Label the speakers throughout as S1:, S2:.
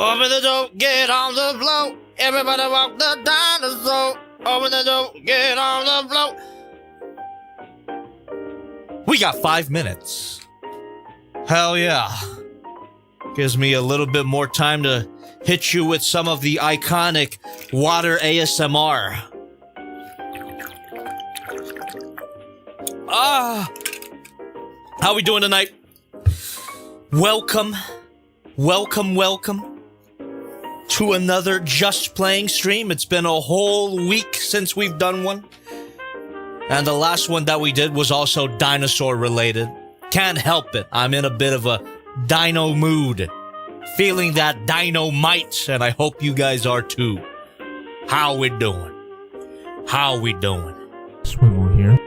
S1: Open the door, get on the floor. Everybody walk the dinosaur. Open the door, get on the floor. We got 5 minutes. Hell yeah. Gives me a little bit more time to hit you with some of the iconic water ASMR. How we doing tonight? Welcome to another Just Playing stream. It's been a whole week since we've done one. And the last one that we did was also dinosaur related. Can't help it. I'm in a bit of a dino mood. Feeling that dynamite, and I hope you guys are too. How we doing? How we doing?
S2: Swivel here.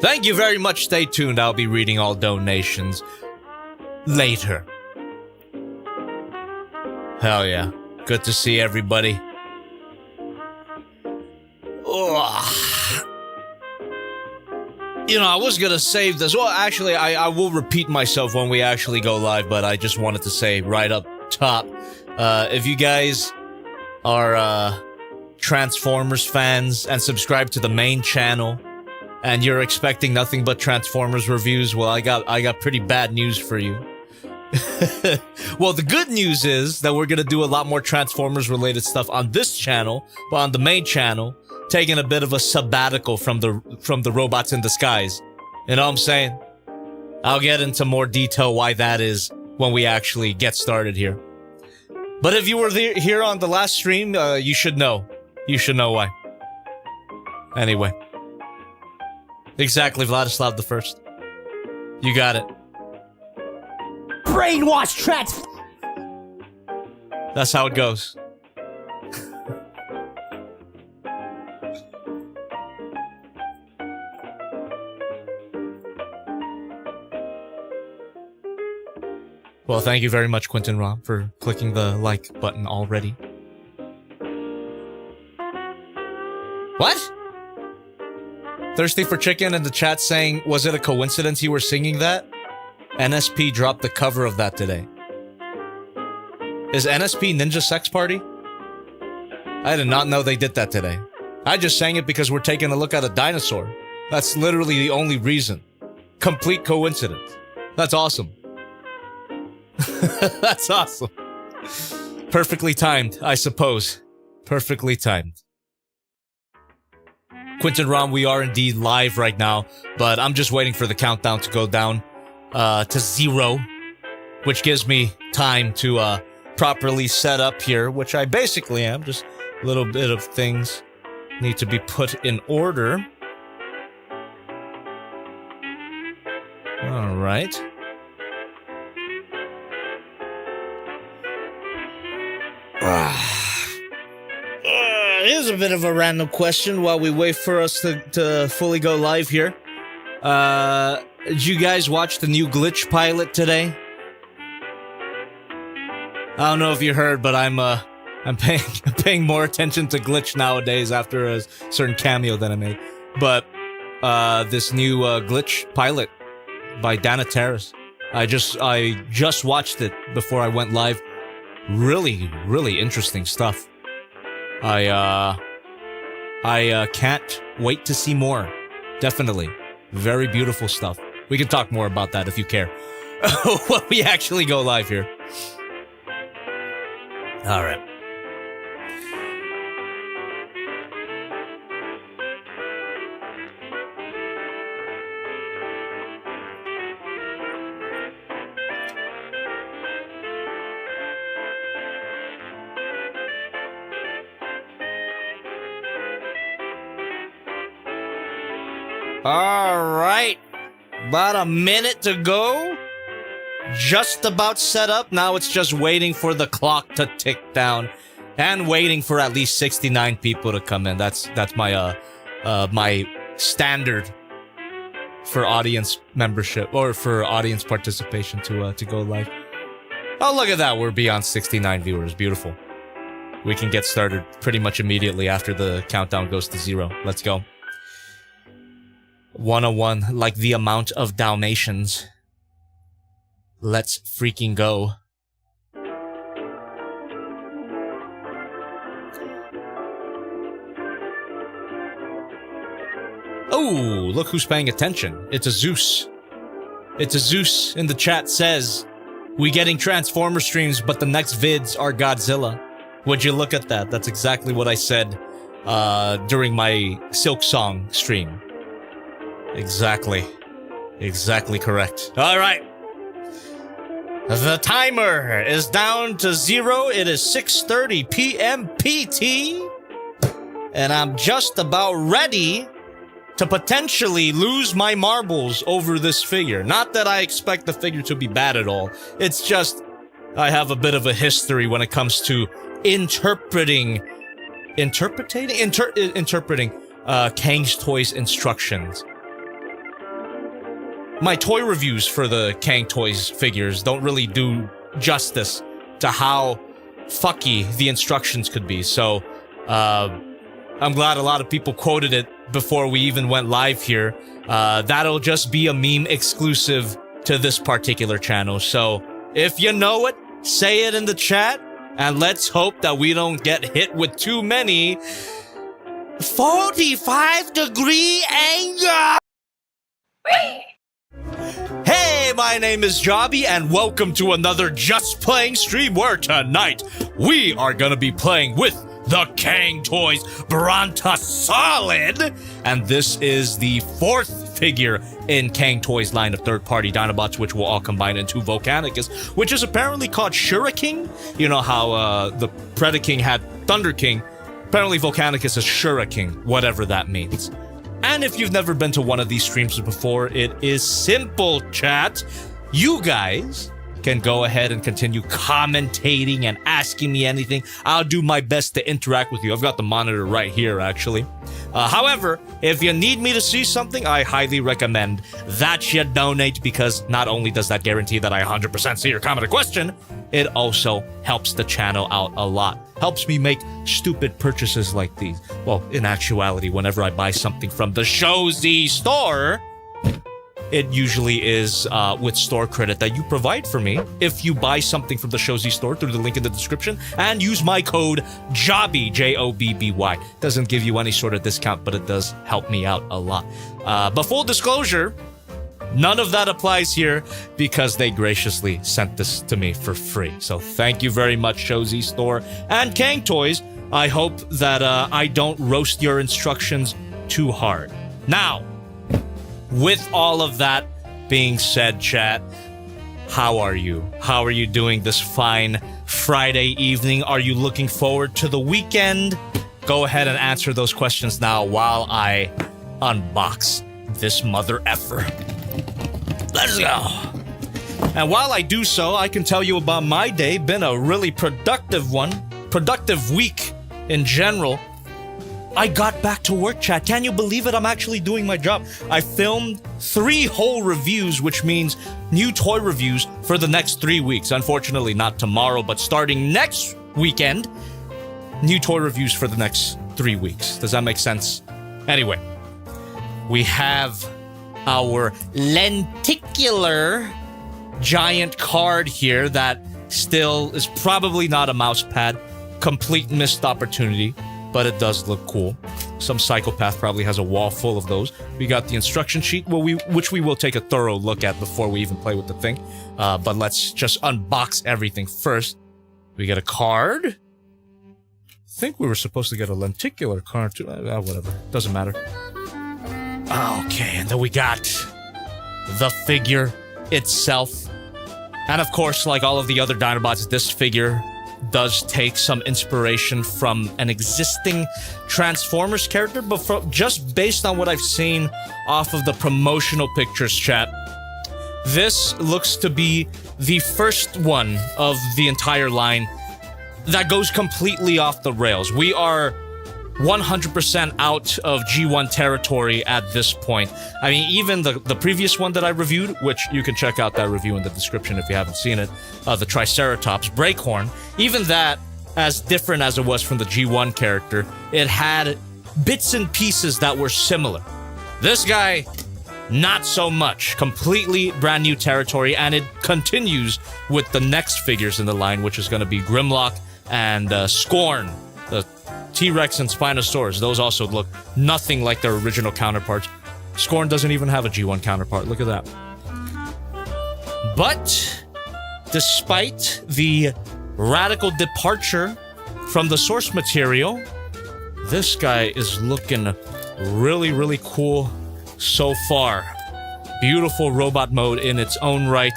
S1: Thank you very much. Stay tuned. I'll be reading all donations later. Hell yeah. Good to see everybody. Ugh. You know, I was gonna save this. Well, actually, I will repeat myself when we actually go live, but I just wanted to say right up top, if you guys are Transformers fans and subscribe to the main channel, and you're expecting nothing but Transformers reviews, well, I got pretty bad news for you. Well, the good news is that we're gonna do a lot more Transformers related stuff on this channel, but on the main channel, taking a bit of a sabbatical from the robots in disguise. You know what I'm saying? I'll get into more detail why that is when we actually get started here. But if you were here on the last stream, you should know. You should know why. Anyway. Exactly, Vladislav the First. You got it.
S2: Brainwash trans.
S1: That's how it goes. Well, thank you very much, Quentin Rom, for clicking the like button already. What? Thirsty for Chicken in the chat saying, was it a coincidence you were singing that? NSP dropped the cover of that today. Is NSP Ninja Sex Party? I did not know they did that today. I just sang it because we're taking a look at a dinosaur. That's literally the only reason. Complete coincidence. That's awesome. That's awesome. Perfectly timed, I suppose. Perfectly timed. Quentin Rom, we are indeed live right now, but I'm just waiting for the countdown to go down to 0, which gives me time to properly set up here, which I basically am. Just a little bit of things need to be put in order. All right. Here's a bit of a random question while we wait for us to fully go live here. Did you guys watch the new glitch pilot today? I don't know if you heard, but I'm paying more attention to glitch nowadays after a certain cameo that I made. But this new glitch pilot by Dana Terrace, I just watched it before I went live. Really, really interesting stuff. I can't wait to see more. Definitely. Very beautiful stuff. We can talk more about that if you care. When we actually go live here. Alright. Alright, about a minute to go. Just about set up. Now it's just waiting for the clock to tick down. And waiting for at least 69 people to come in. That's my my standard for audience membership, or for audience participation to go live. Oh, look at that, we're beyond 69 viewers. Beautiful. We can get started pretty much immediately after the countdown goes to 0. Let's go. 101, like the amount of Dalmatians. Let's freaking go. Oh, look who's paying attention. It's a Zeus. It's a Zeus in the chat says, we getting Transformer streams, but the next vids are Godzilla. Would you look at that? That's exactly what I said during my Silk Song stream. Exactly. Exactly correct. All right. The timer is down to 0. It is 6:30 p.m. PT. And I'm just about ready to potentially lose my marbles over this figure. Not that I expect the figure to be bad at all. It's just I have a bit of a history when it comes to interpreting Kang's Toys instructions. My toy reviews for the Kang Toys figures don't really do justice to how fucky the instructions could be. So, I'm glad a lot of people quoted it before we even went live here. That'll just be a meme exclusive to this particular channel. So, if you know it, say it in the chat, and let's hope that we don't get hit with too many 45-degree anger! Hey, my name is Jobby, and welcome to another Just Playing stream where tonight we are gonna be playing with the Kang Toys Brontosolid, and this is the 4th figure in Kang Toys line of Third Party DINOBOTS, which will all combine into Volcanicus, which is apparently called Shuraking. You know how the Predaking had Thunder King? Apparently Volcanicus is Shuraking, whatever that means. And if you've never been to one of these streams before, it is simple, chat. You guys can go ahead and continue commentating and asking me anything. I'll do my best to interact with you. I've got the monitor right here, actually. However, if you need me to see something, I highly recommend that you donate, because not only does that guarantee that I 100% see your comment or question, it also helps the channel out a lot. Helps me make stupid purchases like these. Well, in actuality, whenever I buy something from the Shozy store, it usually is with store credit that you provide for me if you buy something from the Shozy store through the link in the description and use my code JOBBY, J-O-B-B-Y. Doesn't give you any sort of discount, but it does help me out a lot. But full disclosure, none of that applies here because they graciously sent this to me for free. So thank you very much, Shozy Store and Kang Toys. I hope that I don't roast your instructions too hard. Now, with all of that being said, chat, how are you? How are you doing this fine Friday evening? Are you looking forward to the weekend? Go ahead and answer those questions now while I unbox this mother effer. Let's go. And while I do so, I can tell you about my day. Been a really productive week in general. I got back to work, chat. Can you believe it? I'm actually doing my job. I filmed 3 whole reviews, which means new toy reviews for the next 3 weeks. Unfortunately, not tomorrow, but starting next weekend, new toy reviews for the next 3 weeks. Does that make sense? Anyway, we have our lenticular giant card here that still is probably not a mouse pad. Complete missed opportunity. But it does look cool. Some psychopath probably has a wall full of those. We got the instruction sheet, which we will take a thorough look at before we even play with the thing. But let's just unbox everything first. We get a card. I think we were supposed to get a lenticular card too. Whatever. Doesn't matter. Okay, and then we got the figure itself. And of course, like all of the other Dinobots, this figure does take some inspiration from an existing Transformers character, but just based on what I've seen off of the promotional pictures, chat, this looks to be the first one of the entire line that goes completely off the rails. We are 100% out of G1 territory at this point. I mean, even the previous one that I reviewed, which you can check out that review in the description if you haven't seen it, the Triceratops Breakhorn, even that, as different as it was from the G1 character, it had bits and pieces that were similar. This guy, not so much. Completely brand new territory, and it continues with the next figures in the line, which is going to be Grimlock and Scorn, the T-Rex and Spinosaurus. Those also look nothing like their original counterparts. Scorn doesn't even have a G1 counterpart. Look at that. But despite the radical departure from the source material, this guy is looking really, really cool so far. Beautiful robot mode in its own right.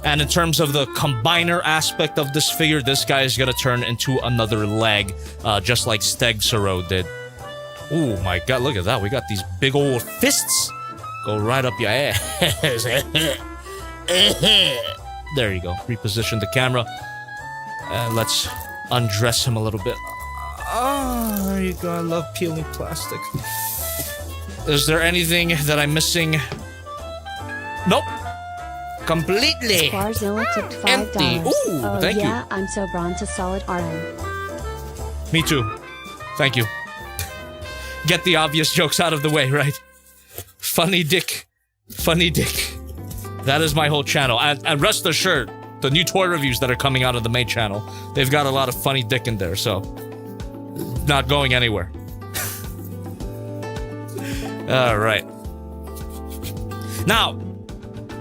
S1: And in terms of the combiner aspect of this figure, this guy is going to turn into another leg, just like Stegsoro did. Oh my god, look at that. We got these big old fists. Go right up your ass. There you go. Reposition the camera. And let's undress him a little bit. Oh, there you go. I love peeling plastic. Is there anything that I'm missing? Nope. Completely
S3: Sparzilla tipped $5.
S1: empty. Ooh,
S3: oh,
S1: thank
S3: yeah,
S1: you.
S3: I'm so Brontosolid RM.
S1: Me too. Thank you. Get the obvious jokes out of the way, right? Funny dick. Funny dick. That is my whole channel. And rest assured, the new toy reviews that are coming out of the main channel, they've got a lot of funny dick in there, so not going anywhere. Alright. Now,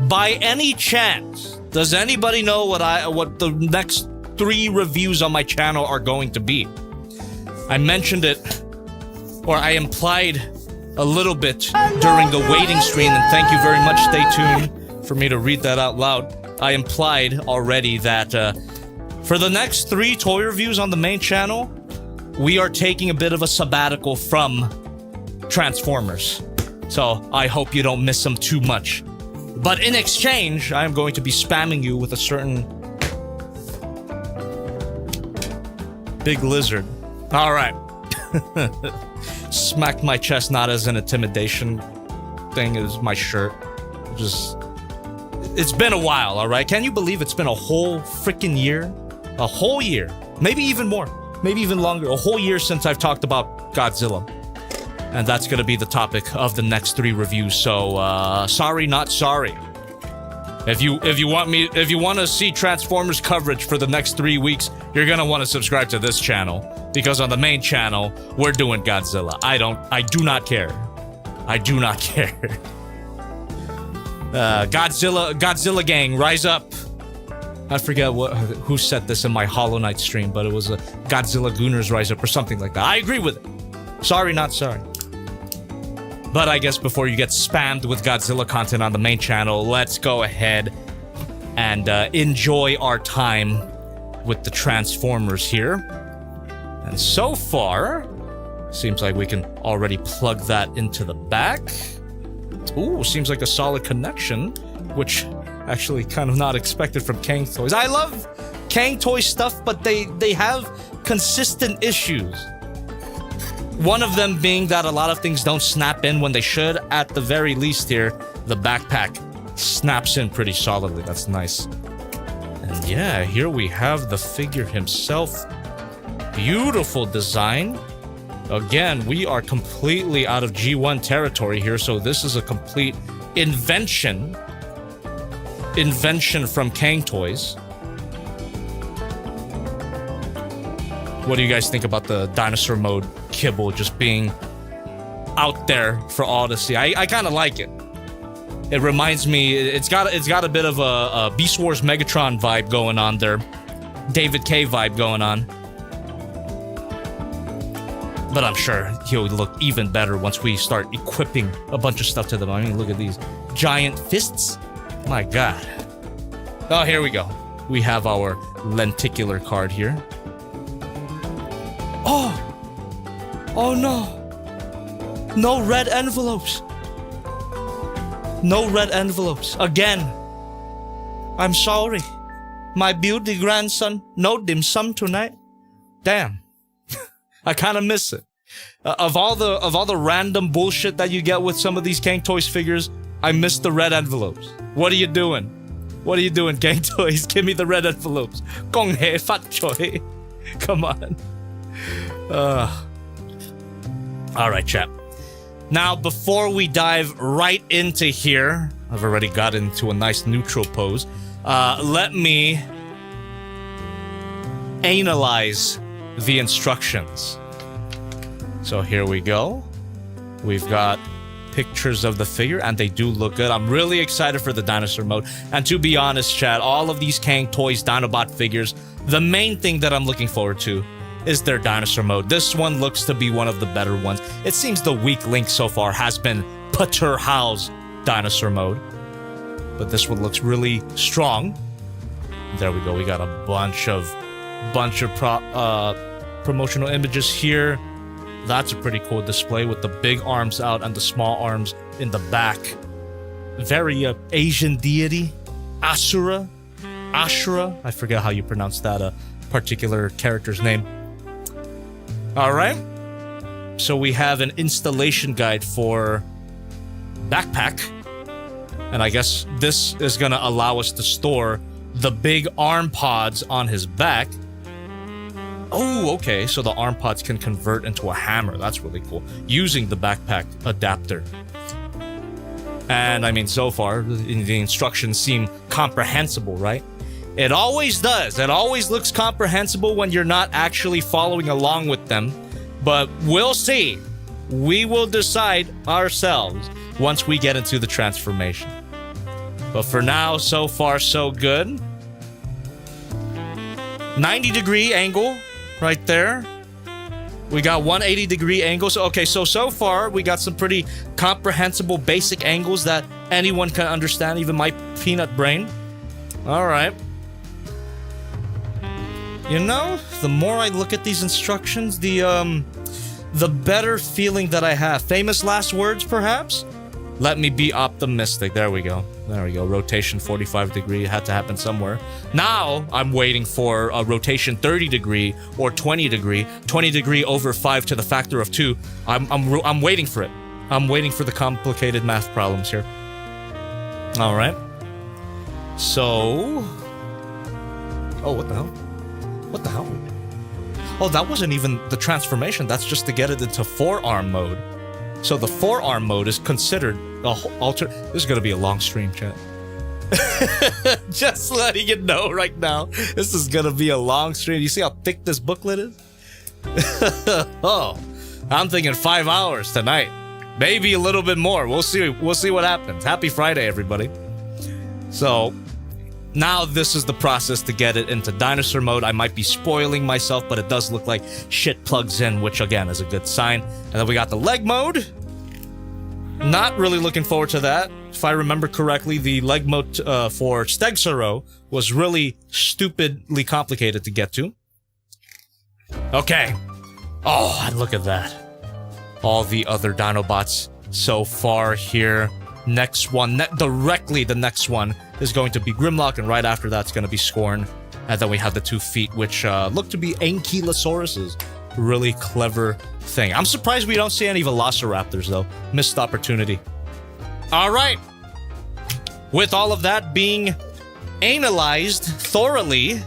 S1: by any chance, does anybody know what the next 3 reviews on my channel are going to be? I mentioned it, or I implied a little bit during the waiting stream, and thank you very much, stay tuned for me to read that out loud. I implied already that for the next 3 toy reviews on the main channel, we are taking a bit of a sabbatical from Transformers. So I hope you don't miss them too much. But in exchange, I am going to be spamming you with a certain big lizard. Alright. Smacked my chest not as an intimidation thing, as my shirt. Just... It's been a while, alright? Can you believe it's been a whole freaking year? A whole year. Maybe even more. Maybe even longer. A whole year since I've talked about Godzilla. And that's gonna be the topic of the next 3 reviews, so, sorry, not sorry. If you want to see Transformers coverage for the next 3 weeks, you're gonna want to subscribe to this channel. Because on the main channel, we're doing Godzilla. I do not care. I do not care. Godzilla gang, rise up. I forget who said this in my Hollow Knight stream, but it was a Godzilla Gooners rise up or something like that. I agree with it. Sorry, not sorry. But I guess before you get spammed with Godzilla content on the main channel, let's go ahead and enjoy our time with the Transformers here. And so far, seems like we can already plug that into the back. Ooh, seems like a solid connection, which actually kind of not expected from CANG Toys. I love CANG Toys stuff, but they have consistent issues. One of them being that a lot of things don't snap in when they should. At the very least here, the backpack snaps in pretty solidly. That's nice. And yeah, here we have the figure himself. Beautiful design. Again, we are completely out of G1 territory here, so this is a complete invention. Invention from CANG Toys. What do you guys think about the Dinosaur Mode kibble just being out there for all to see? I kind of like it. It reminds me, it's got a bit of a Beast Wars Megatron vibe going on there. David K vibe going on. But I'm sure he'll look even better once we start equipping a bunch of stuff to them. I mean, look at these giant fists. My god. Oh, here we go. We have our lenticular card here. Oh! Oh no! No red envelopes! No red envelopes. Again. I'm sorry. My beauty grandson, no dim sum tonight. Damn. I kind of miss it. Of all the random bullshit that you get with some of these CANG Toys figures, I miss the red envelopes. What are you doing? What are you doing, CANG Toys? Give me the red envelopes. Gong he fat choi. Come on. Alright, chap. Now, before we dive right into here, I've already got into a nice neutral pose. Let me analyze the instructions. So here we go. We've got pictures of the figure, and they do look good. I'm really excited for the dinosaur mode. And to be honest, chat, all of these CANG Toys Dinobot figures, the main thing that I'm looking forward to is their dinosaur mode. This one looks to be one of the better ones. It seems the weak link so far has been Pater Hal's dinosaur mode. But this one looks really strong. There we go. We got a bunch of promotional images here. That's a pretty cool display with the big arms out and the small arms in the back. Very Asian deity. Asura. I forget how you pronounce that particular character's name. Alright. So we have an installation guide for backpack. And I guess this is going to allow us to store the big arm pods on his back. Oh, okay. So the arm pods can convert into a hammer. That's really cool. Using the backpack adapter. And I mean, so far, the instructions seem comprehensible, right? It always does. It always looks comprehensible when you're not actually following along with them. But we'll see. We will decide ourselves once we get into the transformation. But for now, so far, so good. 90-degree angle right there. We got 180-degree angles. Okay, so far, we got some pretty comprehensible basic angles that anyone can understand, even my peanut brain. All right. You know, the more I look at these instructions, the better feeling that I have. Famous last words, perhaps? Let me be optimistic. There we go. There we go. Rotation 45-degree. It had to happen somewhere. Now, I'm waiting for a rotation 30-degree or 20-degree. 20-degree over 5 to the factor of 2. I'm waiting for it. I'm waiting for the complicated math problems here. All right. So... Oh, what the hell? What the hell? Oh, that wasn't even the transformation. That's just to get it into forearm mode. So the forearm mode is considered a alter. This is going to be a long stream, chat. Just letting you know right now. This is going to be a long stream. You see how thick this booklet is? Oh, I'm thinking 5 hours tonight. Maybe a little bit more. We'll see. We'll see what happens. Happy Friday, everybody. So now this is the process to get it into dinosaur mode. I might be spoiling myself, but it does look like shit plugs in, which again is a good sign. And then we got the leg mode. Not really looking forward to that. If I remember correctly, the leg mode for Stegsaro was really stupidly complicated to get to. Okay. Oh, and look at that. All the other Dinobots so far here. Next one, directly the next one is going to be Grimlock, and right after that's going to be Scorn. And then we have the 2 feet, which look to be Ankylosauruses. Really clever thing. I'm surprised we don't see any Velociraptors, though. Missed opportunity. All right. With all of that being analyzed thoroughly,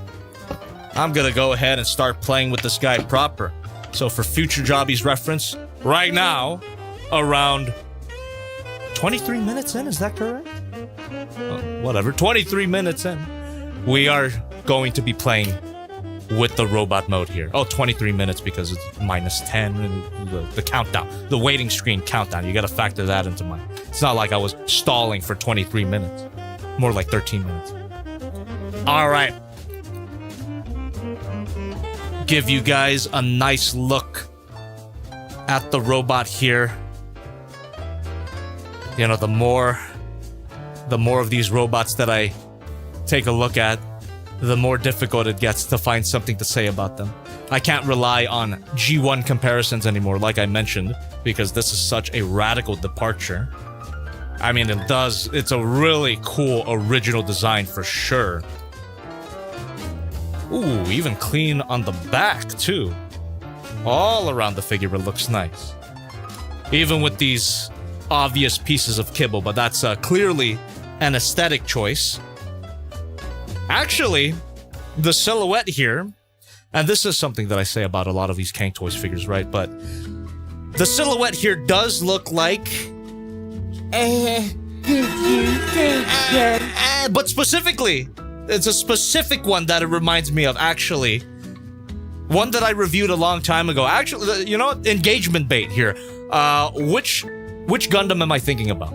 S1: I'm going to go ahead and start playing with this guy proper. So for future Jobbies reference, right now, around 23 minutes in, is that correct? Whatever, 23 minutes in, we are going to be playing with the robot mode here. Oh, 23 minutes because it's -10 and the countdown, the waiting screen countdown. You gotta factor that into mine. It's not like I was stalling for 23 minutes. More like 13 minutes. All right. Give you guys a nice look at the robot here. You know, the more of these robots that I take a look at, the more difficult it gets to find something to say about them. I can't rely on G1 comparisons anymore, like I mentioned, because this is such a radical departure. I mean, it's a really cool original design for sure. Ooh, even clean on the back, too. All around the figure, it looks nice. Even with these obvious pieces of kibble, but that's clearly an aesthetic choice. Actually, the silhouette here, and this is something that I say about a lot of these CANG Toys figures, right? But the silhouette here does look like... but specifically, it's a specific one that it reminds me of, actually. One that I reviewed a long time ago. Actually, you know, engagement bait here. Which Gundam am I thinking about?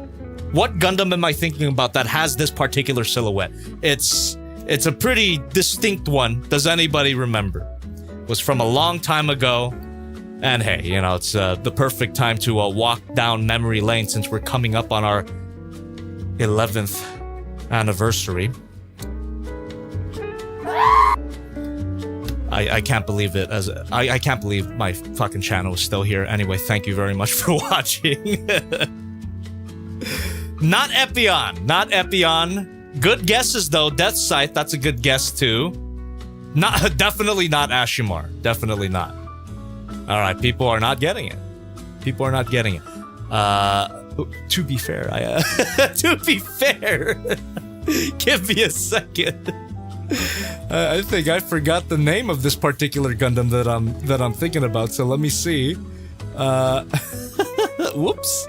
S1: What Gundam am I thinking about that has this particular silhouette? It's a pretty distinct one. Does anybody remember? It was from a long time ago. And hey, you know, it's the perfect time to walk down memory lane since we're coming up on our 11th anniversary. I can't believe it. I can't believe my fucking channel is still here. Anyway, thank you very much for watching. Not Epion. Not Epion. Good guesses though. Death Scythe, that's a good guess too. Definitely not Ashimar. Definitely not. Alright, people are not getting it. People are not getting it. To be fair, to be fair. Give me a second. I think I forgot the name of this particular Gundam that I'm thinking about, so let me see. Whoops.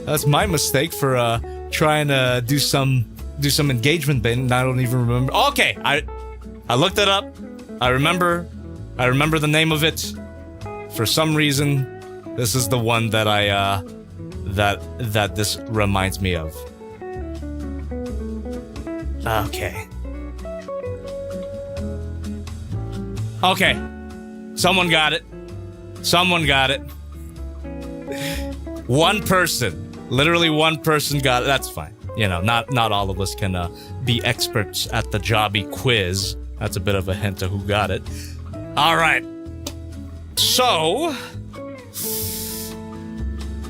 S1: That's my mistake for trying to do some engagement bait, and I don't even remember. Okay, I looked it up. I remember the name of it. For some reason, this is the one that that this reminds me of. Okay. Okay. Someone got it. Someone got it. One person. Literally one person got it. That's fine. You know, not all of us can be experts at the Jobby quiz. That's a bit of a hint to who got it. All right. So,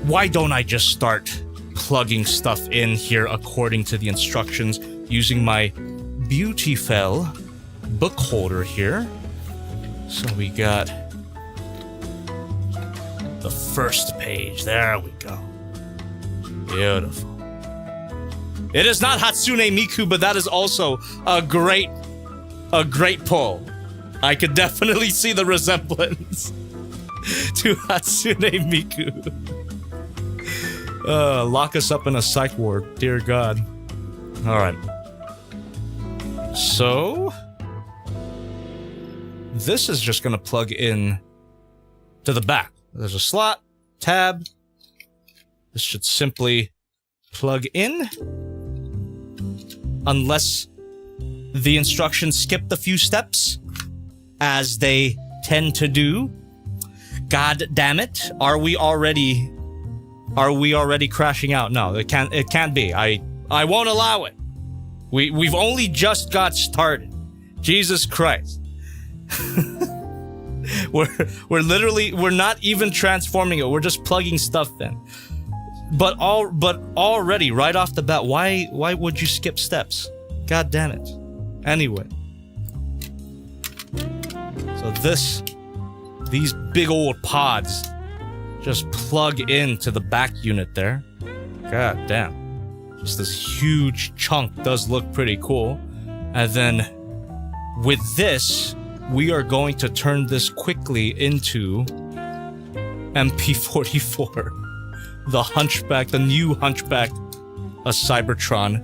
S1: why don't I just start plugging stuff in here according to the instructions using my beautiful book holder here. So we got the first page. There we go. Beautiful. It is not Hatsune Miku, but that is also a great pull. I could definitely see the resemblance to Hatsune Miku. Lock us up in a psych ward, dear God. All right. So this is just gonna plug in to the back. There's a slot, tab. This should simply plug in. Unless the instructions skipped a few steps, as they tend to do. God damn it. Are we already crashing out? No, it can't be. I won't allow it. We've only just got started. Jesus Christ. we're not even transforming it. We're just plugging stuff in. But already right off the bat, why would you skip steps? God damn it. Anyway. So these big old pods just plug into the back unit there. God damn. Just this huge chunk does look pretty cool. And then with this, we are going to turn this quickly into MP44. The Hunchback, the new Hunchback, a Cybertron.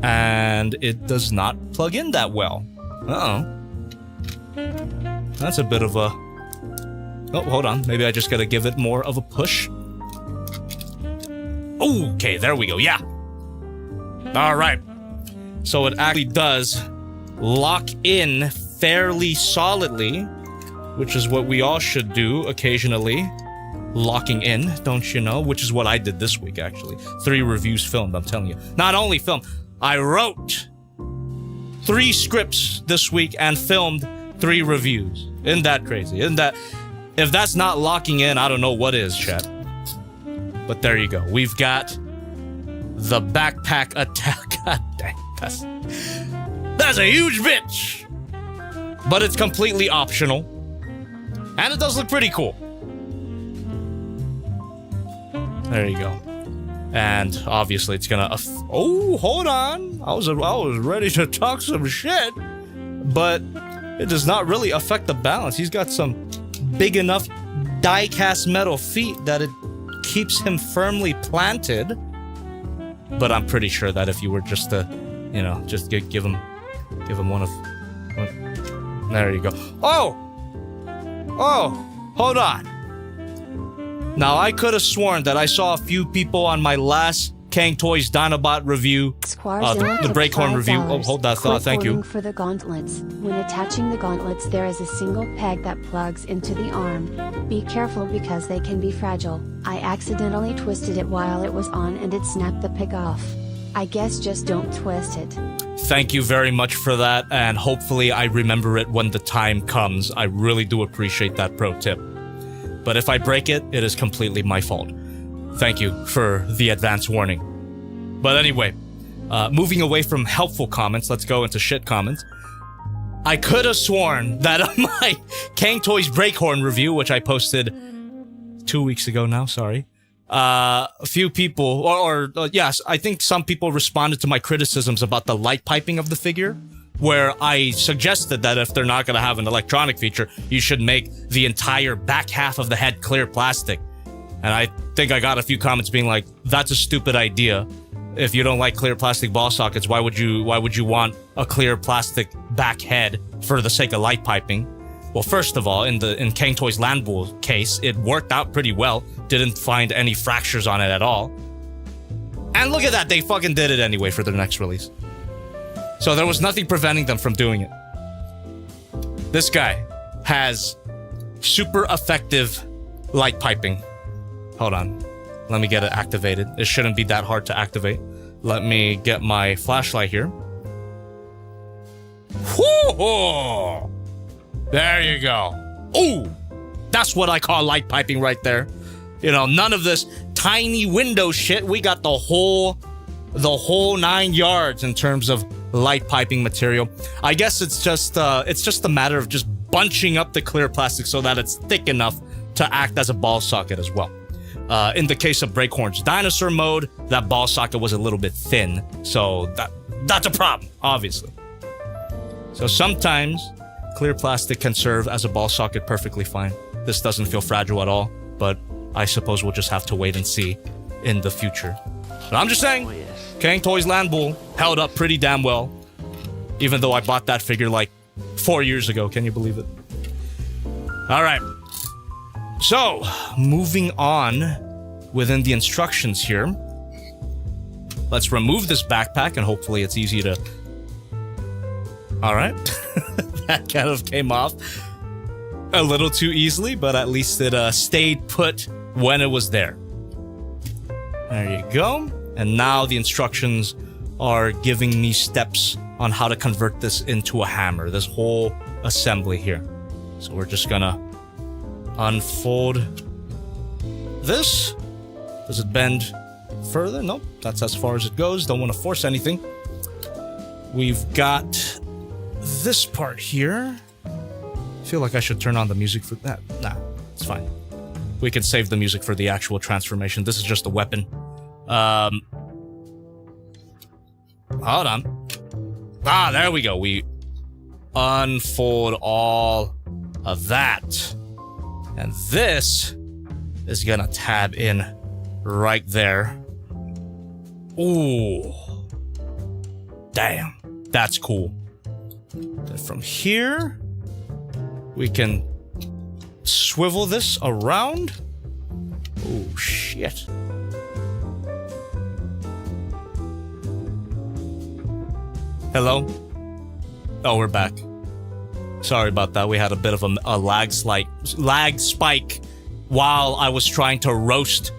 S1: And it does not plug in that well. Uh-oh. That's a bit of a... Oh, hold on. Maybe I just gotta give it more of a push. Okay, there we go. Yeah. All right. So it actually does lock in fairly solidly, which is what we all should do occasionally. Locking in, don't you know? Which is what I did this week, actually. 3 reviews filmed, I'm telling you. Not only filmed, I wrote 3 scripts this week and filmed 3 reviews. Isn't that crazy? Isn't that... If that's not locking in, I don't know what is, chat. But there you go. We've got the backpack attack. God dang, that's a huge bitch! But it's completely optional. And it does look pretty cool. There you go. And obviously it's gonna... oh, hold on. I was ready to talk some shit. But it does not really affect the balance. He's got some big enough die-cast metal feet that it keeps him firmly planted. But I'm pretty sure that if you were just to, you know, just give him one of... there you go. Oh! Hold on. Now, I could have sworn that I saw a few people on my last CANG TOYS Dinobot review, the Breakhorn review. Oh, hold that thought, thank you.
S3: For the gauntlets. When attaching the gauntlets, there is a single peg that plugs into the arm. Be careful because they can be fragile. I accidentally twisted it while it was on and it snapped the peg off. I guess just don't twist it.
S1: Thank you very much for that, and hopefully I remember it when the time comes. I really do appreciate that pro tip. But if I break it, it is completely my fault. Thank you for the advance warning. But anyway, moving away from helpful comments, let's go into shit comments. I could have sworn that on my CANG TOYS Breakhorn review, which I posted 2 weeks ago now, sorry. A few people, yes, I think some people responded to my criticisms about the light piping of the figure, where I suggested that if they're not going to have an electronic feature, you should make the entire back half of the head clear plastic. And I think I got a few comments being like, that's a stupid idea. If you don't like clear plastic ball sockets, why would you want a clear plastic back head for the sake of light piping? Well, first of all, in CANG TOYS Land Bull case, it worked out pretty well. Didn't find any fractures on it at all. And look at that, they fucking did it anyway for their next release. So there was nothing preventing them from doing it. This guy has super effective light piping. Hold on. Let me get it activated. It shouldn't be that hard to activate. Let me get my flashlight here. Whoo! There you go. Ooh! That's what I call light piping right there. You know, none of this tiny window shit. We got the whole 9 yards in terms of light piping material. I guess it's just a matter of just bunching up the clear plastic so that it's thick enough to act as a ball socket as well. In the case of Breakhorn's Dinosaur Mode, that ball socket was a little bit thin, so that's a problem, obviously. So sometimes clear plastic can serve as a ball socket perfectly fine. This doesn't feel fragile at all, but I suppose we'll just have to wait and see in the future. But I'm just saying, CANG TOYS Land Bull held up pretty damn well, even though I bought that figure like 4 years ago. Can you believe it? All right. So, moving on within the instructions here. Let's remove this backpack and hopefully it's easy to... All right. That kind of came off a little too easily, but at least it stayed put when it was there. There you go. And now the instructions are giving me steps on how to convert this into a hammer, this whole assembly here. So we're just gonna unfold this. Does it bend further? Nope, that's as far as it goes. Don't want to force anything. We've got this part here. I feel like I should turn on the music for that. Nah, it's fine. We can save the music for the actual transformation. This is just a weapon. Hold on. Ah, there we go. We unfold all of that. And this is gonna tab in right there. Ooh. Damn. That's cool. Then from here, we can swivel this around. Oh, shit. Hello? Oh, we're back. Sorry about that. We had a bit of a lag spike while I was trying to roast,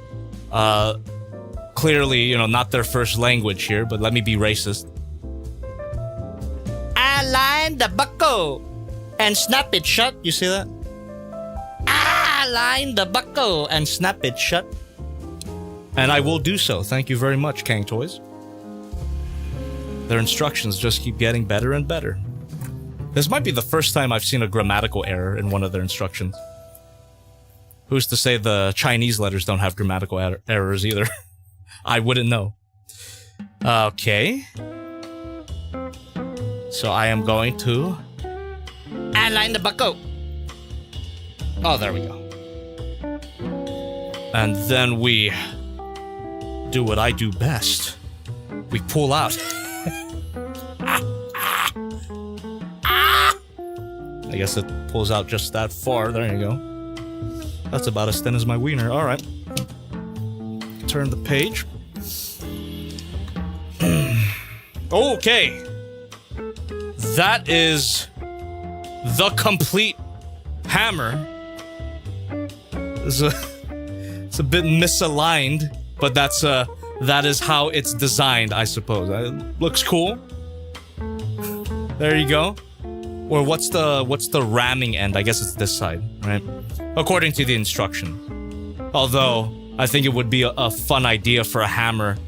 S1: clearly, you know, not their first language here, but let me be racist. I line the buckle and snap it shut. You see that? I line the buckle and snap it shut. And I will do so. Thank you very much, CANG TOYS. Their instructions just keep getting better and better. This might be the first time I've seen a grammatical error in one of their instructions. Who's to say the Chinese letters don't have grammatical errors either? I wouldn't know. Okay. So I am going to align the buckle. Oh, there we go. And then we do what I do best. We pull out. I guess it pulls out just that far. There you go. That's about as thin as my wiener. All right. Turn the page. Okay. That is the complete hammer. It's a bit misaligned, but that is how it's designed, I suppose. It looks cool. There you go. Or what's the ramming end? I guess it's this side, right? According to the instructions. Although I think it would be a fun idea for a hammer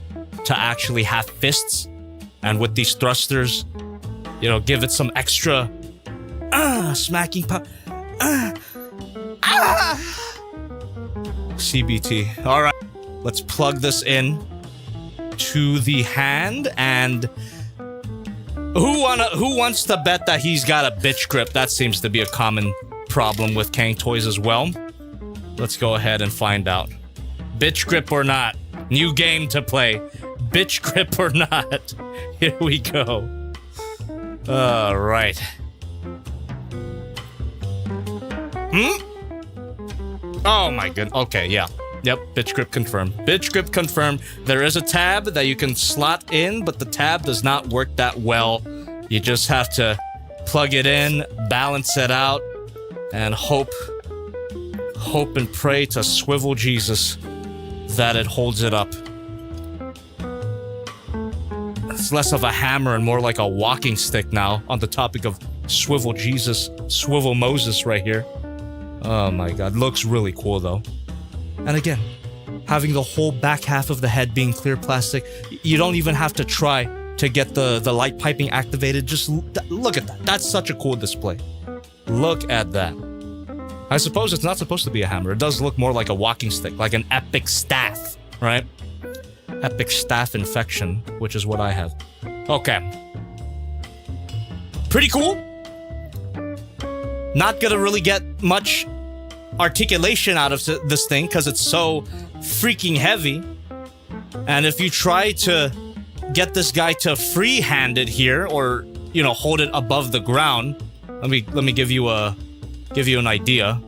S1: to actually have fists, and with these thrusters, you know, give it some extra smacking power. CBT. All right, let's plug this in to the hand, and who wants to bet that he's got a bitch grip? That seems to be a common problem with CANG toys as well. Let's go ahead and find out. Bitch grip or not? New game to play. Bitch grip or not? Here we go. All right. Oh my goodness. Okay, yeah. Yep, bitch grip confirmed. Bitch grip confirmed. There is a tab that you can slot in, but the tab does not work that well. You just have to plug it in, balance it out, and hope and pray to swivel Jesus that it holds it up. It's less of a hammer and more like a walking stick now, on the topic of swivel Jesus, swivel Moses right here. Oh my god, looks really cool though. And again, having the whole back half of the head being clear plastic, you don't even have to try to get the light piping activated. Just look at that. That's such a cool display. Look at that. I suppose it's not supposed to be a hammer. It does look more like a walking stick, like an epic staff, right? Epic staff infection, which is what I have. Okay. Pretty cool. Not gonna really get much articulation out of this thing because it's so freaking heavy. And if you try to get this guy to freehand it here, or you know, hold it above the ground, let me give you an idea.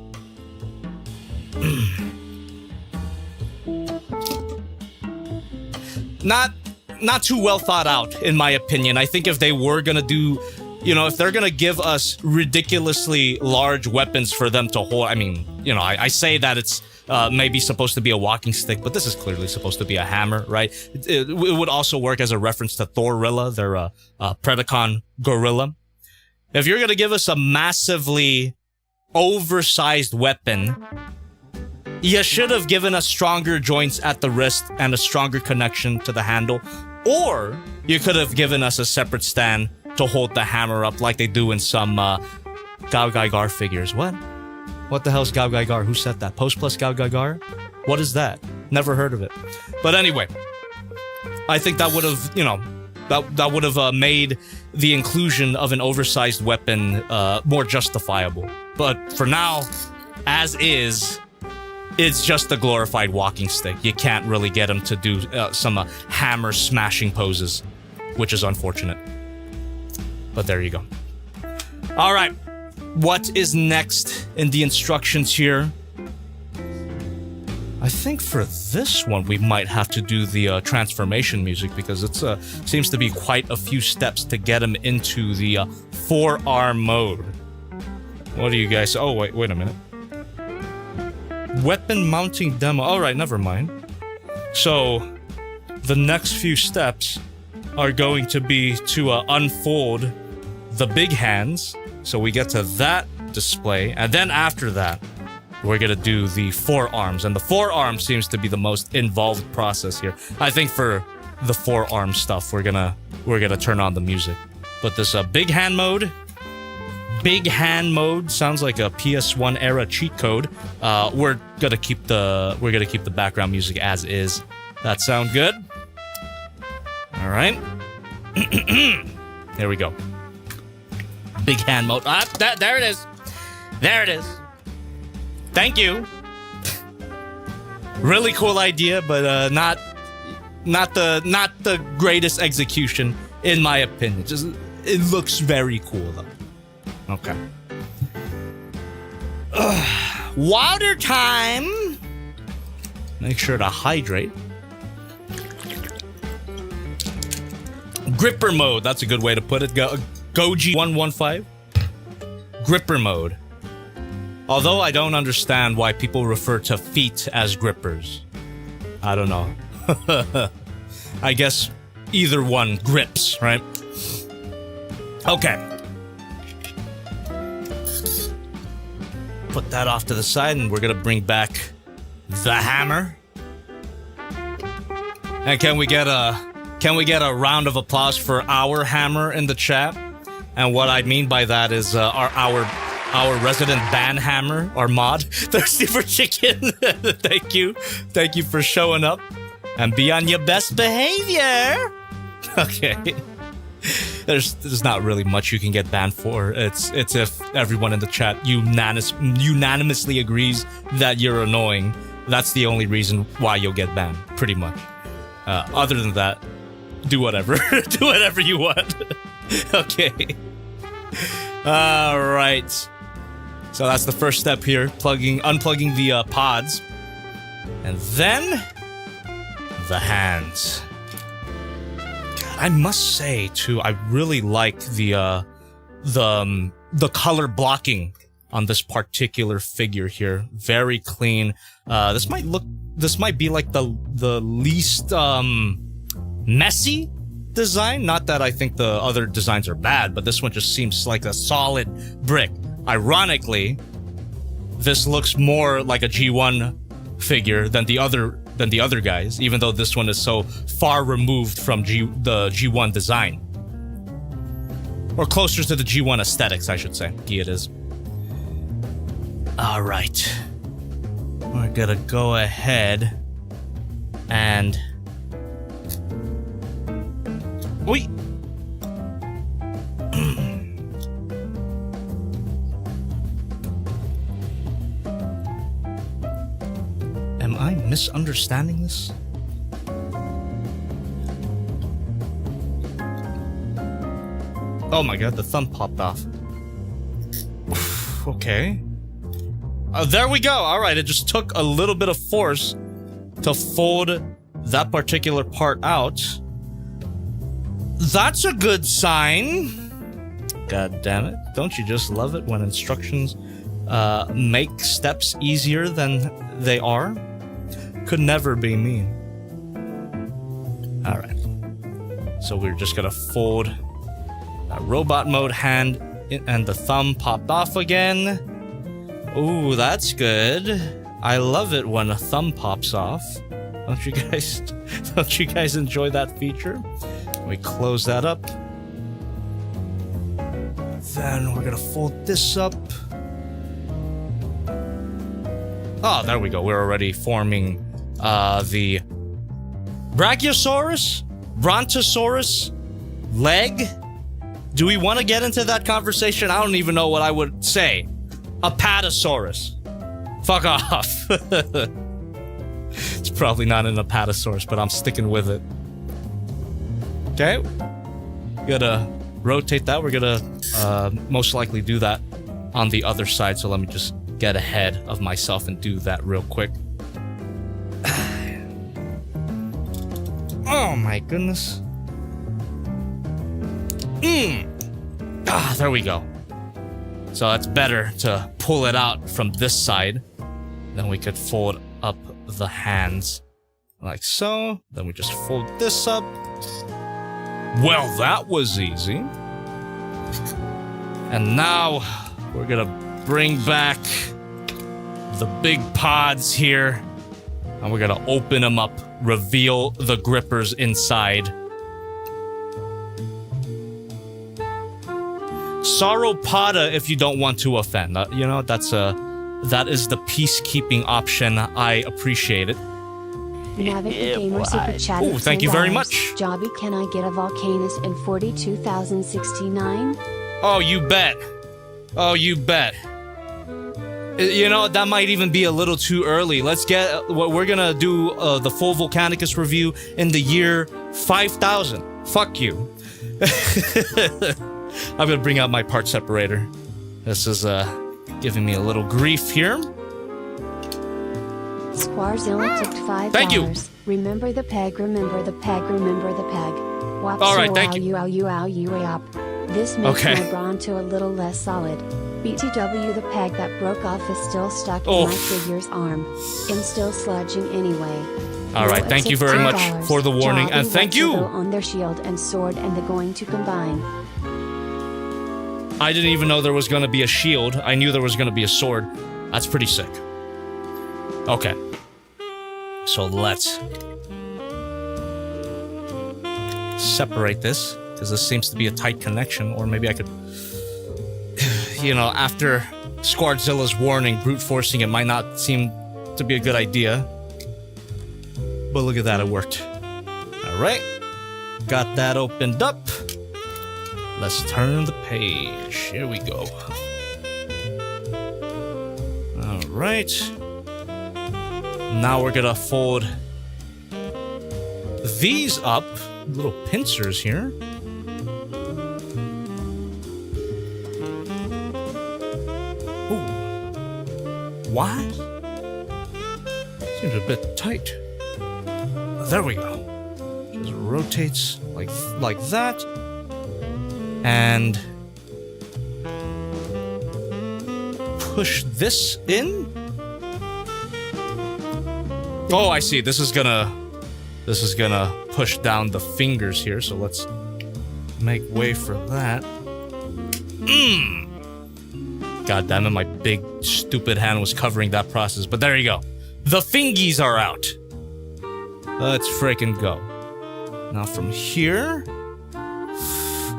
S1: Not too well thought out, in my opinion. I think if they were gonna do, you know, if they're gonna give us ridiculously large weapons for them to hold, I mean, you know, I say that it's maybe supposed to be a walking stick, but this is clearly supposed to be a hammer, right? It would also work as a reference to Thorilla, their Predacon gorilla. If you're gonna give us a massively oversized weapon, you should have given us stronger joints at the wrist and a stronger connection to the handle, or you could have given us a separate stand to hold the hammer up like they do in some Gao Gaigar figures. What the hell's Gao Gaigar? Who said that? Post plus Gao Gaigar? What is that? Never heard of it. But anyway, I think that would have, you know, that would have made the inclusion of an oversized weapon more justifiable. But for now, as is, it's just a glorified walking stick. You can't really get him to do some hammer smashing poses, which is unfortunate. But there you go. All right, what is next in the instructions here? I think for this one, we might have to do the transformation music because it seems to be quite a few steps to get him into the forearm mode. What do you guys... Oh, wait a minute. Weapon mounting demo. All right, never mind. So, the next few steps are going to be to unfold the big hands. So we get to that display. And then after that, we're going to do the forearms. And the forearm seems to be the most involved process here. I think for the forearm stuff, we're gonna turn on the music. But this big hand mode... Big hand mode sounds like a PS1 era cheat code. We're gonna keep the background music as is. That sound good? All right. There we go. Big hand mode. There it is. There it is. Thank you. Really cool idea, but not the greatest execution in my opinion. Just it looks very cool though. Okay. Water time! Make sure to hydrate. Gripper mode, that's a good way to put it. Goji115. Gripper mode. Although I don't understand why people refer to feet as grippers. I don't know. I guess either one grips, right? Okay. Put that off to the side, and we're gonna bring back the hammer. And can we get a round of applause for our hammer in the chat? And what I mean by that is our resident ban hammer, our mod, Thirsty for Chicken. Thank you for showing up and be on your best behavior. Okay. There's not really much you can get banned for. It's if everyone in the chat unanimously agrees that you're annoying. That's the only reason why you'll get banned, pretty much. Other than that, do whatever. Do whatever you want. Okay. All right. So that's the first step here, unplugging the pods. And then the hands. I must say too, I really like the color blocking on this particular figure here. Very clean. This might be like the least messy design. Not that I think the other designs are bad, but this one just seems like a solid brick. Ironically, this looks more like a G1 figure than the other guys, even though this one is so far removed from the G1 design. Or closer to the G1 aesthetics, I should say. It is. Alright. We're gonna go ahead and... Wait! Am I misunderstanding this? Oh my god, the thumb popped off. Okay. There we go. Alright, it just took a little bit of force to fold that particular part out. That's a good sign. God damn it. Don't you just love it when instructions make steps easier than they are? Could never be me. Alright. So we're just gonna fold that robot mode hand and the thumb popped off again. Ooh, that's good. I love it when a thumb pops off. Don't you guys enjoy that feature? We close that up. Then we're gonna fold this up. Oh, there we go. We're already forming the Brachiosaurus? Brontosaurus? Leg? Do we want to get into that conversation? I don't even know what I would say. Apatosaurus. Fuck off. It's probably not an Apatosaurus, but I'm sticking with it. Okay. Gotta rotate that. We're gonna most likely do that on the other side, so let me just get ahead of myself and do that real quick. Oh my goodness. There we go. So that's better to pull it out from this side. Then we could fold up the hands like so. Then we just fold this up. Well, that was easy. And now we're gonna bring back the big pods here. And we're gonna open them up, reveal the grippers inside. Sauropoda if you don't want to offend. You know, that is the peacekeeping option. I appreciate it.
S3: Navic the Gamer Super Chat.
S1: Oh, thank you very much.
S3: Jobby, can I get a Volcanus in 42,069?
S1: Oh, you bet. Oh, you bet. You know, that might even be a little too early. Let's get... We're gonna do the full Volcanicus review in the year 5000. Fuck you. I'm gonna bring out my part separator. This is giving me a little grief here.
S3: Squarzilla tipped $5.
S1: Thank you.
S3: Remember the peg, remember the peg, remember the peg. Whop,
S1: All right, thank
S3: you. This makes
S1: Okay.
S3: my Bronto a little less solid. BTW, the peg that broke off is still stuck
S1: Oh.
S3: in my figure's arm. I'm still sludging anyway.
S1: All right, thank you very much for the warning, and thank you.
S3: On their shield and sword, and they're going to combine.
S1: I didn't even know there was gonna be a shield. I knew there was gonna be a sword. That's pretty sick. Okay. So let's separate this, because this seems to be a tight connection, or maybe I could... You know, after Squardzilla's warning, brute forcing it might not seem to be a good idea. But look at that, it worked. Alright. Got that opened up. Let's turn the page. Here we go. Alright. Now we're gonna fold these up. Little pincers here. Ooh. What? Seems a bit tight. There we go. Just rotates like that. And push this in. Oh, I see. This is gonna push down the fingers here, so let's make way for that. God damn it, my big stupid hand was covering that process, but there you go. The fingies are out. Let's freaking go. Now from here...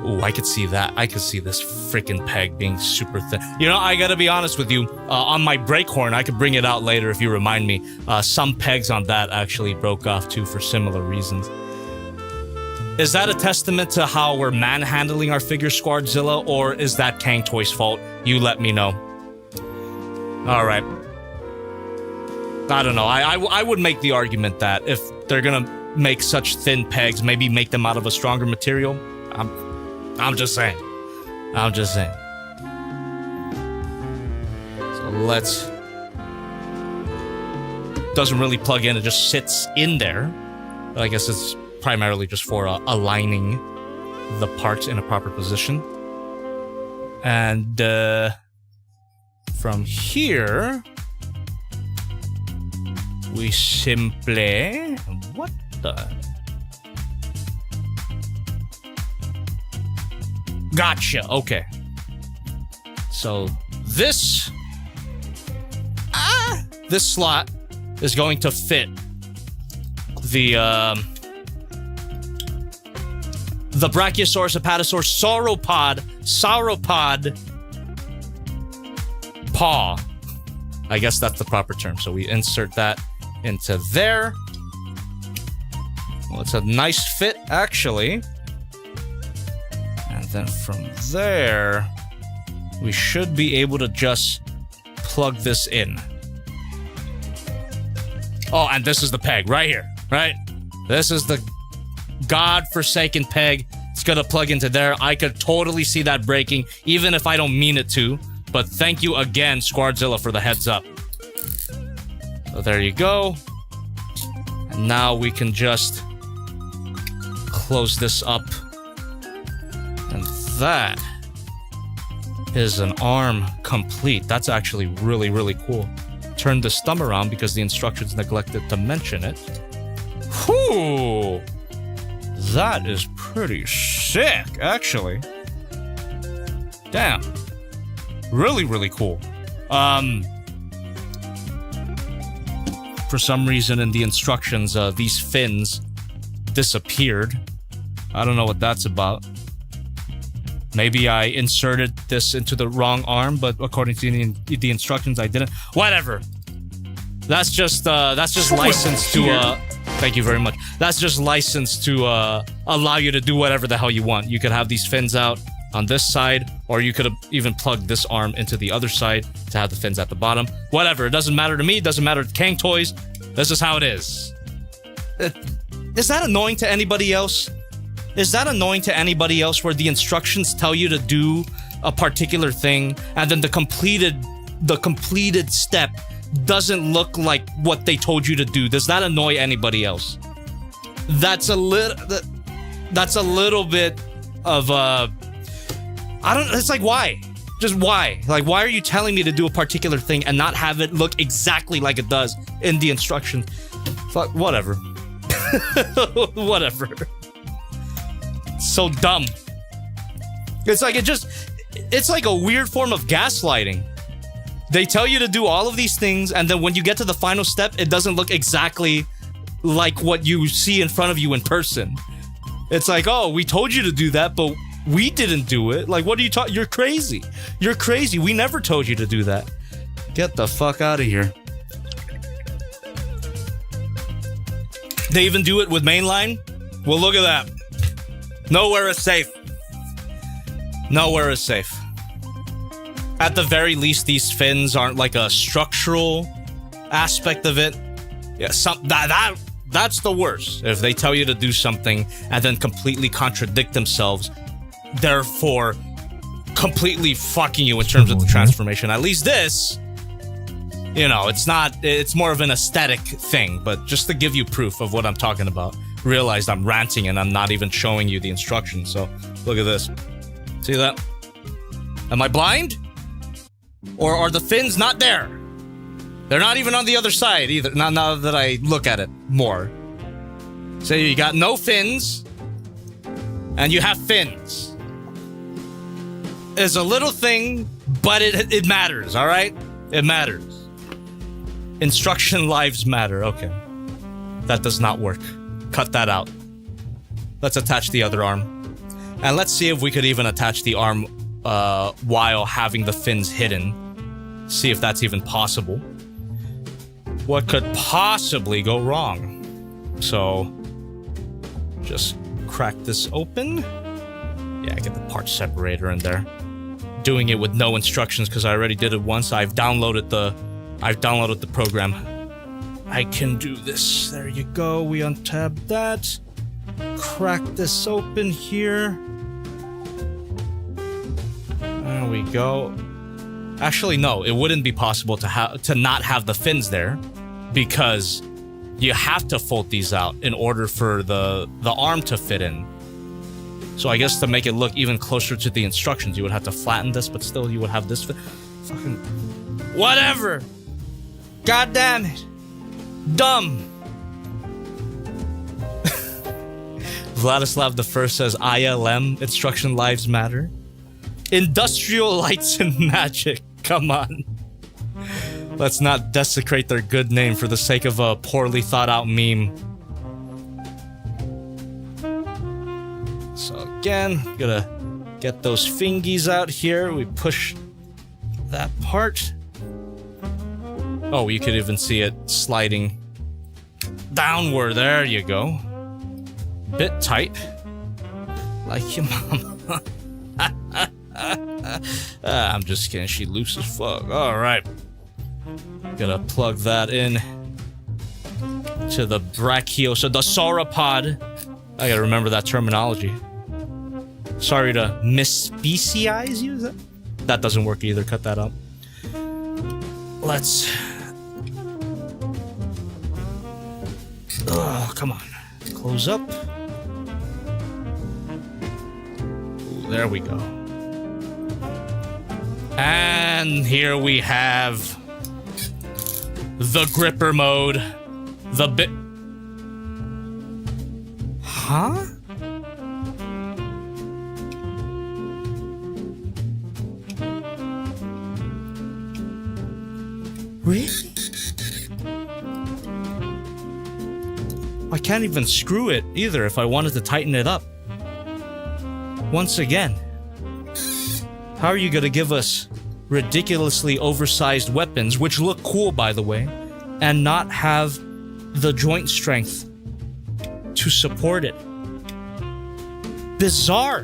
S1: Oh, I could see that. I could see this freaking peg being super thin. You know, I gotta be honest with you. On my brake horn, I could bring it out later if you remind me. Some pegs on that actually broke off too for similar reasons. Is that a testament to how we're manhandling our figure, Squardzilla, or is that CANG Toys' fault? You let me know. Alright. I don't know. I would make the argument that if they're gonna make such thin pegs, maybe make them out of a stronger material. I'm just saying. I'm just saying. So let's... Doesn't really plug in, it just sits in there. But I guess it's primarily just for aligning the parts in a proper position. And from here... we simply... What the... Gotcha, okay. So, this slot is going to fit the Brachiosaurus, Apatosaurus, Sauropod paw. I guess that's the proper term. So we insert that into there. Well, it's a nice fit, actually. And then from there, we should be able to just plug this in. Oh, and this is the peg right here, right? This is the godforsaken peg. It's gonna plug into there. I could totally see that breaking, even if I don't mean it to. But thank you again, Squardzilla, for the heads up. So there you go. And now we can just close this up. And that is an arm complete. That's actually really, really cool. Turn this thumb around because the instructions neglected to mention it. Whew! That is pretty sick, actually. Damn. Really, really cool. For some reason in the instructions, these fins disappeared. I don't know what that's about. Maybe I inserted this into the wrong arm, but according to the instructions, I didn't. Whatever. That's just licensed to, thank you very much. That's just licensed to, allow you to do whatever the hell you want. You could have these fins out on this side, or you could have even plugged this arm into the other side to have the fins at the bottom. Whatever. It doesn't matter to me. It doesn't matter to CANG Toys. This is how it is. Is that annoying to anybody else? Is that annoying to anybody else where the instructions tell you to do a particular thing and then the completed step doesn't look like what they told you to do, does that annoy anybody else? That's a little bit of I don't, it's like, why? Just why? Like, why are you telling me to do a particular thing and not have it look exactly like it does in the instructions? Fuck, whatever. Whatever. So dumb. It's like, it's like a weird form of gaslighting. They tell you to do all of these things, and then when you get to the final step, it doesn't look exactly like what you see in front of you in person. It's like, oh, we told you to do that, but we didn't do it. Like, what are you talking? You're crazy. You're crazy. We never told you to do that. Get the fuck out of here. They even do it with mainline? Well, look at that. Nowhere is safe. Nowhere is safe. At the very least, these fins aren't like a structural aspect of it. Yeah, that's the worst. If they tell you to do something and then completely contradict themselves, therefore completely fucking you in terms of the transformation. At least this, you know, it's more of an aesthetic thing, but just to give you proof of what I'm talking about. Realized I'm ranting and I'm not even showing you the instructions, so look at this. See that? Am I blind? Or are the fins not there? They're not even on the other side either, now that I look at it more. So you got no fins, and you have fins. It's a little thing, but it matters, alright? It matters. Instruction lives matter, okay. That does not work. Cut that out. Let's attach the other arm. And let's see if we could even attach the arm while having the fins hidden. See if that's even possible. What could possibly go wrong? So, just crack this open. Yeah, get the part separator in there. Doing it with no instructions because I already did it once. I've downloaded the program. I can do this. There you go. We untab that. Crack this open here. There we go. Actually, no, it wouldn't be possible to not have the fins there because you have to fold these out in order for the arm to fit in. So I guess to make it look even closer to the instructions, you would have to flatten this, but still you would have this fucking whatever. God damn it. Dumb. Vladislav the First says ILM, instruction lives matter. Industrial lights and magic. Come on. Let's not desecrate their good name for the sake of a poorly thought out meme. So again, gotta get those fingies out here. We push that part. Oh, you could even see it sliding downward. There you go. Bit tight. Like your mama. I'm just kidding. She loose as fuck. Alright. Gotta plug that in to the brachiosa, the sauropod. I gotta remember that terminology. Sorry to misspecize you. That doesn't work either. Cut that up. Let's... Oh, come on. Close up. Ooh, there we go. And here we have the gripper mode. The bit... Huh? Really? I can't even screw it either if I wanted to tighten it up. Once again. How are you gonna give us ridiculously oversized weapons, which look cool by the way, and not have the joint strength to support it? Bizarre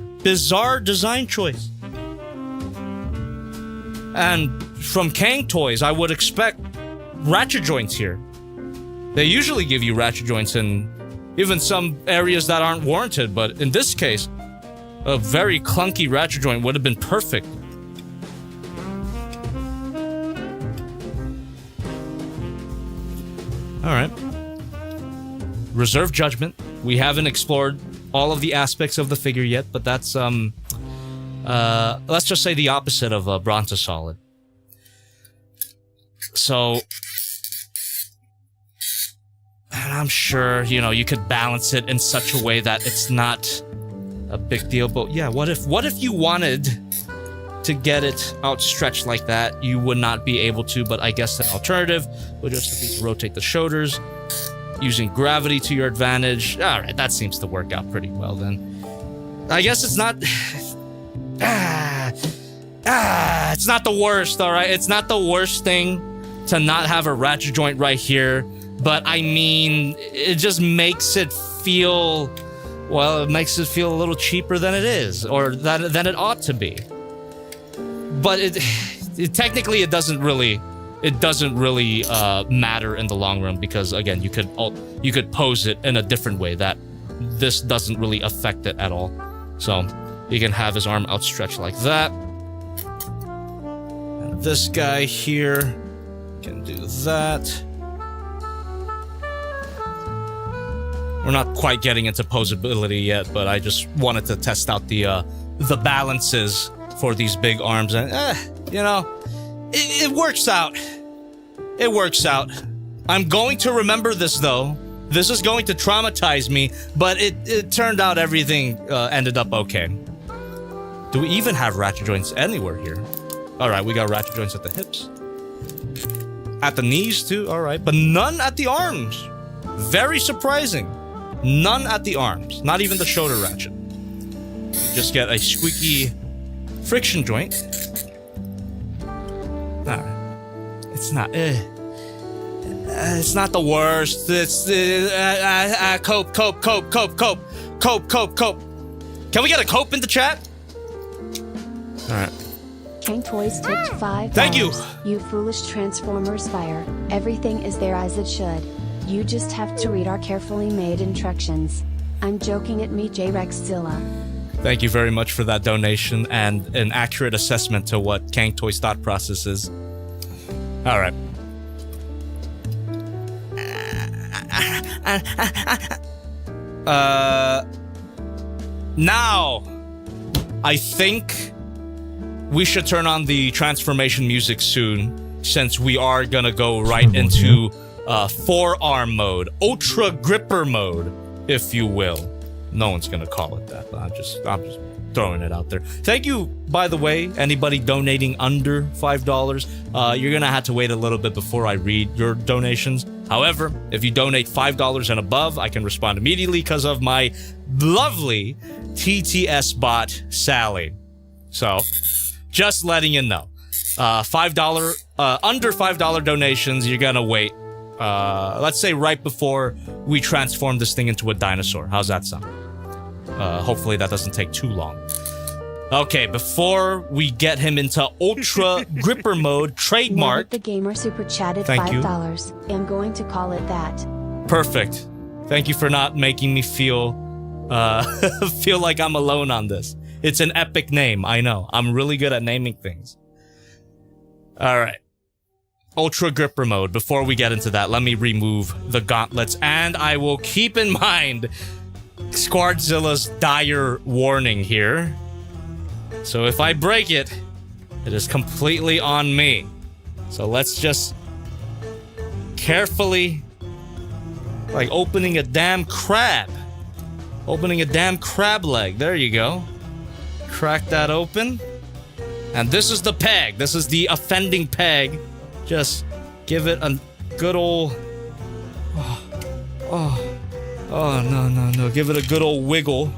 S1: design choice. And from CANG Toys, I would expect ratchet joints here. They usually give you ratchet joints in even some areas that aren't warranted, but in this case, a very clunky ratchet joint would have been perfect. Alright. Reserve judgment. We haven't explored all of the aspects of the figure yet, but that's, let's just say the opposite of Brontosolid. So, and I'm sure, you know, you could balance it in such a way that it's not a big deal, but yeah, what if you wanted to get it outstretched like that? You would not be able to, but I guess an alternative would just be to rotate the shoulders, using gravity to your advantage. Alright, that seems to work out pretty well then. I guess it's not... it's not the worst, alright? It's not the worst thing to not have a ratchet joint right here, but I mean, it just makes it feel... Well, it makes it feel a little cheaper than it is, or than it ought to be. But technically it doesn't really matter in the long run, because again, you could pose it in a different way that this doesn't really affect it at all. So you can have his arm outstretched like that. And this guy here can do that. We're not quite getting into posability yet, but I just wanted to test out the balances for these big arms, and you know, it works out. It works out. I'm going to remember this though. This is going to traumatize me, but it turned out everything ended up okay. Do we even have ratchet joints anywhere here? Alright, we got ratchet joints at the hips. At the knees too, alright, but none at the arms. Very surprising. None at the arms, not even the shoulder ratchet. You just get a squeaky friction joint. Alright. It's not, it's not the worst. It's, cope. Can we get a cope in the chat? Alright.
S3: King Toys tipped $5.
S1: Thank you.
S3: You foolish Transformers buyer. Everything is there as it should. You just have to read our carefully made instructions. I'm joking at me, J-Rexzilla.
S1: Thank you very much for that donation and an accurate assessment to what CANG TOYS thought process is. Alright. Now, I think we should turn on the transformation music soon, since we are gonna go right into forearm mode, ultra gripper mode, if you will. No one's gonna call it that, but I'm just throwing it out there. Thank you, by the way, anybody donating under $5. You're gonna have to wait a little bit before I read your donations. However, if you donate $5 and above, I can respond immediately because of my lovely TTS bot, Sally. So, just letting you know. $5, under $5 donations, you're gonna wait. Let's say right before we transform this thing into a dinosaur. How's that sound? Hopefully that doesn't take too long. Okay, before we get him into ultra gripper mode, trademark.
S3: The gamer super chatted
S1: Thank
S3: $5. I'm going to call it that.
S1: Perfect. Thank you for not making me feel feel like I'm alone on this. It's an epic name, I know. I'm really good at naming things. Alright. Ultra gripper mode. Before we get into that, let me remove the gauntlets, and I will keep in mind Squardzilla's dire warning here. So if I break it, it is completely on me. So let's just carefully, like opening a damn crab. Opening a damn crab leg. There you go. Crack that open. And this is the peg. This is the offending peg. Just give it a good old... no. Give it a good old wiggle.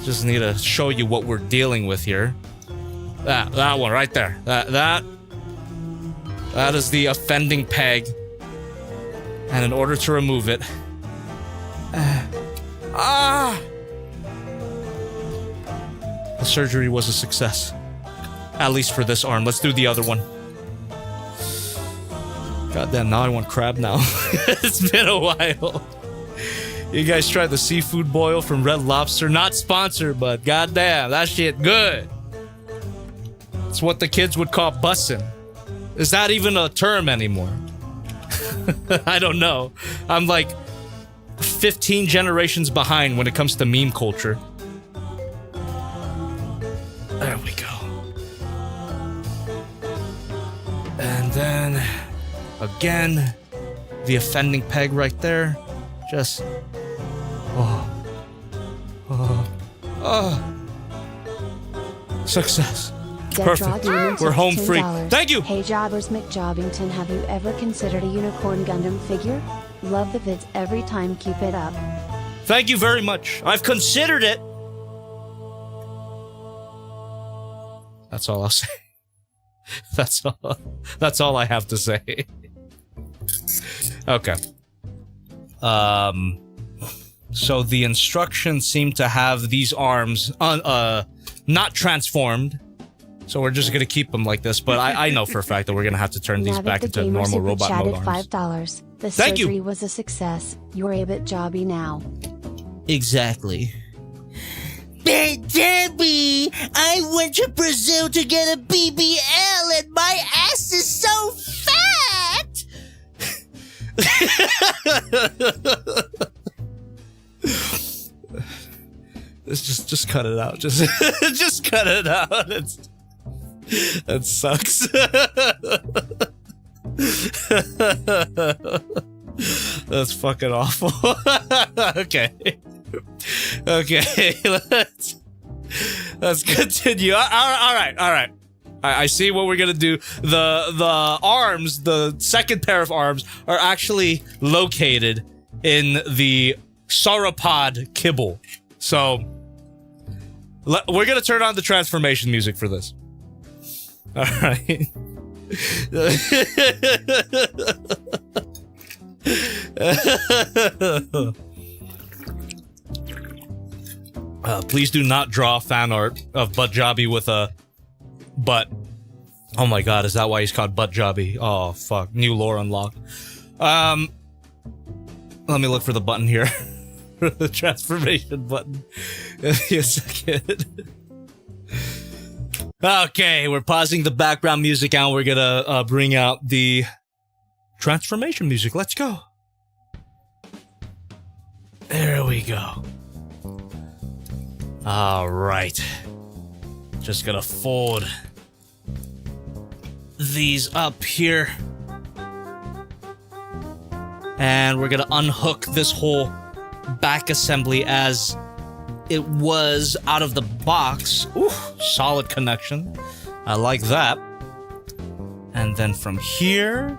S1: Just need to show you what we're dealing with here. That one right there. That is the offending peg. And in order to remove it... The surgery was a success. At least for this arm. Let's do the other one. Goddamn, now I want crab now. It's been a while. You guys tried the seafood boil from Red Lobster? Not sponsored, but goddamn, that shit good. It's what the kids would call bussin'. Is that even a term anymore? I don't know. I'm like 15 generations behind when it comes to meme culture. There we go. And then, again, the offending peg right there. Just... Success. Perfect. We're home free. Thank you!
S3: Hey Jobbers McJobbington, have you ever considered a unicorn Gundam figure? Love the vids every time, keep it up.
S1: Thank you very much. I've considered it. That's all I'll say. That's all I have to say. Okay. So the instructions seem to have these arms not transformed. So we're just gonna keep them like this, but I know for a fact that we're gonna have to turn these back into normal robot mode arms.
S3: $5. The
S1: Thank
S3: surgery
S1: you.
S3: was a success. You're a bit jobby now.
S1: Exactly.
S4: But Debbie, I went to Brazil to get a BBL and my ass is so fat!
S1: Just cut it out. Just cut it out. That sucks. That's fucking awful. Okay. Okay, let's continue. All right. I see what we're gonna do. The arms, the second pair of arms, are actually located in the sauropod kibble. So we're gonna turn on the transformation music for this. All right. Please do not draw fan art of Butt Jobby with a butt. Oh my god, is that why he's called Butt Jobby? Oh fuck, new lore unlocked. Let me look for the button here. The transformation button. Give me a second. Okay, we're pausing the background music and we're gonna bring out the transformation music. Let's go. There we go. Alright. Just gonna fold these up here. And we're gonna unhook this whole back assembly as it was out of the box. Ooh, solid connection. I like that. And then from here,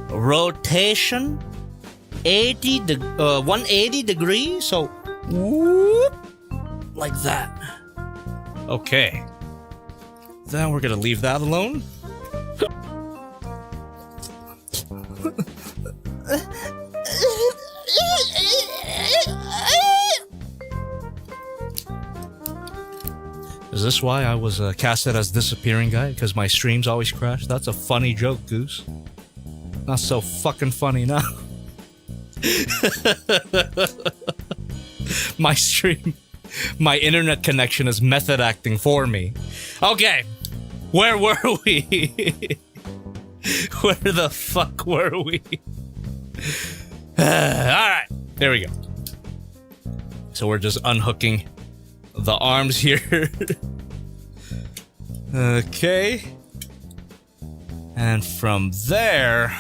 S1: rotation 180 degrees. So, whoop, like that. Okay. Then we're gonna leave that alone. Is this why I was casted as disappearing guy? Because my streams always crash? That's a funny joke, Goose. Not so fucking funny now. My stream, my internet connection is method acting for me. Okay, where were we? Where the fuck were we? Alright, there we go. So we're just unhooking the arms here. Okay. And from there...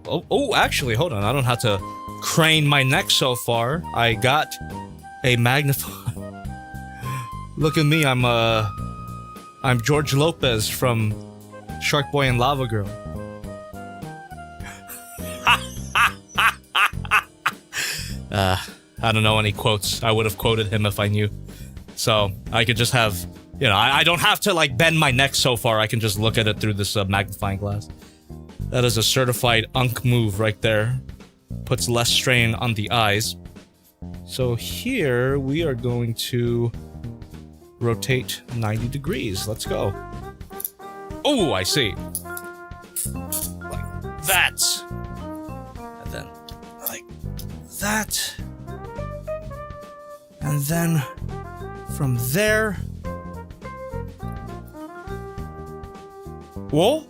S1: Oh, actually, hold on. I don't have to crane my neck so far. I got a magnifier. Look at me, I'm George Lopez from Shark Boy and Lava Girl. I don't know any quotes. I would have quoted him if I knew. So I could just have, you know, I don't have to like bend my neck so far. I can just look at it through this magnifying glass. That is a certified unk move right there. Puts less strain on the eyes. So here we are going to rotate 90 degrees. Let's go. Oh, I see. Like that. And then like that. And then from there... Whoa?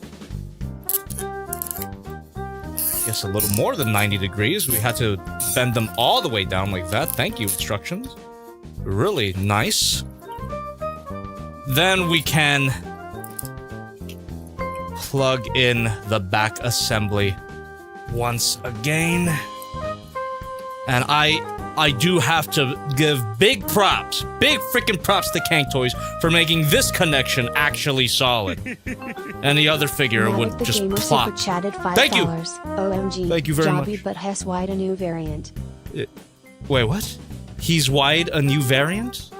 S1: guess a little more than 90 degrees. We had to bend them all the way down like that. Thank you, instructions. Really nice. Then we can plug in the back assembly once again. And I do have to give big props, big freaking props to CANG Toys for making this connection actually solid. And the other figure would
S3: the
S1: just
S3: gamer
S1: plop.
S3: Super chatted $5.
S1: Thank you.
S3: OMG.
S1: Thank you very
S3: Jobby
S1: much.
S3: but has wide a new variant.
S1: Wait, what? He's wide a new variant?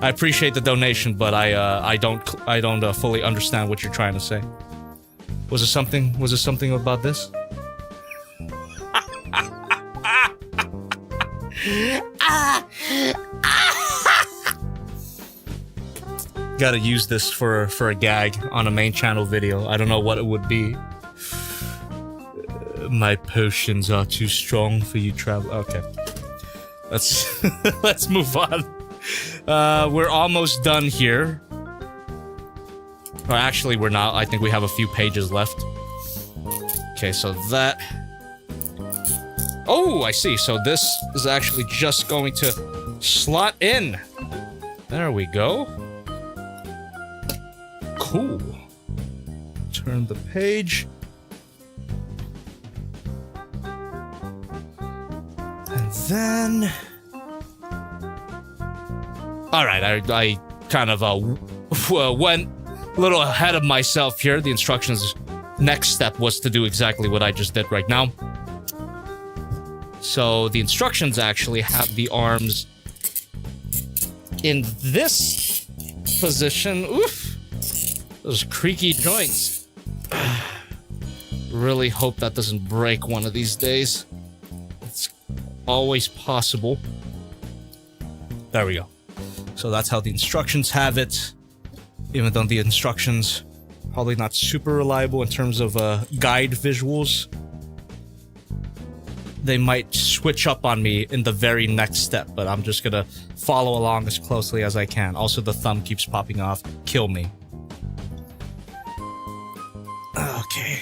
S1: I appreciate the donation, but I don't fully understand what you're trying to say. Was it something about this? Gotta use this for a gag on a main channel video. I don't know what it would be. My potions are too strong for you, travel. Okay, let's let's move on. We're almost done here. Or actually, we're not. I think we have a few pages left. Okay, so that. Oh, I see. So this is actually just going to slot in. There we go. Cool. Turn the page. And then... Alright, I kind of went a little ahead of myself here. The instructions next step was to do exactly what I just did right now. So the instructions actually have the arms in this position. Oof! Those creaky joints. Really hope that doesn't break one of these days. It's always possible. There we go. So that's how the instructions have it. Even though the instructions probably not super reliable in terms of guide visuals. They might switch up on me in the very next step, but I'm just gonna follow along as closely as I can. Also, the thumb keeps popping off. Kill me. Okay.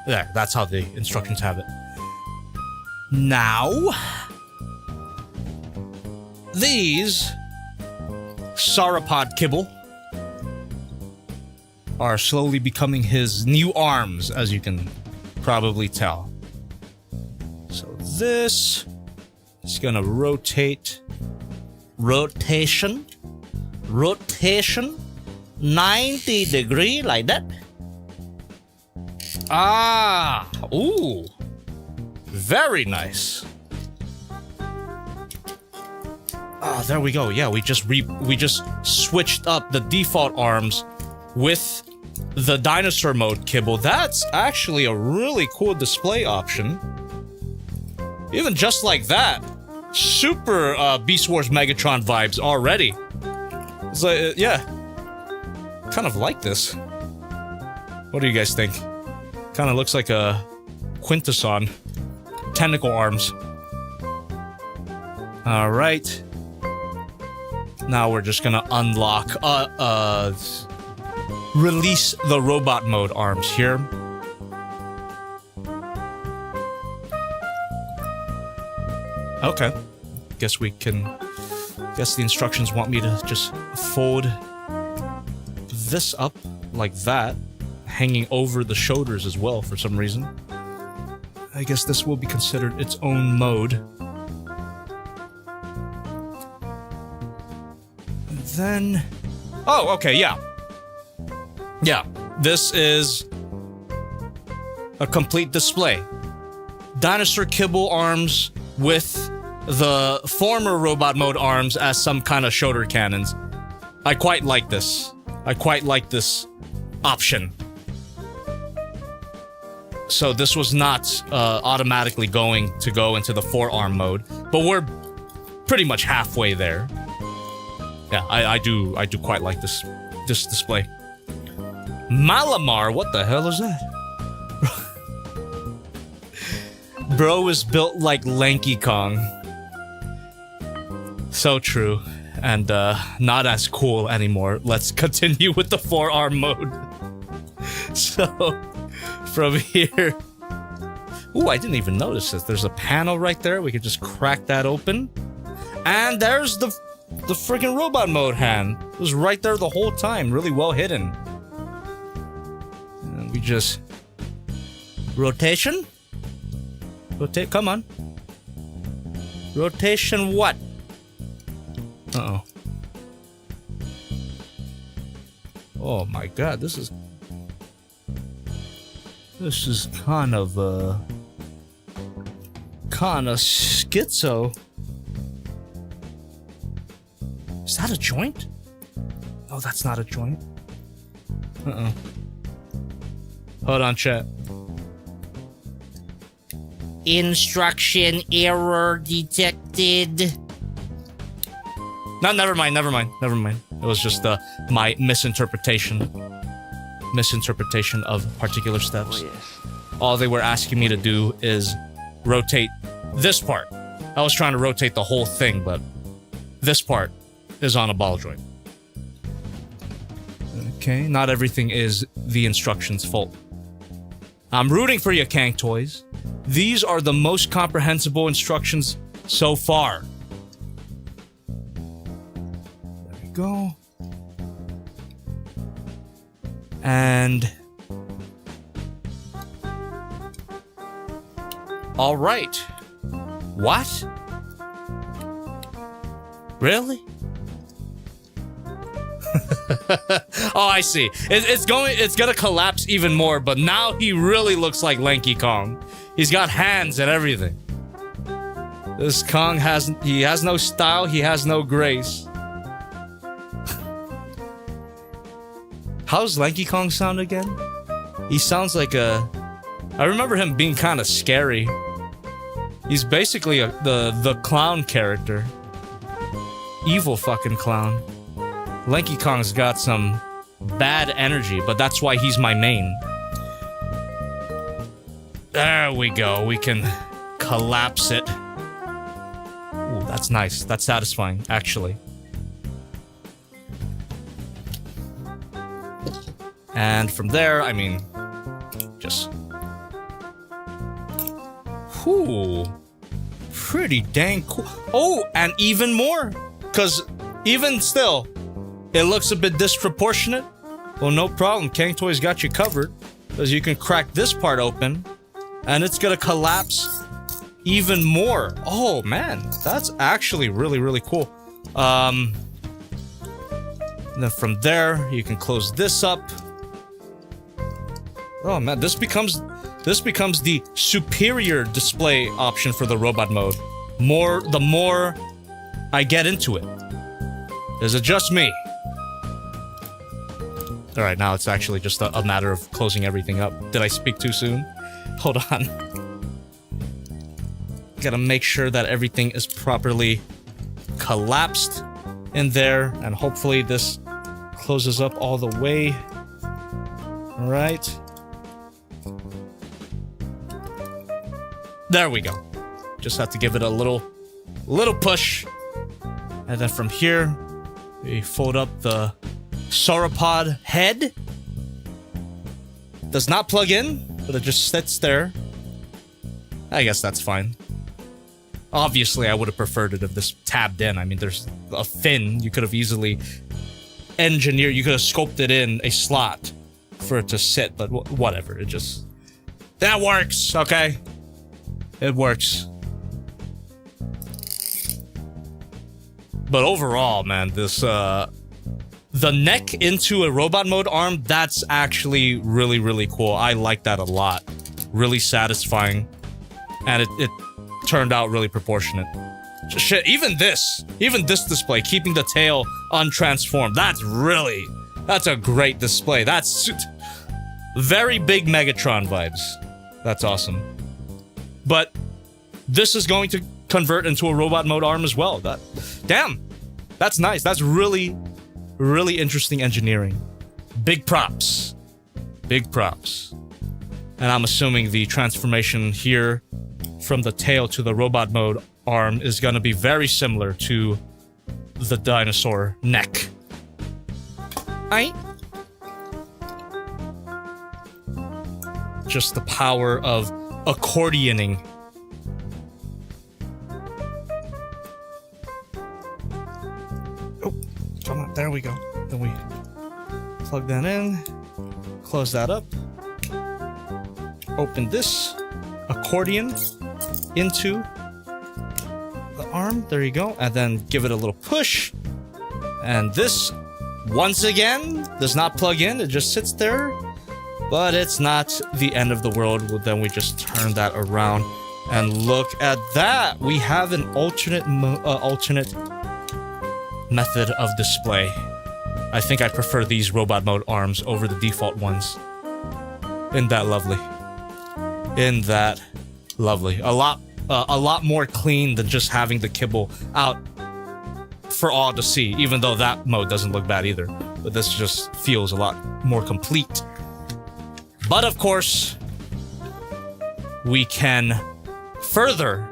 S1: There, that's how the instructions have it. Now, these sauropod kibble are slowly becoming his new arms, as you can probably tell. So this is gonna rotate, 90 degree like that. Ah, ooh, very nice. Ah, there we go. Yeah, we just switched up the default arms with the dinosaur mode kibble. That's actually a really cool display option. Even just like that, super Beast Wars Megatron vibes already. It's like, yeah, kind of like this. What do you guys think? Kind of looks like a Quintesson. Tentacle arms. All right. Now we're just gonna unlock, release the robot mode arms here. Okay. Guess the instructions want me to just fold this up like that, hanging over the shoulders as well for some reason. I guess this will be considered its own mode. And then... Oh, okay, yeah. Yeah, this is a complete display. Dinosaur kibble arms with the former robot mode arms as some kind of shoulder cannons. I quite like this. I quite like this option. So this was not automatically going to go into the forearm mode, but we're pretty much halfway there. Yeah, I do quite like this display. Malamar, what the hell is that? Bro is built like Lanky Kong. So true. And not as cool anymore. Let's continue with the forearm mode. So, from here. Ooh, I didn't even notice this. There's a panel right there. We could just crack that open. And there's the freaking robot mode hand. It was right there the whole time. Really well hidden. And we just... Rotation? Rotate, come on. Rotation what? Uh-oh. Oh my god, this is kind of schizo. Is that a joint? Oh, that's not a joint. Uh-oh. Hold on, chat.
S4: Instruction error detected.
S1: No, never mind. It was just my misinterpretation of particular steps.
S5: Oh, yes.
S1: All they were asking me to do is rotate this part. I was trying to rotate the whole thing, but this part is on a ball joint. Okay, not everything is the instructions' fault. I'm rooting for you, CANG Toys. These are the most comprehensible instructions so far. There we go. And... all right. What? Really? Oh, I see. It's gonna collapse even more, but now he really looks like Lanky Kong. He's got hands and everything. This Kong has no style, he has no grace. How's Lanky Kong sound again? He sounds like a... I remember him being kind of scary. He's basically the clown character. Evil fucking clown. Lanky Kong's got some bad energy, but that's why he's my main. There we go. We can collapse it. Ooh, that's nice. That's satisfying, actually. And from there, I mean, just... whew. Pretty dang cool. Oh, and even more. Because even still... it looks a bit disproportionate. Well, no problem. CANG Toys got you covered. Because you can crack this part open. And it's gonna collapse even more. Oh, man. That's actually really, really cool. And then from there, you can close this up. Oh, man. This becomes the superior display option for the robot mode. The more I get into it. Is it just me? Alright, now it's actually just a matter of closing everything up. Did I speak too soon? Hold on. Gotta make sure that everything is properly collapsed in there, and hopefully this closes up all the way. Alright. There we go. Just have to give it a little push. And then from here, we fold up the sauropod head. Does not plug in, but it just sits there. I guess that's fine. Obviously, I would have preferred it if this tabbed in. I mean, there's a fin. You could have easily engineered, you could have sculpted in a slot for it to sit, but whatever. It just... that works, okay? It works. But overall, man, this, the neck into a robot mode arm, that's actually really, really cool. I like that a lot. Really satisfying. And it turned out really proportionate. Shit, even this display, keeping the tail untransformed, that's a great display. That's very big Megatron vibes. That's awesome. But this is going to convert into a robot mode arm as well. Damn, that's nice. That's really, really interesting engineering. Big props. Big props. And I'm assuming the transformation here from the tail to the robot mode arm is going to be very similar to the dinosaur neck. just the power of accordioning. Oh, come on, there we go. Then we plug that in, close that up, open this accordion into the arm, there you go, and then give it a little push, and this, once again, does not plug in, it just sits there, but it's not the end of the world. Well, then we just turn that around, and look at that! We have an alternate method of display. I think I prefer these robot mode arms over the default ones. Isn't that lovely? Isn't that lovely? A lot more clean than just having the kibble out for all to see, even though that mode doesn't look bad either. But this just feels a lot more complete. But of course, we can further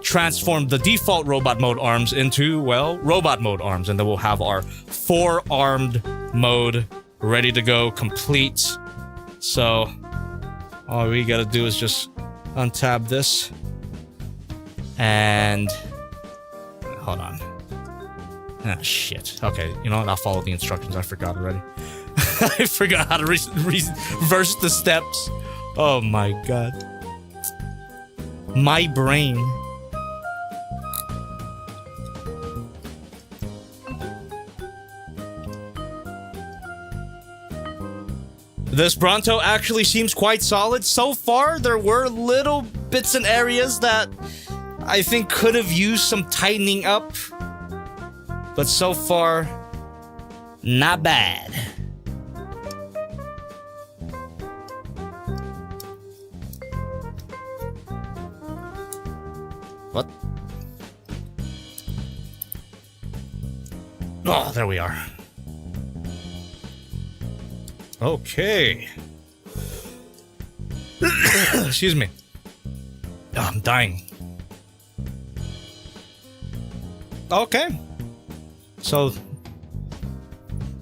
S1: transform the default robot mode arms into, well, robot mode arms, and then we'll have our four-armed mode ready to go, complete. So all we gotta do is just untab this and hold on. Ah, shit. Okay, you know what? I'll follow the instructions. I forgot already. I forgot how to reverse the steps. Oh my god. My brain. This Bronto actually seems quite solid. So far, there were little bits and areas that I think could have used some tightening up. But so far, not bad. What? Oh, there we are. Okay. Excuse me. Oh, I'm dying. Okay. So,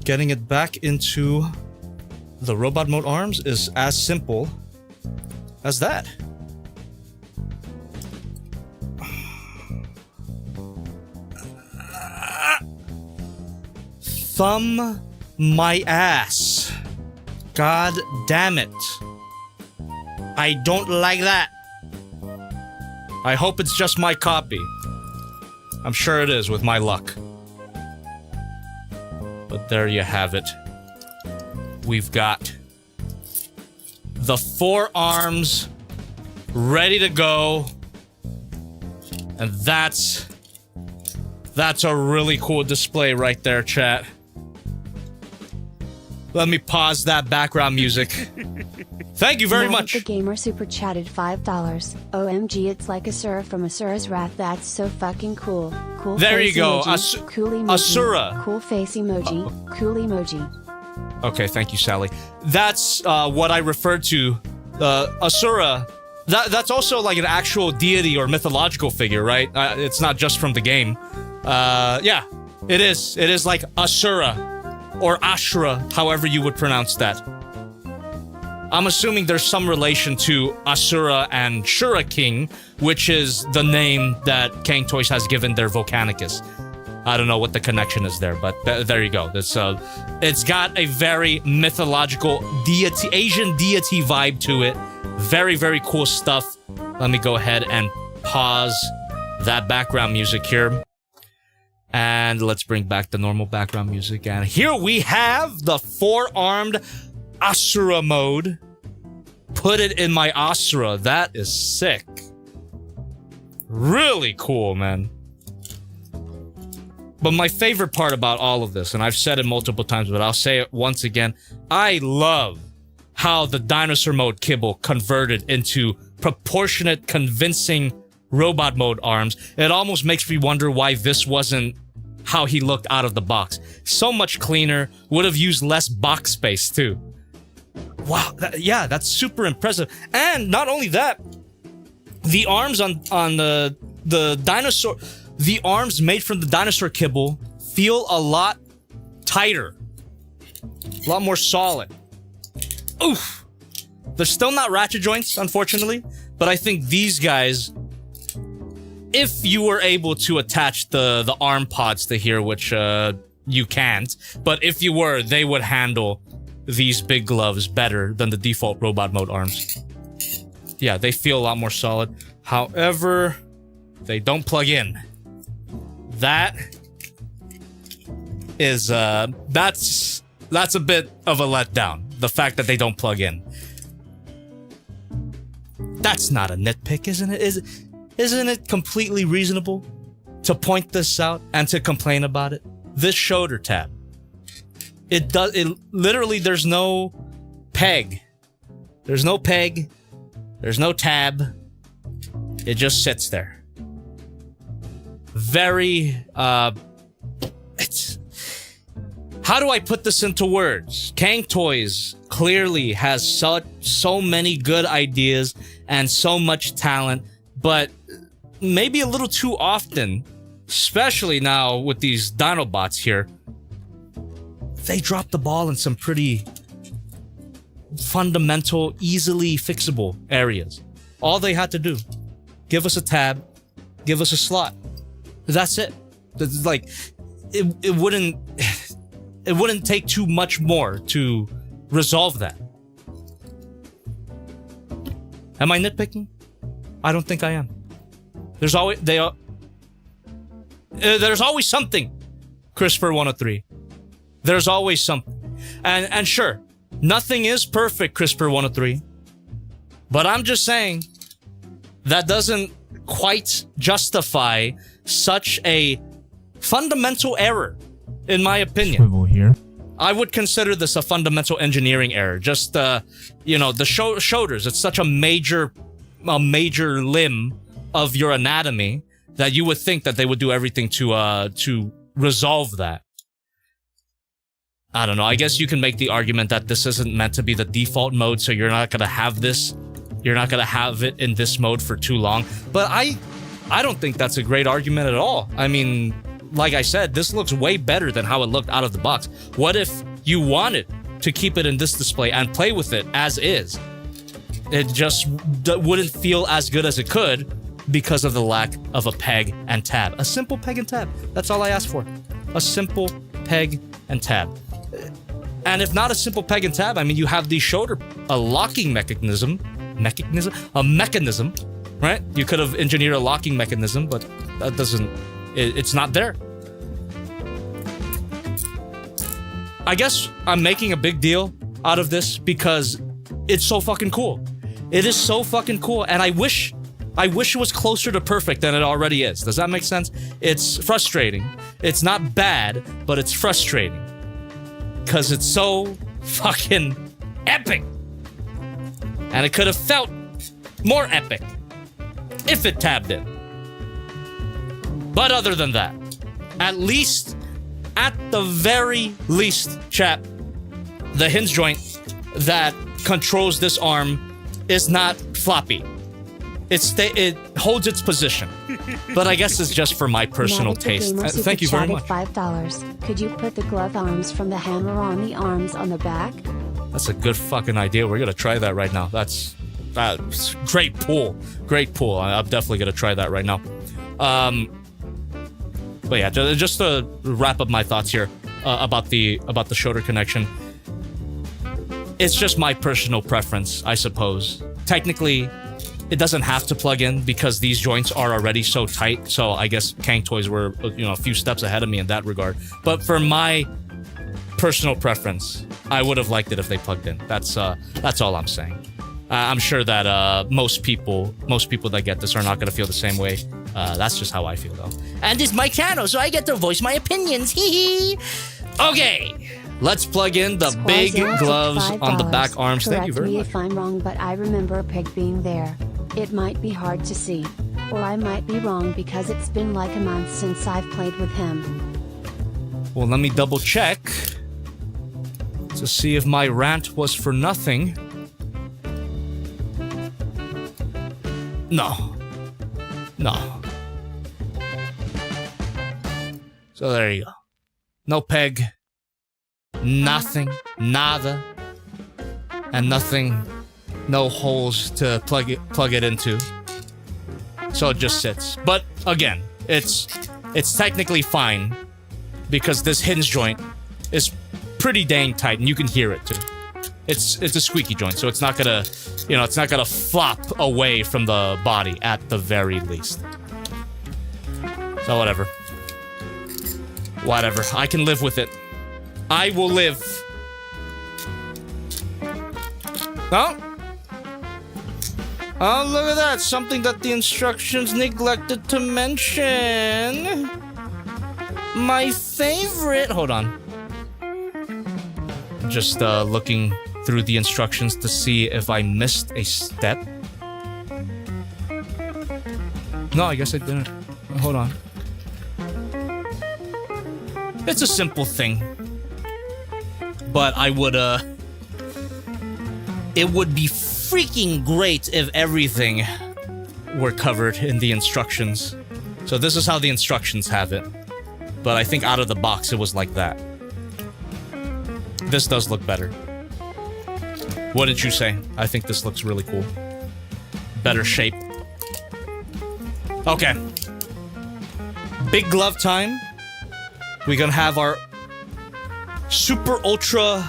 S1: getting it back into the robot mode arms is as simple as that. Thumb my ass. God damn it. I don't like that. I hope it's just my copy. I'm sure it is with my luck. But there you have it. We've got the four arms ready to go. And that's a really cool display right there, chat. Let me pause that background music. Thank you very much.
S3: The gamer super chatted $5. OMG, it's like Asura from Asura's Wrath. That's so fucking cool. Cool.
S1: There
S3: face
S1: you go.
S3: Emoji, cool emoji,
S1: Asura.
S3: Cool face emoji. Cool emoji.
S1: Okay, thank you, Sally. That's what I referred to. Asura. That's also like an actual deity or mythological figure, right? It's not just from the game. Yeah, it is. It is like Asura. Or Ashura, however you would pronounce that. I'm assuming there's some relation to Asura and Shuraking, which is the name that CANG Toys has given their Volcanicus. I don't know what the connection is there, but there you go. It's got a very mythological deity, Asian deity vibe to it. Very, very cool stuff. Let me go ahead and pause that background music here. And let's bring back the normal background music. And here we have the four-armed Asura mode. Put it in my Asura. That is sick. Really cool, man. But my favorite part about all of this, and I've said it multiple times, but I'll say it once again, I love how the dinosaur mode kibble converted into proportionate, convincing robot mode arms. It almost makes me wonder why this wasn't how he looked out of the box. So much cleaner, would have used less box space too. Wow, yeah, that's super impressive. And not only that, the arms on the dinosaur, the arms made from the dinosaur kibble feel a lot tighter, a lot more solid. Oof. They're still not ratchet joints, unfortunately, but I think these guys, if you were able to attach the arm pods to here, which you can't, but if you were, they would handle these big gloves better than the default robot mode arms. Yeah, they feel a lot more solid. However, they don't plug in. That is that's a bit of a letdown. The fact that they don't plug in. That's not a nitpick, isn't it? Isn't it completely reasonable to point this out and to complain about it? This shoulder tab. It literally, there's no peg. There's no peg. There's no tab. It just sits there. Very, it's... How do I put this into words? CANG Toys clearly has so many good ideas and so much talent, but maybe a little too often, especially now with these Dinobots here, they drop the ball in some pretty fundamental, easily fixable areas. All they had to do, give us a tab, give us a slot. That's it. It's like, it wouldn't take too much more to resolve that. Am I nitpicking? I don't think I am. There's always something, Christopher 103. There's always something. And sure, nothing is perfect, Christopher 103. But I'm just saying that doesn't quite justify such a fundamental error, in my opinion.
S2: Swivel here.
S1: I would consider this a fundamental engineering error. Just, you know, the shoulders. It's such a major limb of your anatomy that you would think that they would do everything to resolve that. I don't know. I guess you can make the argument that this isn't meant to be the default mode, so you're not gonna have this. You're not gonna have it in this mode for too long. But I don't think that's a great argument at all. I mean, like I said, this looks way better than how it looked out of the box. What if you wanted to keep it in this display and play with it as is? It just wouldn't feel as good as it could because of the lack of a peg and tab. A simple peg and tab. That's all I asked for. A simple peg and tab. And if not a simple peg and tab, I mean, you have the shoulder, a locking mechanism, right? You could have engineered a locking mechanism, but that doesn't, it's not there. I guess I'm making a big deal out of this because it's so fucking cool. It is so fucking cool, and I wish it was closer to perfect than it already is. Does that make sense? It's frustrating. It's not bad, but it's frustrating. Because it's so fucking epic. And it could have felt more epic if it tabbed in. But other than that, at the very least, chap, the hinge joint that controls this arm is not floppy. It holds its position. But I guess it's just for my personal taste. Thank you very much.
S3: $5. Could you put the glove arms from the hammer on the arms on the back?
S1: That's a good fucking idea. We're gonna try that right now. That's great pull. Great pull. I'm definitely gonna try that right now. But yeah, just to wrap up my thoughts here about the shoulder connection. It's just my personal preference, I suppose. Technically, it doesn't have to plug in because these joints are already so tight. So I guess CANG Toys were, you know, a few steps ahead of me in that regard. But for my personal preference, I would have liked it if they plugged in. That's all I'm saying. I'm sure that most people that get this are not going to feel the same way. That's just how I feel, though. And it's my channel, so I get to voice my opinions. Hee hee. Okay, let's plug in the big gloves on the back arms. Thank you very much.
S3: Correct me if I'm wrong, but I remember a peg being there. It might be hard to see. Or I might be wrong because it's been like a month since I've played with him.
S1: Well, let me double check to see if my rant was for nothing. No. So there you go. No peg. Nothing. Nada. And nothing no holes to plug it into. So it just sits. But again, it's technically fine because this hinge joint is pretty dang tight and you can hear it too. It's a squeaky joint, so it's not gonna, you know, it's not gonna flop away from the body at the very least. So whatever. Whatever. I can live with it. I will live. Oh. Oh, look at that. Something that the instructions neglected to mention. My favorite. Hold on. Just looking through the instructions to see if I missed a step. No, I guess I didn't. Hold on. It's a simple thing. But I would, it would be freaking great if everything were covered in the instructions. So this is how the instructions have it. But I think out of the box it was like that. This does look better. Wouldn't you say? I think this looks really cool. Better shape. Okay. Big glove time. We're gonna have our super ultra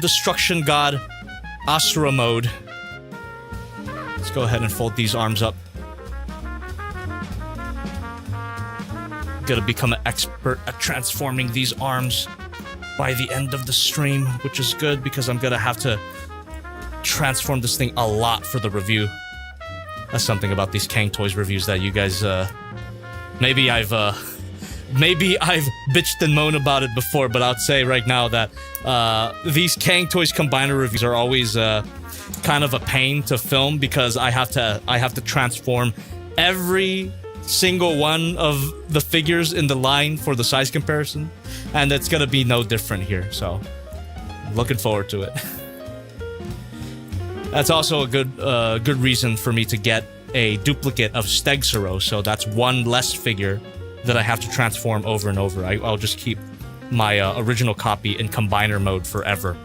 S1: destruction god Asura Mode. Let's go ahead and fold these arms up. Gonna become an expert at transforming these arms by the end of the stream, which is good because I'm gonna have to transform this thing a lot for the review. That's something about these CANG Toys reviews that you guys, maybe I've bitched and moaned about it before, but I'd say right now that these CANG Toys Combiner reviews are always kind of a pain to film because I have to transform every single one of the figures in the line for the size comparison, and it's gonna be no different here. So, looking forward to it. That's also a good reason for me to get a duplicate of Stegzero, so that's one less figure that I have to transform over and over. I'll just keep my original copy in Combiner mode forever.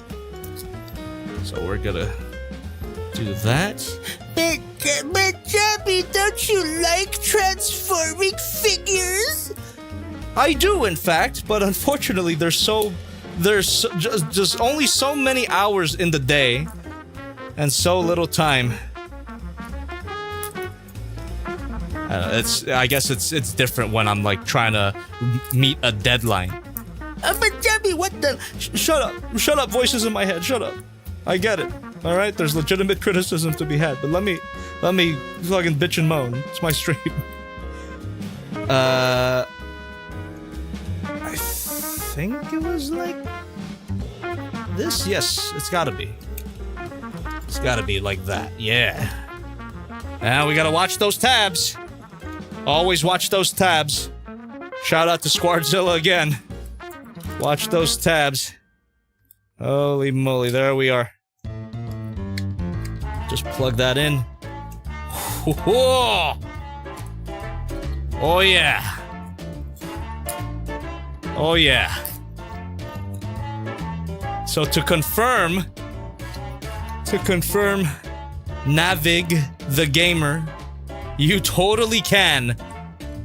S1: So we're gonna do that.
S4: But Jabby, don't you like transforming figures?
S1: I do, in fact, but unfortunately there's just only so many hours in the day and so little time. I guess it's different when I'm like trying to meet a deadline.
S4: But Jabby, what the?
S1: Shut up, voices in my head, shut up. I get it. All right, there's legitimate criticism to be had, but let me fucking bitch and moan. It's my stream. I think it was like this. Yes, it's gotta be. It's gotta be like that. Yeah. Now we gotta watch those tabs. Always watch those tabs. Shout out to Squardzilla again. Watch those tabs. Holy moly, there we are. Just plug that in. Whoa. Oh yeah. Oh yeah. So to confirm, Navig the gamer, you totally can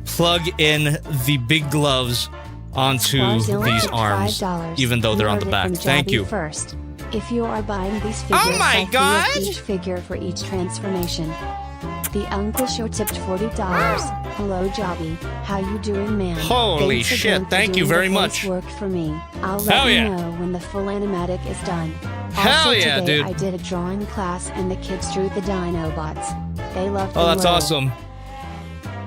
S1: plug in the big gloves onto these arms, even though they're on the back. Thank you.
S3: First, if you are buying these figures,
S1: oh my god!
S3: Each figure for each transformation. The Uncle Show tipped $40. Hello, Jobby. How you doing, man?
S1: Holy shit! Thank you very much.
S3: Work for me. I'll let you know when the full animatic is done.
S1: Hell yeah,
S3: today,
S1: dude!
S3: I did a drawing class and the kids drew the Dinobots. They loved them.
S1: Oh, that's
S3: well.
S1: awesome.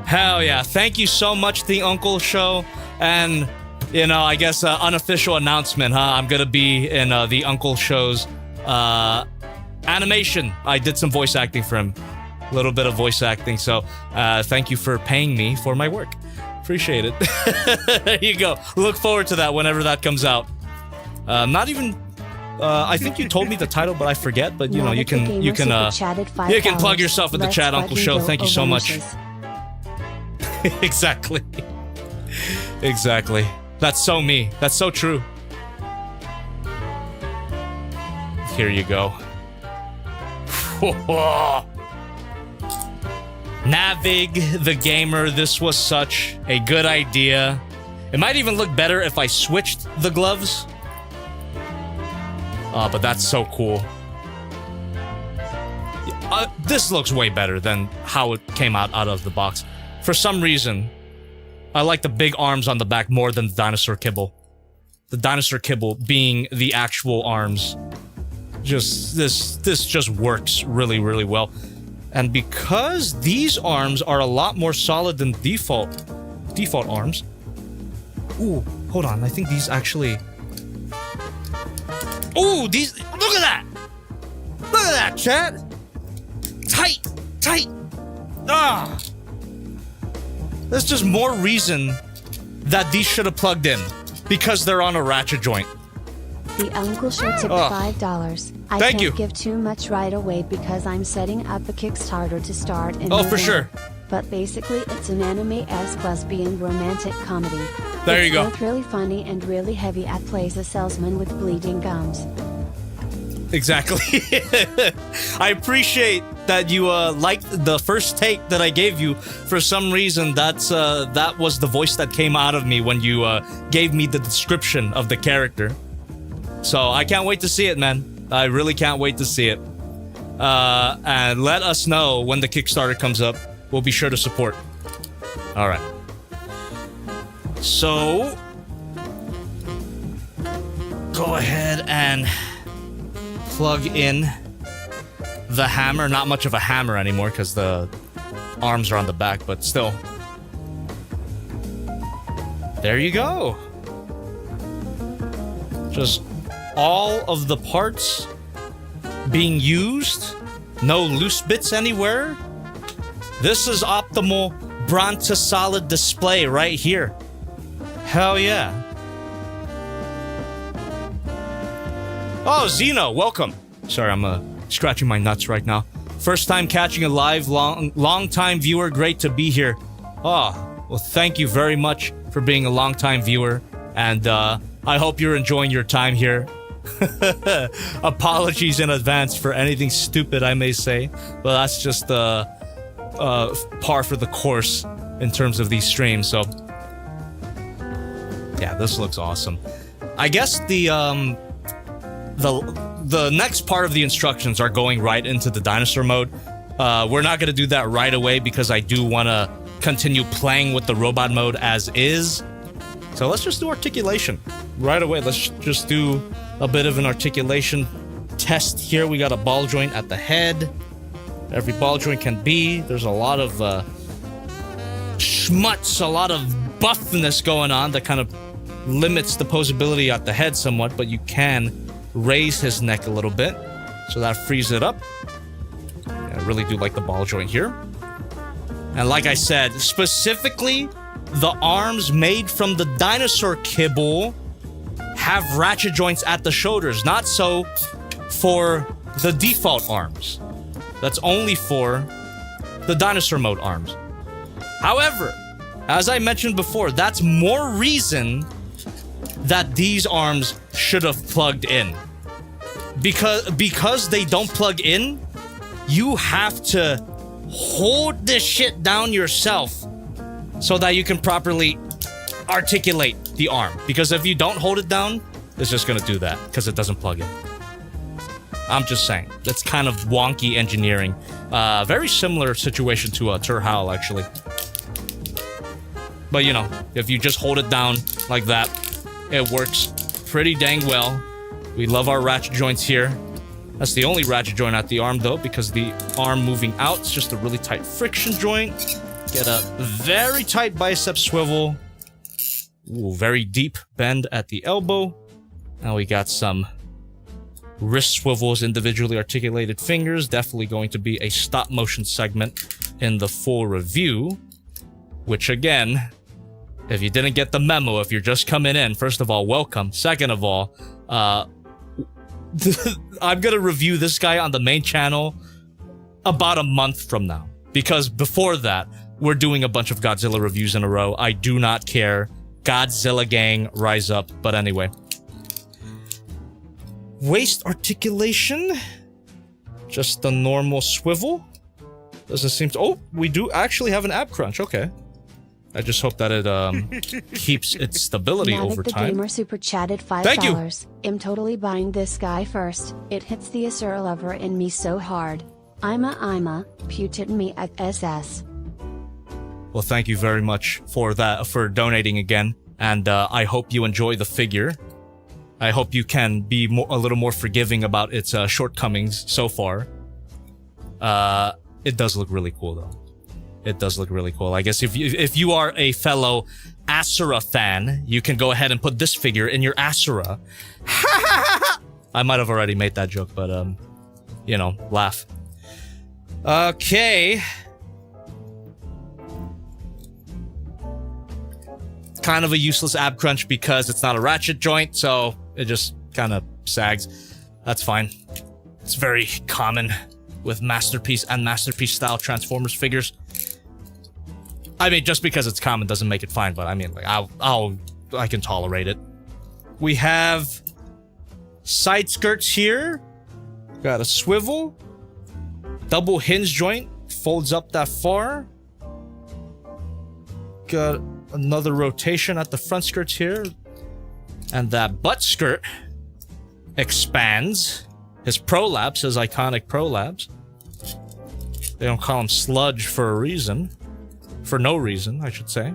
S1: Hell yeah! Thank you so much, the Uncle Show, and you know, I guess unofficial announcement, huh? I'm gonna be in the Uncle Show's animation. I did some voice acting for him. A little bit of voice acting, so thank you for paying me for my work. Appreciate it. There you go. Look forward to that whenever that comes out. Not even. I think you told me the title, but I forget. But you know, you can plug yourself in the chat, Uncle Show. Thank you so much. Exactly. Exactly. That's so me. That's so true. Here you go. Navig the gamer, this was such a good idea. It might even look better if I switched the gloves. But that's so cool. This looks way better than how it came out of the box. For some reason, I like the big arms on the back more than the dinosaur kibble. The dinosaur kibble being the actual arms. This just works really, really well. And because these arms are a lot more solid than default arms. Ooh, hold on. I think these actually... Ooh, these... Look at that! Look at that, chat! Tight! Ah! There's just more reason that these should have plugged in. Because they're on a ratchet joint.
S3: The uncle show tipped $5. I
S1: Thank you.
S3: can't give too much right away because I'm setting up a Kickstarter to start in
S1: Oh, for
S3: November.
S1: sure.
S3: But basically, it's an anime-esque lesbian romantic comedy.
S1: There you go.
S3: It's both really funny and really heavy. At plays a salesman with bleeding gums.
S1: Exactly. I appreciate that you liked the first take that I gave you. For some reason, that was the voice that came out of me when you gave me the description of the character. So I can't wait to see it, man. I really can't wait to see it. And let us know when the Kickstarter comes up. We'll be sure to support. All right. So go ahead and plug in the hammer. Not much of a hammer anymore because the arms are on the back, but still. There you go. Just all of the parts being used. No loose bits anywhere. This is optimal Brontosolid display right here. Hell yeah. Oh, Zeno, welcome. Sorry, I'm scratching my nuts right now. First time catching a live, long time viewer. Great to be here. Oh, well, thank you very much for being a long time viewer. And I hope you're enjoying your time here. Apologies in advance for anything stupid I may say. But that's just par for the course in terms of these streams. So, yeah, this looks awesome. I guess the next part of the instructions are going right into the dinosaur mode. We're not going to do that right away because I do want to continue playing with the robot mode as is. So let's just do articulation right away. Let's just do a bit of an articulation test here. We got a ball joint at the head. Every ball joint can be. There's a lot of schmutz, a lot of buffness going on that kind of limits the posability at the head somewhat, but you can raise his neck a little bit, so that frees it up. I really do like the ball joint here. And like I said, specifically, the arms made from the dinosaur kibble have ratchet joints at the shoulders. Not so for the default arms. That's only for the dinosaur mode arms. However, as I mentioned before, that's more reason that these arms should have plugged in. Because they don't plug in, you have to hold this shit down yourself so that you can properly articulate the arm. Because if you don't hold it down, it's just gonna do that because it doesn't plug in. I'm just saying. That's kind of wonky engineering. Very similar situation to Turhal, actually. But, you know, if you just hold it down like that, it works pretty dang well. We love our ratchet joints here. That's the only ratchet joint at the arm, though, because the arm moving out is just a really tight friction joint. Get a very tight bicep swivel. Ooh, very deep bend at the elbow. Now we got some wrist swivels, individually articulated fingers. Definitely going to be a stop motion segment in the full review. Which, again, if you didn't get the memo, if you're just coming in, first of all, welcome. Second of all, I'm gonna review this guy on the main channel about a month from now. Because before that, we're doing a bunch of Godzilla reviews in a row. I do not care. Godzilla gang, rise up. But anyway. Waist articulation. Just the normal swivel. Doesn't seem to... Oh, we do actually have an ab crunch. Okay. I just hope that it keeps its stability over
S3: the
S1: time.
S3: Gamer super chatted $5.
S1: Thank you.
S3: I'm totally buying this guy first. It hits the Asura lover in me so hard. I'm a puted me at SS.
S1: Well, thank you very much for that, for donating again. And I hope you enjoy the figure. I hope you can be a little more forgiving about its shortcomings so far. It does look really cool, though. It does look really cool. I guess if you are a fellow Asura fan, you can go ahead and put this figure in your Asura. I might have already made that joke, but you know, laugh. Okay. Kind of a useless ab crunch because it's not a ratchet joint, so it just kind of sags. That's fine. It's very common with Masterpiece and Masterpiece style Transformers figures. I mean, just because it's common doesn't make it fine, but I mean, like, I can tolerate it. We have side skirts here. Got a swivel. Double hinge joint. Folds up that far. Got another rotation at the front skirts here. And that butt skirt expands. His prolapse, his iconic prolapse. They don't call him Sludge for a reason. For no reason, I should say.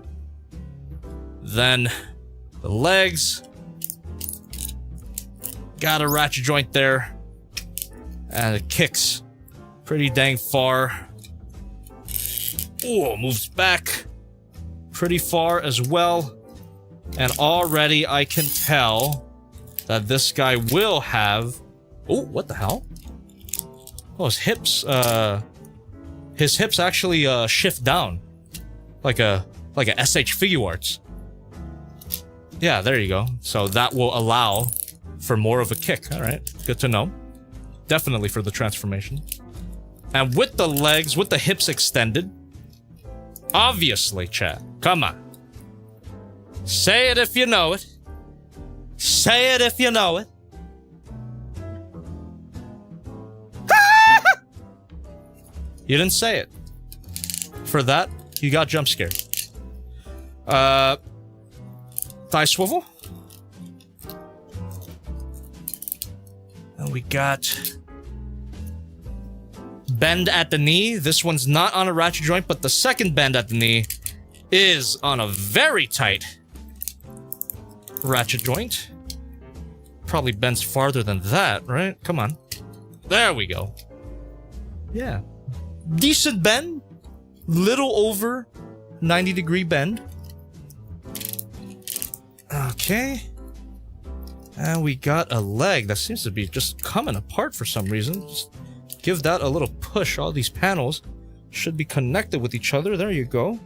S1: Then the legs. Got a ratchet joint there. And it kicks pretty dang far. Ooh, moves back pretty far as well. And already I can tell that this guy will have... Oh, what the hell? Oh, his hips actually shift down. Like a SH Figure Arts. Yeah, there you go. So that will allow for more of a kick. Alright, good to know. Definitely for the transformation. And with the legs, with the hips extended. Obviously, chat. Come on. Say it if you know it. Say it if you know it. You didn't say it. For that, you got jump scared. Thigh swivel. And we got bend at the knee. This one's not on a ratchet joint, but the second bend at the knee is on a very tight ratchet joint. Probably bends farther than that, right? Come on. There we go. Yeah. Decent bend. Little over 90-degree bend. Okay. And we got a leg that seems to be just coming apart for some reason. Just give that a little push. All these panels should be connected with each other. There you go.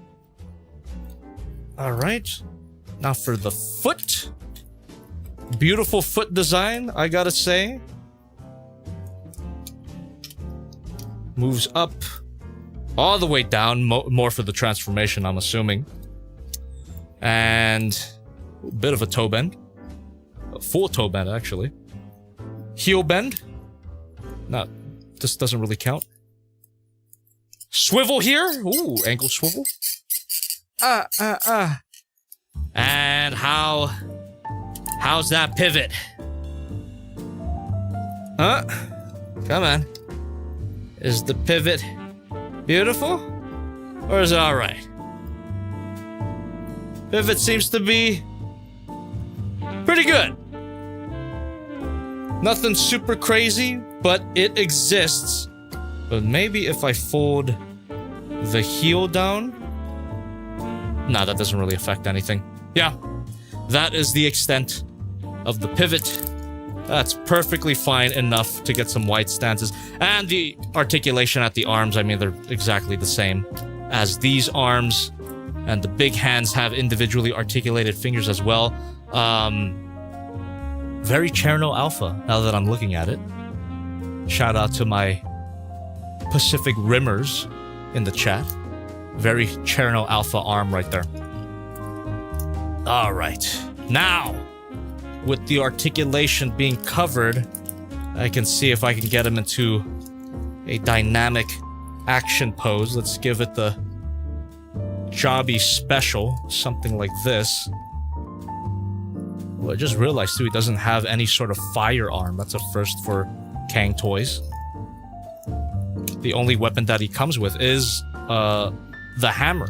S1: Alright. Now for the foot. Beautiful foot design, I gotta say. Moves up all the way down, more for the transformation, I'm assuming. And a bit of a toe bend. A full toe bend, actually. Heel bend. No, this doesn't really count. Swivel here. Ooh, ankle swivel. And how's that pivot? Huh? Come on. Is the pivot beautiful? Or is it alright? Pivot seems to be pretty good. Nothing super crazy, but it exists. But maybe if I fold the heel down... Nah, that doesn't really affect anything. Yeah, that is the extent of the pivot. That's perfectly fine enough to get some wide stances. And the articulation at the arms, I mean, they're exactly the same as these arms. And the big hands have individually articulated fingers as well. Very Cherno Alpha, now that I'm looking at it. Shout out to my Pacific Rimmers in the chat. Very Cherno Alpha arm right there. Alright. Now, with the articulation being covered I can see if I can get him into a dynamic action pose. Let's give it the Jobby special, something like this. Well, I just realized too, he doesn't have any sort of firearm. That's a first for CANG Toys. The only weapon that he comes with is the hammer.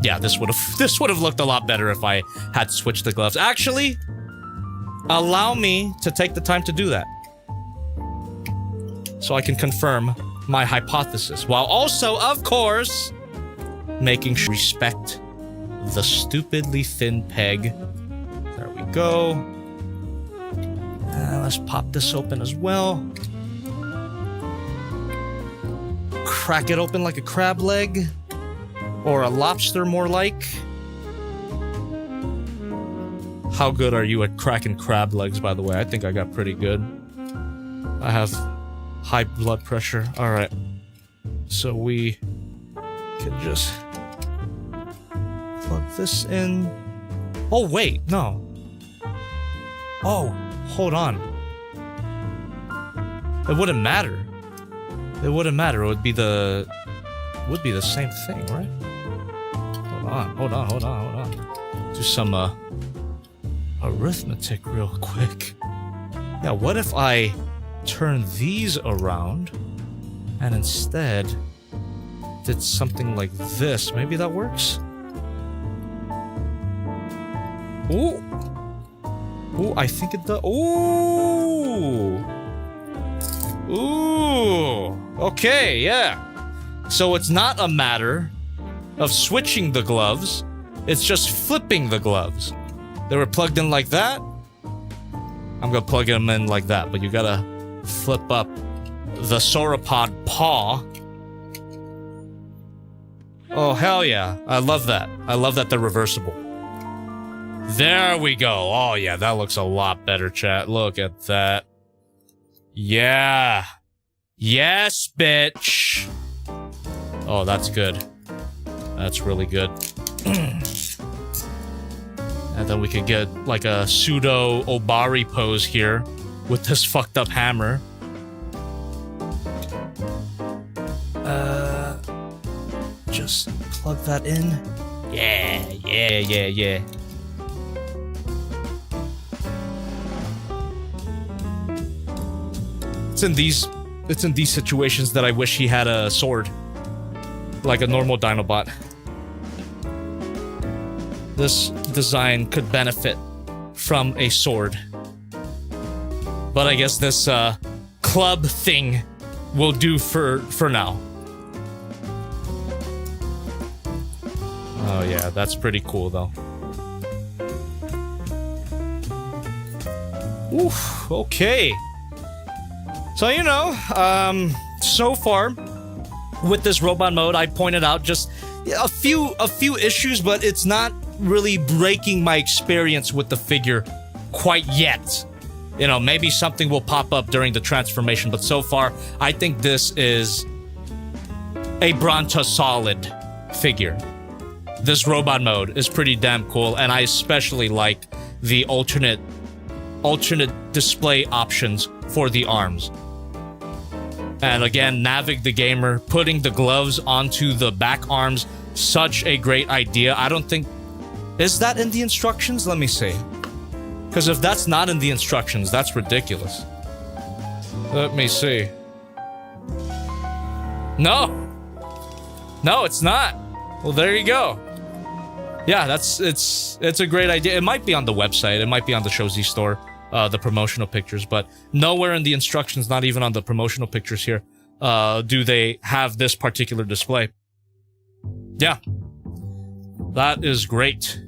S1: Yeah, this would have looked a lot better if I had switched the gloves. Actually, allow me to take the time to do that, so I can confirm my hypothesis, while also, of course, making sure respect the stupidly thin peg. There we go. Let's pop this open as well. Crack it open like a crab leg. Or a lobster, more like. How good are you at cracking crab legs, by the way? I think I got pretty good. I have high blood pressure. Alright. So we can just plug this in. Oh, wait, no. Oh, hold on. It wouldn't matter. It wouldn't matter. It would be the same thing, right? Hold on. Do some arithmetic real quick. Yeah, what if I turn these around and instead did something like this? Maybe that works? Ooh! Ooh, I think it does. Ooh! Ooh! Okay, yeah. So it's not a matter of switching the gloves, it's just flipping the gloves. They were plugged in like that. I'm gonna plug them in like that, but you gotta flip up the sauropod paw. Oh, hell yeah. I love that. I love that they're reversible. There we go. Oh, yeah, that looks a lot better, chat. Look at that. Yeah. Yes, bitch. Oh, that's good. That's really good. And then we could get like a pseudo Obari pose here with this fucked up hammer. Just plug that in. Yeah. It's in these situations that I wish he had a sword. Like a normal Dinobot. This design could benefit from a sword. But I guess this club thing will do for now. Oh yeah, that's pretty cool though. Oof, okay. So, you know, so far with this robot mode, I pointed out just a few issues, but it's not really breaking my experience with the figure quite yet. You know, maybe something will pop up during the transformation, but so far, I think this is a Brontosolid figure. This robot mode is pretty damn cool, and I especially like the alternate display options for the arms. And again, Navig the Gamer putting the gloves onto the back arms, such a great idea. I don't think... Is that in the instructions? Let me see. Because if that's not in the instructions, that's ridiculous. Let me see. No! No, it's not! Well, there you go. Yeah, it's a great idea. It might be on the website. It might be on the Show Z store. The promotional pictures, but nowhere in the instructions, not even on the promotional pictures here, do they have this particular display. Yeah. That is great.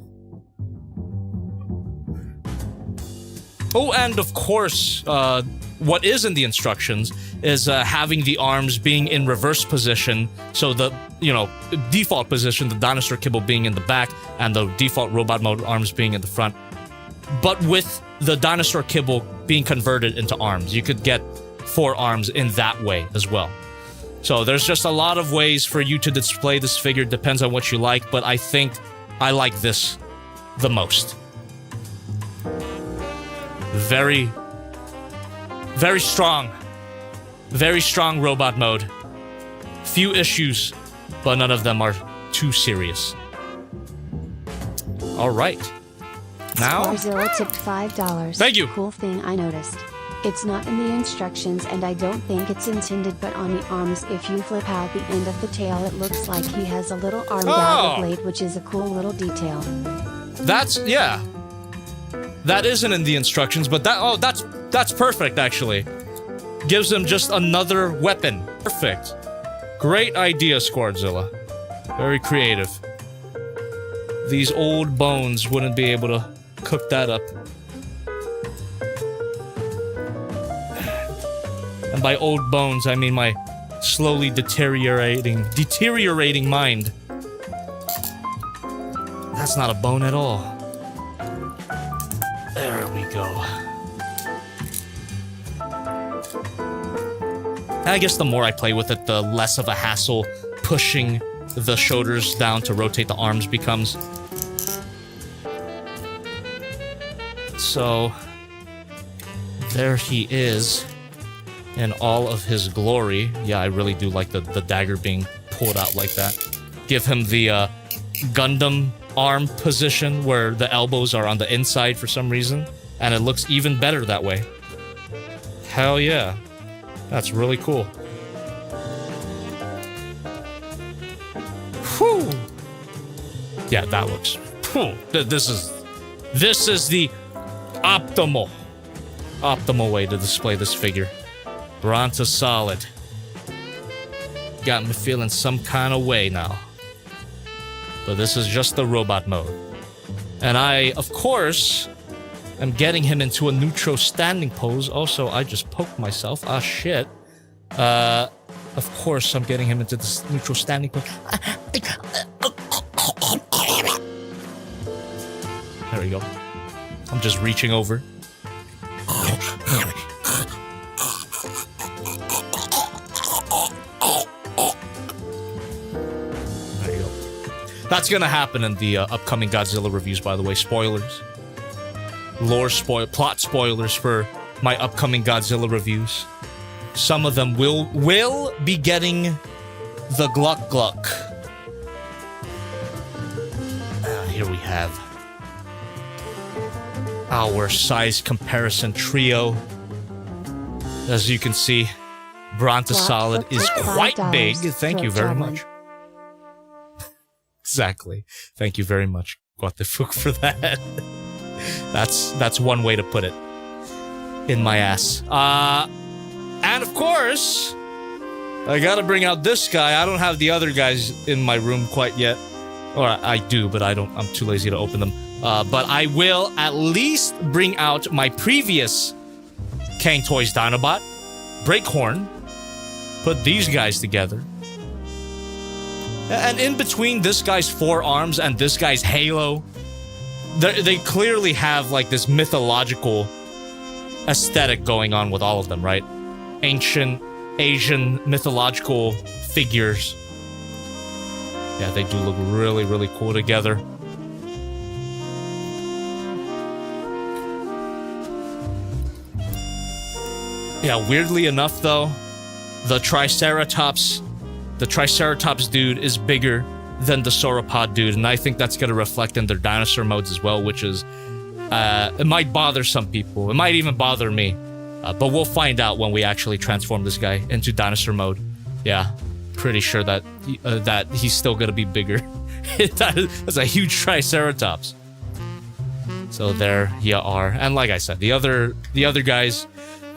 S1: Oh, and of course, what is in the instructions is having the arms being in reverse position, so the, you know, default position, the dinosaur kibble being in the back, and the default robot mode arms being in the front. But with the dinosaur kibble being converted into arms, you could get 4 arms in that way as well. So there's just a lot of ways for you to display this figure, depends on what you like, but I think I like this the most. very, very strong. Very strong robot mode. Few issues, but none of them are too serious. Alright. Now...
S3: Squarzilla tipped $5.
S1: Thank you.
S3: Cool thing I noticed. It's not in the instructions and I don't think it's intended, but on the arms, if you flip out the end of the tail, it looks like he has a little arm dagger blade, which is a cool little detail.
S1: That's, yeah. That isn't in the instructions, but that's perfect, actually. Gives him just another weapon. Perfect. Great idea, Squarzilla. Very creative. These old bones wouldn't be able to cook that up. And by old bones, I mean my slowly deteriorating mind. That's not a bone at all. There we go. I guess the more I play with it, the less of a hassle pushing the shoulders down to rotate the arms becomes. So, there he is in all of his glory. Yeah, I really do like the dagger being pulled out like that. Give him the Gundam arm position where the elbows are on the inside for some reason, and it looks even better that way. Hell yeah. That's really cool. Whew. Yeah, that looks... Whew. This is the optimal way to display this figure. Brontosolid. Got me feeling some kind of way now. But this is just the robot mode. And I, of course, am getting him into a neutral standing pose. Also, I just poked myself. Ah, shit. Of course, I'm getting him into this neutral standing pose. There we go. I'm just reaching over. There you go. That's gonna happen in the upcoming Godzilla reviews, by the way. Spoilers. Plot spoilers for my upcoming Godzilla reviews. Some of them will be getting the Gluck Gluck. Here we have our size comparison trio. As you can see, Brontosolid is quite big. Thank you very much. Exactly. Thank you very much, Guatefuk, for that. That's one way to put it. In my ass. And of course, I gotta bring out this guy. I don't have the other guys in my room quite yet. Or I do, but I'm too lazy to open them. But I will at least bring out my previous CANG TOYS Dinobot, Breakhorn. Put these guys together. And in between this guy's forearms and this guy's halo, they clearly have like this mythological aesthetic going on with all of them, right? Ancient Asian mythological figures. Yeah, they do look really, really cool together. Yeah, weirdly enough though, the Triceratops dude is bigger than the sauropod dude, and I think that's going to reflect in their dinosaur modes as well, which is, it might bother some people. It might even bother me. But we'll find out when we actually transform this guy into dinosaur mode. Yeah, pretty sure that he's still going to be bigger. That's a huge Triceratops. So there you are. And like I said, the other guys,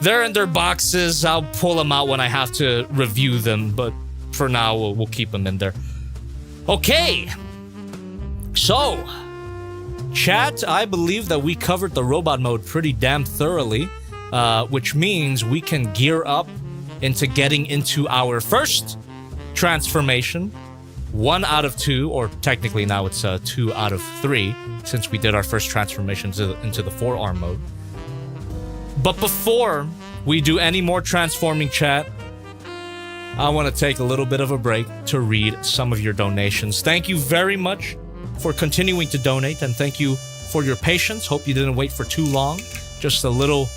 S1: they're in their boxes. I'll pull them out when I have to review them, but for now, we'll keep them in there. Okay. So, chat, I believe that we covered the robot mode pretty damn thoroughly, which means we can gear up into getting into our first transformation. 1 out of 2, or technically now it's 2 out of 3, since we did our first transformation into the forearm mode. But before we do any more transforming, chat, I want to take a little bit of a break to read some of your donations. Thank you very much for continuing to donate, and thank you for your patience. Hope you didn't wait for too long. just a little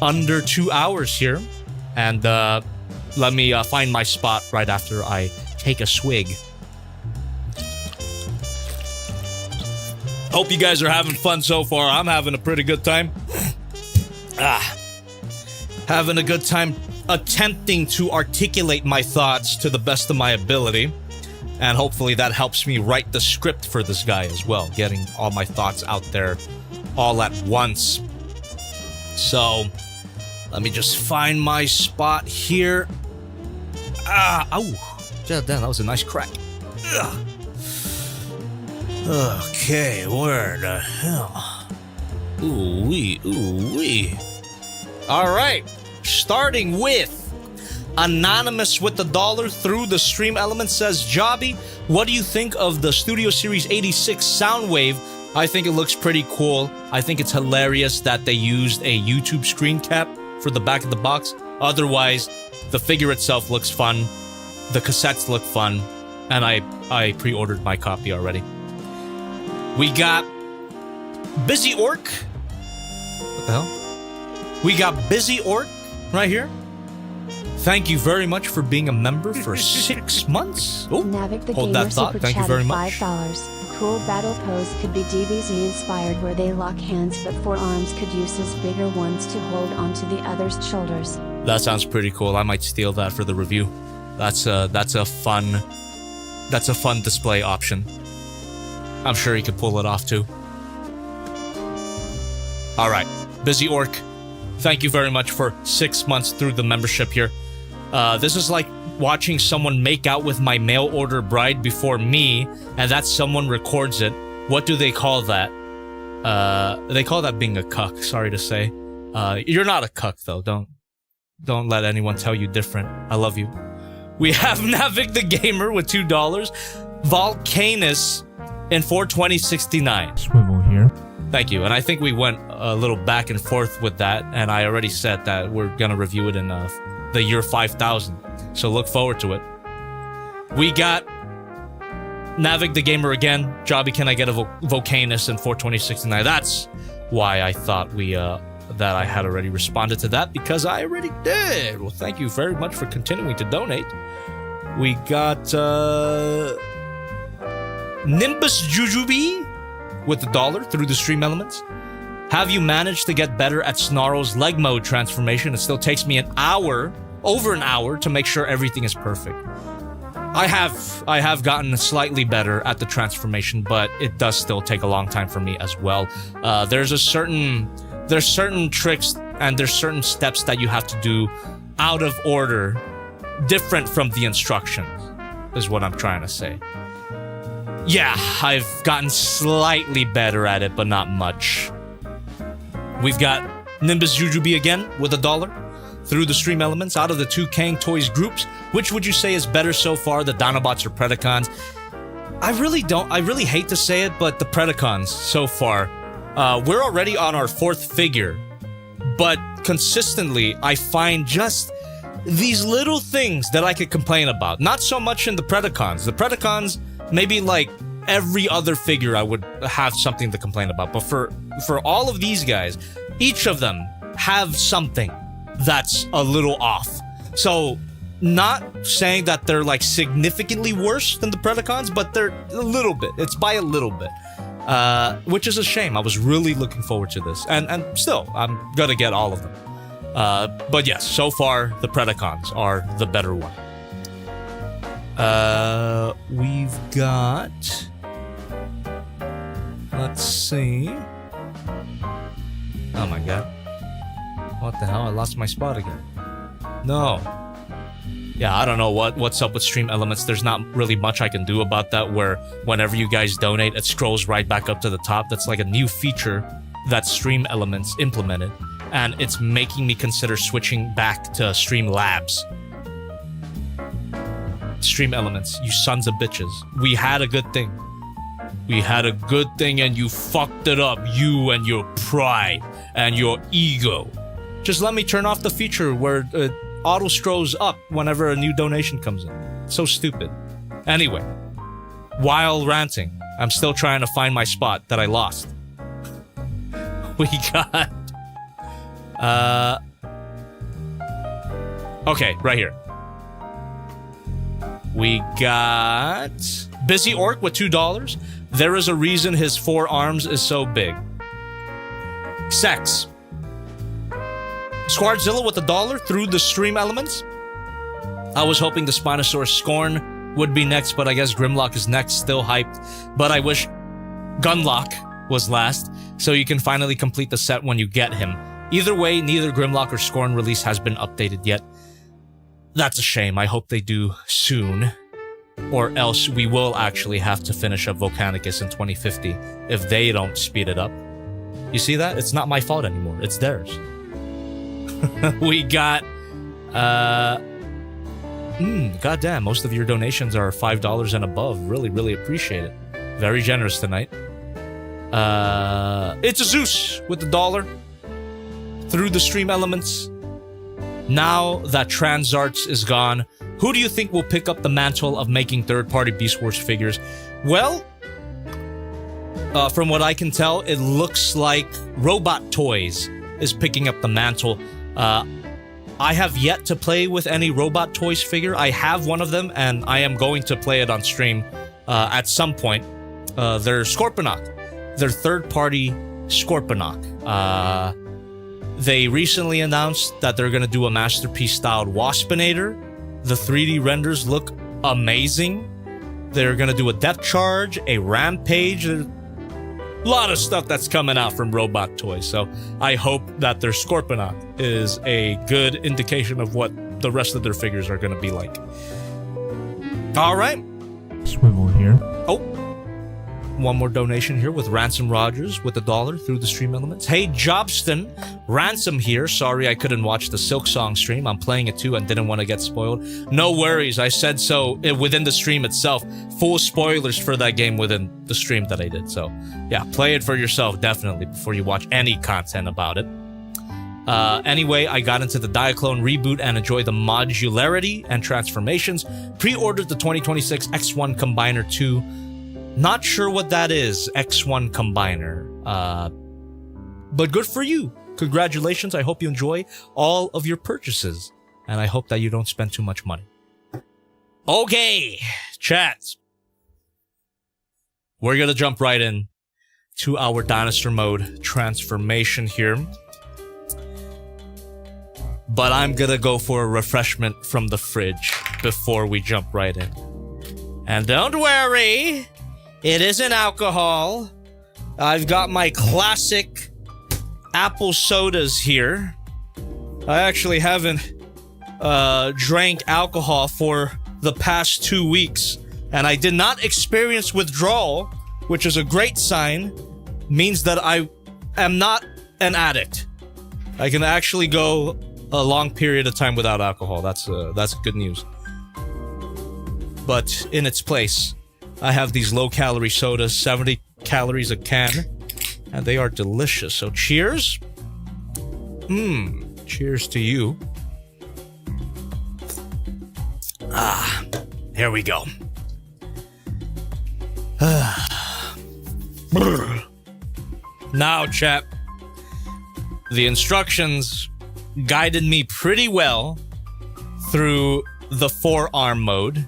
S1: under 2 hours here. And let me find my spot right after I take a swig. Hope you guys are having fun so far. I'm having a pretty good time. Having a good time attempting to articulate my thoughts to the best of my ability. And hopefully that helps me write the script for this guy as well. Getting all my thoughts out there all at once. So, let me just find my spot here. Oh. Damn, that was a nice crack. Ugh. Okay, where the hell? Ooh-wee, ooh-wee. Alright, starting with Anonymous with $1 through the stream element says, Jobby, what do you think of the Studio Series 86 Soundwave? I think it looks pretty cool. I think it's hilarious that they used a YouTube screen cap for the back of the box. Otherwise, the figure itself looks fun. The cassettes look fun. And I pre-ordered my copy already. We got Busy Orc. What the hell? We got Busy Orc right here. Thank you very much for being a member for 6 months. Oh,
S3: Navic the
S1: hold
S3: Gamer
S1: that thought.
S3: super
S1: Thank you very
S3: chatted
S1: much.
S3: $5. Cool battle pose could be DBZ inspired where they lock hands but forearms could use as bigger ones to hold onto the other's shoulders.
S1: That sounds pretty cool. I might steal that for the review. That's a fun display option. I'm sure he could pull it off too. All right, Busy Orc. Thank you very much for 6 months through the membership here. This is like watching someone make out with my mail order bride before me, and that someone records it. What do they call that? They call that being a cuck, sorry to say. You're not a cuck though, don't let anyone tell you different. I love you. We have Navic the Gamer with $2. Volcanus in 42069.
S2: Swivel here.
S1: Thank you. And I think we went a little back and forth with that, and I already said that we're gonna review it in the year 5000. So look forward to it. We got Navic the Gamer again. Jobby, can I get a Volcanus in 42069? That's why I thought that I had already responded to that, because I already did. Well, thank you very much for continuing to donate. We got Nimbus Jujubee with $1 through the stream elements. Have you managed to get better at Snarl's leg mode transformation? It still takes me over an hour to make sure everything is perfect. I have gotten slightly better at the transformation, but it does still take a long time for me as well. There's certain tricks and there's certain steps that you have to do out of order, different from the instructions, is what I'm trying to say. Yeah, I've gotten slightly better at it, but not much. We've got Nimbus Jujubee again with $1 through the stream elements. Out of the two CANG Toys groups, which would you say is better so far, the Dinobots or Predacons? I really hate to say it, but the Predacons so far. We're already on our 4th figure, but consistently I find just these little things that I could complain about. Not so much in the Predacons. The Predacons, maybe like every other figure I would have something to complain about. But for all of these guys, each of them have something that's a little off. So, not saying that they're like significantly worse than the Predacons, but they're a little bit. It's by a little bit. Which is a shame. I was really looking forward to this. And still, I'm gonna get all of them. But yes, so far, the Predacons are the better one. We've got... Let's see... Oh my god. What the hell? I lost my spot again. No. Yeah, I don't know what's up with stream elements. There's not really much I can do about that, where whenever you guys donate, it scrolls right back up to the top. That's like a new feature that stream elements implemented, and it's making me consider switching back to Streamlabs. Stream elements, you sons of bitches. We had a good thing. We had a good thing and you fucked it up. You and your pride and your ego. Just let me turn off the feature where it auto scrolls up whenever a new donation comes in. So stupid. Anyway, while ranting, I'm still trying to find my spot that I lost. We got Okay, right here. We got Busy Orc with $2. There is a reason his 4 arms is so big. Sex. Squardzilla with $1 through the stream elements. I was hoping the Spinosaurus Scorn would be next, but I guess Grimlock is next, still hyped. But I wish Gunlock was last, so you can finally complete the set when you get him. Either way, neither Grimlock or Scorn release has been updated yet. That's a shame. I hope they do soon. Or else we will actually have to finish up Volcanicus in 2050 if they don't speed it up. You see that? It's not my fault anymore. It's theirs. We got... goddamn, most of your donations are $5 and above. Really, really appreciate it. Very generous tonight. It's a Zeus with $1 through the stream elements. Now that Transarts is gone, who do you think will pick up the mantle of making third-party Beast Wars figures? Well, from what I can tell, it looks like Robot Toys is picking up the mantle. I have yet to play with any Robot Toys figure. I have one of them, and I am going to play it on stream at some point. They're Scorponok. They're third-party Scorponok. They recently announced that they're going to do a Masterpiece-styled Waspinator. The 3D renders look amazing. They're going to do a Depth Charge, a Rampage. There's a lot of stuff that's coming out from Robot Toys, so I hope that their Scorponok is a good indication of what the rest of their figures are going to be like. All right.
S2: Swivel here.
S1: Oh. One more donation here with Ransom Rogers with $1 through the stream elements. Hey, Jobston. Ransom here. Sorry I couldn't watch the Silk Song stream. I'm playing it too and didn't want to get spoiled. No worries. I said so within the stream itself. Full spoilers for that game within the stream that I did. So, yeah, play it for yourself, definitely, before you watch any content about it. Anyway, I got into the Diaclone reboot and enjoyed the modularity and transformations. Pre-ordered the 2026 X1 Combiner 2. Not sure what that is, X1 Combiner. But good for you. Congratulations. I hope you enjoy all of your purchases. And I hope that you don't spend too much money. Okay, chat. We're gonna jump right in to our Dinosaur Mode transformation here. But I'm gonna go for a refreshment from the fridge before we jump right in. And don't worry, it isn't alcohol. I've got my classic apple sodas here. I actually haven't drank alcohol for the past 2 weeks, and I did not experience withdrawal, which is a great sign. Means that I am not an addict. I can actually go a long period of time without alcohol. That's good news. But in its place, I have these low-calorie sodas, 70 calories a can, and they are delicious. So cheers. Cheers to you. Here we go. Now, chat, the instructions guided me pretty well through the forearm mode,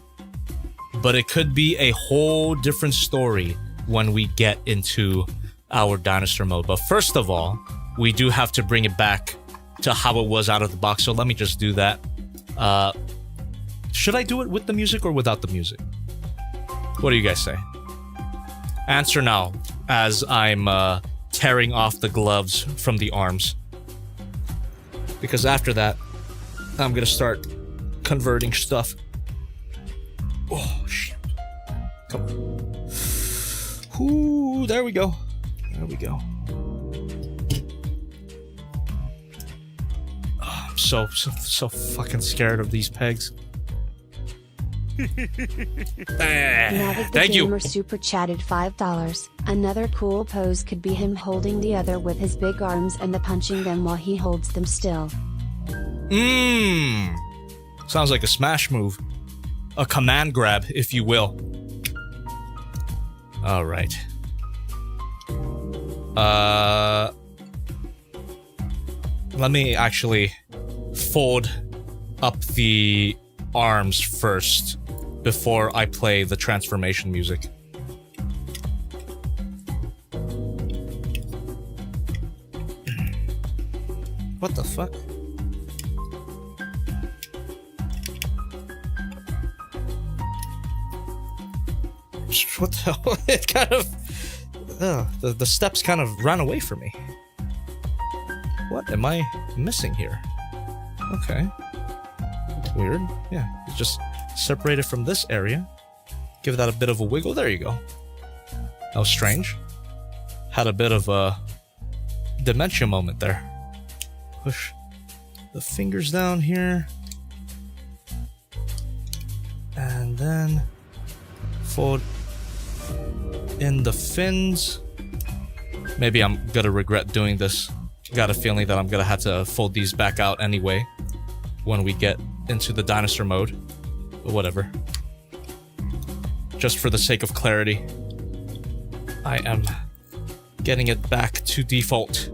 S1: but it could be a whole different story when we get into our dinosaur mode. But first of all, we do have to bring it back to how it was out of the box, so let me just do that. Should I do it with the music or without the music? What do you guys say? Answer now, as I'm tearing off the gloves from the arms. Because after that, I'm gonna start converting stuff. Oh, shit. Come on. Ooh, there we go. There we go. Oh, I'm so fucking scared of these pegs. Thank you.
S3: Gamer super chatted $5. Another cool pose could be him holding the other with his big arms and the punching them while he holds them still.
S1: Sounds like a smash move. A command grab, if you will. Alright. Let me actually fold up the arms first before I play the transformation music. What the fuck? What the hell? It kind of... the steps kind of ran away from me. What am I missing here? Okay. Weird. Yeah, just separate it from this area. Give that a bit of a wiggle. There you go. That was strange. Had a bit of a dementia moment there. Push the fingers down here. And then fold in the fins. Maybe I'm gonna regret doing this. Got a feeling that I'm gonna have to fold these back out anyway when we get into the dinosaur mode. But whatever. Just for the sake of clarity, I am getting it back to default.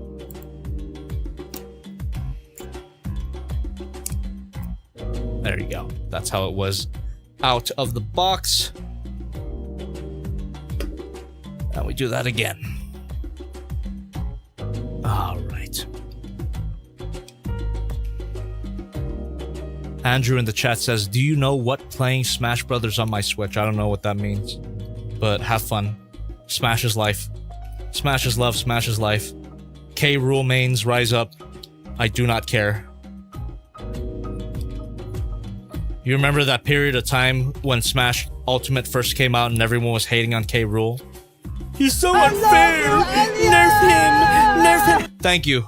S1: There you go. That's how it was out of the box. And we do that again. All right. Andrew in the chat says, do you know what playing Smash Brothers on my Switch? I don't know what that means, but have fun. Smash is life. Smash is love. Smash is life. K rule mains, rise up. I do not care. You remember that period of time when Smash Ultimate first came out and everyone was hating on K Rool? He's so unfair! Nerf him! Nerf him! Thank you.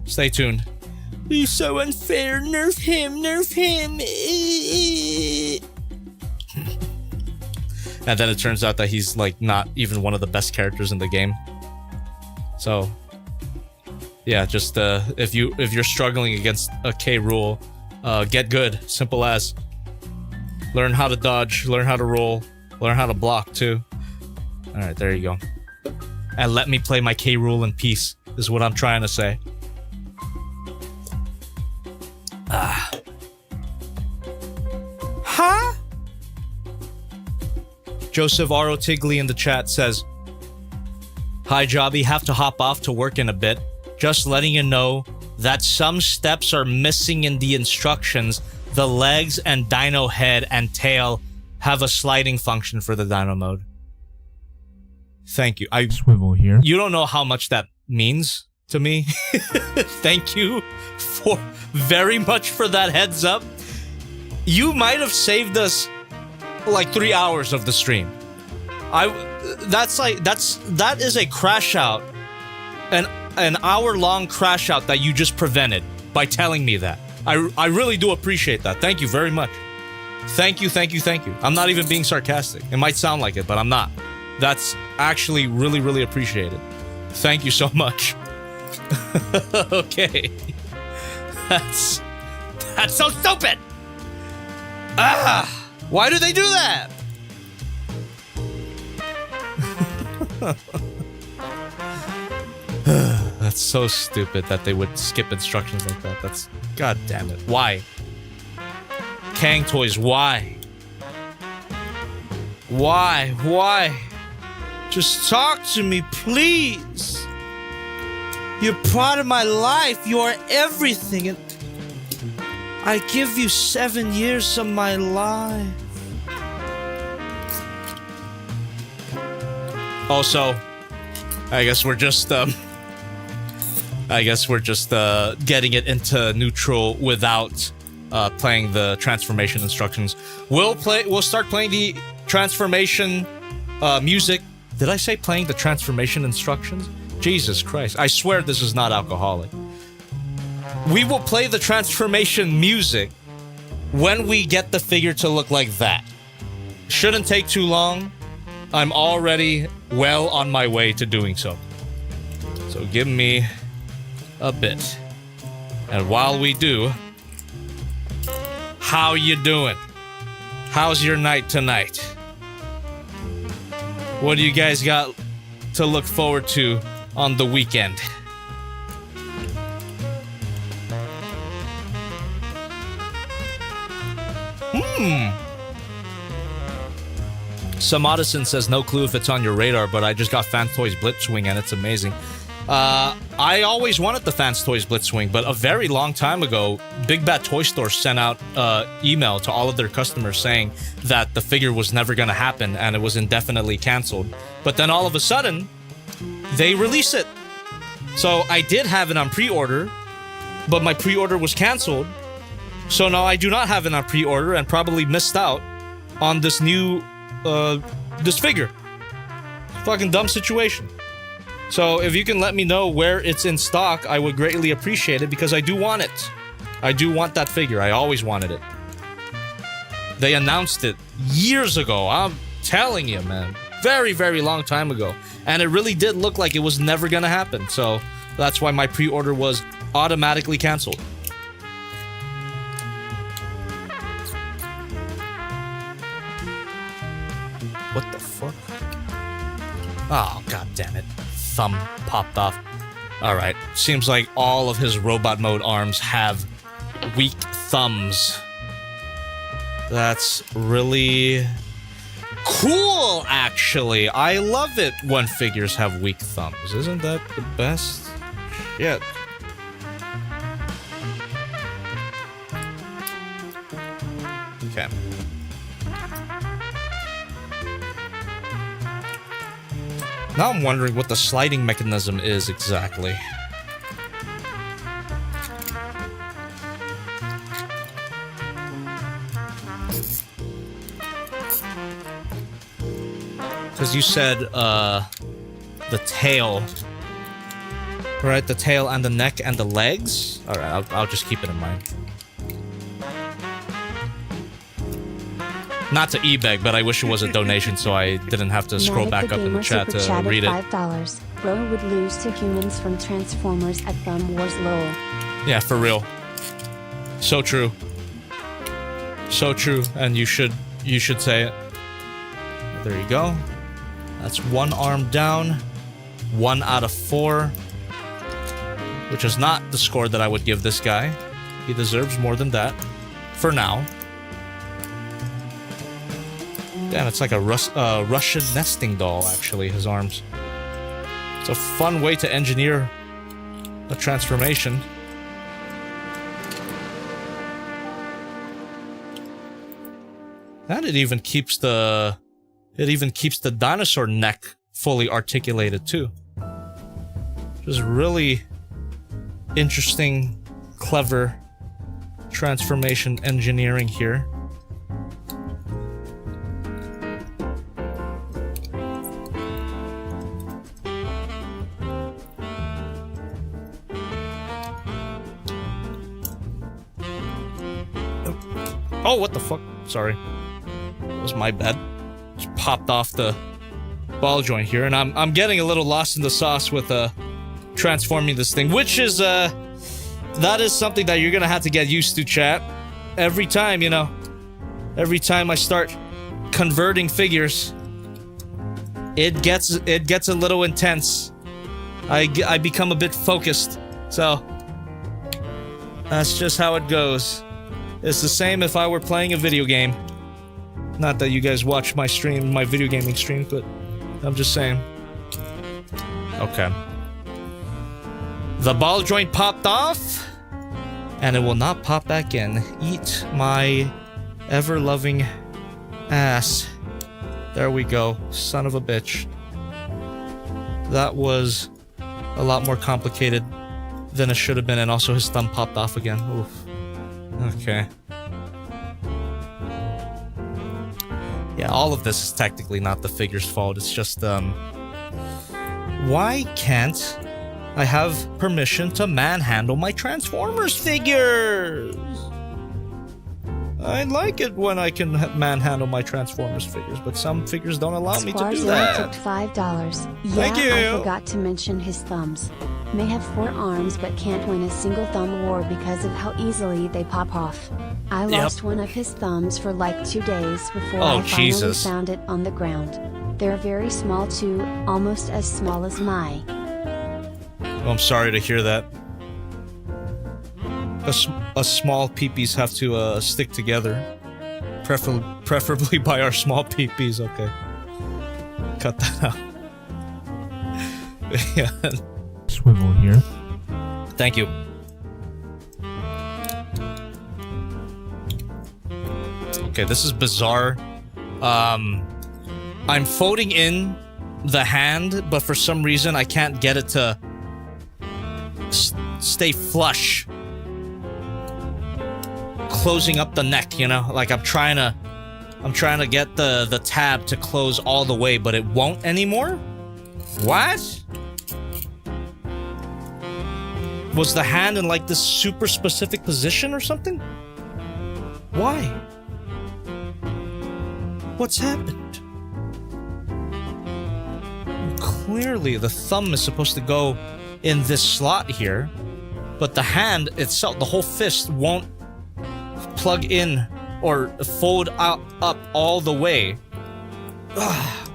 S1: Stay tuned. He's so unfair! Nerf him! Nerf him! And then it turns out that he's like not even one of the best characters in the game. So yeah, just if you're struggling against a K Rool, get good. Simple as. Learn how to dodge, learn how to roll, learn how to block too. Alright, there you go. And let me play my K Rool in peace, is what I'm trying to say. Huh? Joseph R. Tigley in the chat says, hi Jobby, have to hop off to work in a bit. Just letting you know that some steps are missing in the instructions. The legs and dino head and tail have a sliding function for the dino mode. Thank you.
S2: Swivel here.
S1: You don't know how much that means to me. Thank you for very much for that heads up. You might have saved us like 3 hours of the stream. That is a crash out, an hour-long crash out that you just prevented by telling me that. I really do appreciate that. Thank you very much. Thank you, thank you, thank you. I'm not even being sarcastic. It might sound like it, but I'm not. That's actually really, really appreciated. Thank you so much. Okay. That's so stupid! Ah! Why do they do that? That's so stupid that they would skip instructions like that. That's... God damn it. Why? Kang Toys, why? Why? Why? Just talk to me, please. You're part of my life. You are everything. And I give you 7 years of my life. Also, I guess we're just getting it into neutral without playing the transformation instructions. We'll start playing the transformation music. Did I say playing the transformation instructions? Jesus Christ. I swear this is not alcoholic. We will play the transformation music when we get the figure to look like that. Shouldn't take too long. I'm already well on my way to doing so. So give me a bit. And while we do, how you doing? How's your night tonight? What do you guys got to look forward to on the weekend? Some Odison says, no clue if it's on your radar, but I just got Fans Toys Blitzwing and it's amazing. I always wanted the Fans Toys Blitzwing, but a very long time ago, Big Bad Toy Store sent out email to all of their customers saying that the figure was never going to happen and it was indefinitely canceled. But then all of a sudden, they release it. So I did have it on pre-order, but my pre-order was canceled. So now I do not have it on pre-order and probably missed out on this new, this figure. Fucking dumb situation. So if you can let me know where it's in stock, I would greatly appreciate it because I do want it. I do want that figure. I always wanted it. They announced it years ago. I'm telling you, man. Very, very long time ago. And it really did look like it was never gonna happen. So that's why my pre-order was automatically canceled. What the fuck? Oh, god damn it. Thumb popped off. Alright. Seems like all of his robot mode arms have weak thumbs. That's really cool, actually. I love it when figures have weak thumbs. Isn't that the best? Shit. Okay. Now I'm wondering what the sliding mechanism is exactly. Because you said, the tail. Right, the tail and the neck and the legs? Alright, I'll just keep it in mind. Not to eBay, but I wish it was a donation so I didn't have to scroll back up in the chat to read it.
S3: $5. Bro would lose to humans from Transformers at Thumb Wars LOL.
S1: Yeah, for real. So true. So true, and you should say it. There you go. That's one arm down. 1 out of 4. Which is not the score that I would give this guy. He deserves more than that. For now. Damn, it's like a Russian nesting doll, actually, his arms. It's a fun way to engineer a transformation. And it even keeps the dinosaur neck fully articulated too. Just really interesting, clever transformation engineering here. Oh, what the fuck? Sorry. It was my bad. Just popped off the ball joint here, and I'm getting a little lost in the sauce with transforming this thing, which is that is something that you're gonna have to get used to, chat. Every time, you know, every time I start converting figures, it gets a little intense. I become a bit focused, so that's just how it goes. It's the same if I were playing a video game. Not that you guys watch my stream, my video gaming stream, but I'm just saying. Okay. The ball joint popped off, and it will not pop back in. Eat my ever-loving ass. There we go. Son of a bitch. That was a lot more complicated than it should have been, and also his thumb popped off again. Oof. Okay. Yeah, all of this is technically not the figure's fault. It's just, why can't I have permission to manhandle my Transformers figures? I like it when I can manhandle my Transformers figures, but some figures don't allow me to do that.
S3: Took $5. Yeah,
S1: Thank you.
S3: I forgot to mention his thumbs. May have 4 arms but can't win a single thumb war because of how easily they pop off. I lost one of his thumbs for like 2 days before I finally found it on the ground. They're very small too, almost as small as my.
S1: Oh, I'm sorry to hear that. A small peepees have to stick together. Preferably by our small peepees. Okay. Cut that out. Yeah.
S2: Swivel here.
S1: Thank you. Okay, this is bizarre. I'm folding in the hand, but for some reason I can't get it to stay flush. Closing up the neck, you know? Like I'm trying to get the tab to close all the way, but it won't anymore? What? Was the hand in like this super specific position or something? Why? What's happened? Clearly the thumb is supposed to go in this slot here, but the hand itself, the whole fist, won't plug in or fold out up all the way. Ugh.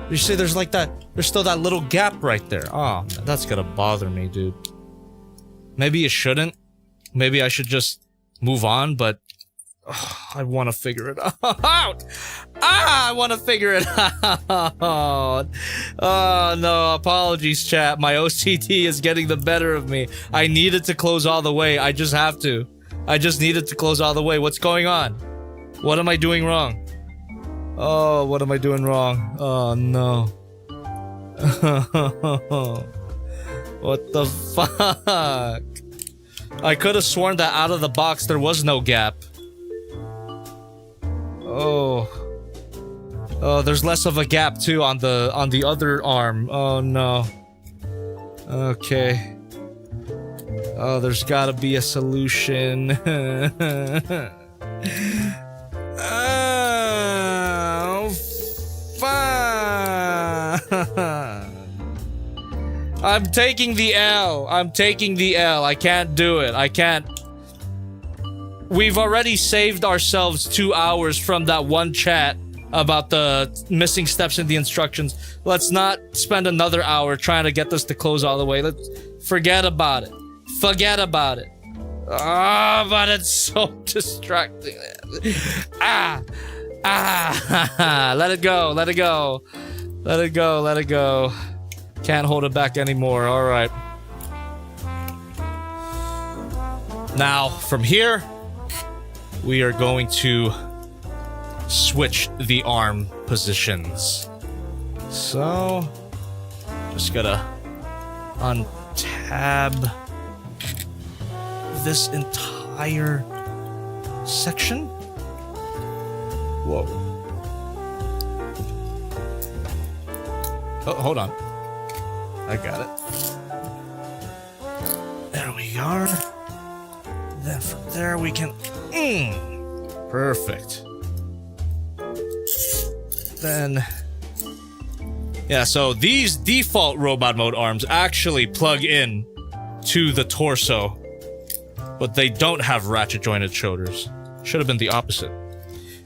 S1: You see there's like that, there's still that little gap right there. Oh, that's gonna bother me, dude. Maybe it shouldn't. Maybe I should just move on, but I want to figure it out. I want to figure it out. Oh, no. Apologies, chat. My OCD is getting the better of me. I need it to close all the way. I just have to. I just need it to close all the way. What's going on? What am I doing wrong? Oh, what am I doing wrong? Oh, no. What the fuck? I could have sworn that out of the box there was no gap. Oh. Oh, there's less of a gap too on the other arm. Oh no. Okay. Oh, there's gotta be a solution. Oh, fuck. I'm taking the L. I'm taking the L. I can't do it. I can't. We've already saved ourselves 2 hours from that one chat about the missing steps in the instructions. Let's not spend another hour trying to get this to close all the way. Let's forget about it. Forget about it. Ah, but it's so distracting. Let it go. Let it go. Let it go. Let it go. Can't hold it back anymore. All right. Now, from here, we are going to switch the arm positions. So, just gotta untab this entire section. Whoa. Oh, hold on. I got it. There we are. Then from there we can... Perfect. Then... Yeah, so these default robot mode arms actually plug in to the torso, but they don't have ratchet jointed shoulders. Should have been the opposite.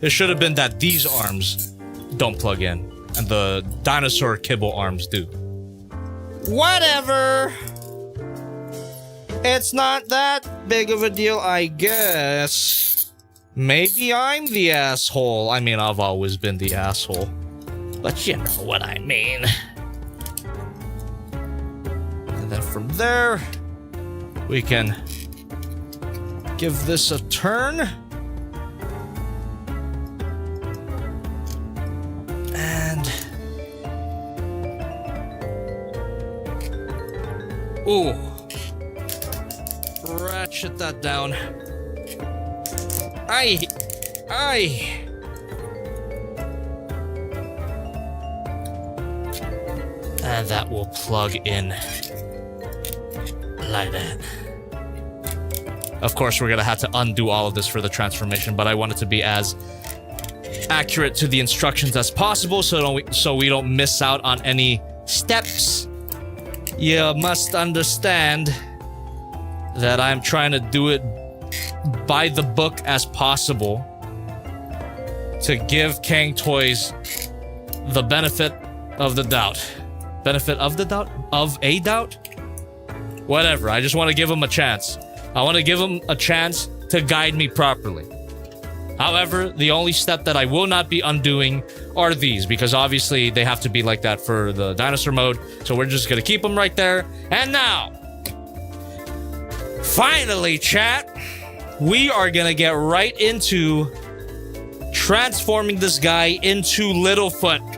S1: It should have been that these arms don't plug in, and the dinosaur kibble arms do. Whatever! It's not that big of a deal, I guess. Maybe I'm the asshole. I mean, I've always been the asshole. But you know what I mean. And then from there, we can give this a turn. And... ooh. Ratchet that down. Aye! Aye! And that will plug in like that. Of course, we're gonna have to undo all of this for the transformation, but I want it to be as accurate to the instructions as possible so we don't miss out on any steps. You must understand that I'm trying to do it by the book as possible to give CANG Toys the benefit of the doubt. Benefit of the doubt? Of a doubt? Whatever, I just want to give them a chance. I want to give them a chance to guide me properly. However, the only step that I will not be undoing are these, because obviously they have to be like that for the dinosaur mode. So we're just gonna keep them right there. And now, finally, chat, we are gonna get right into transforming this guy into Littlefoot.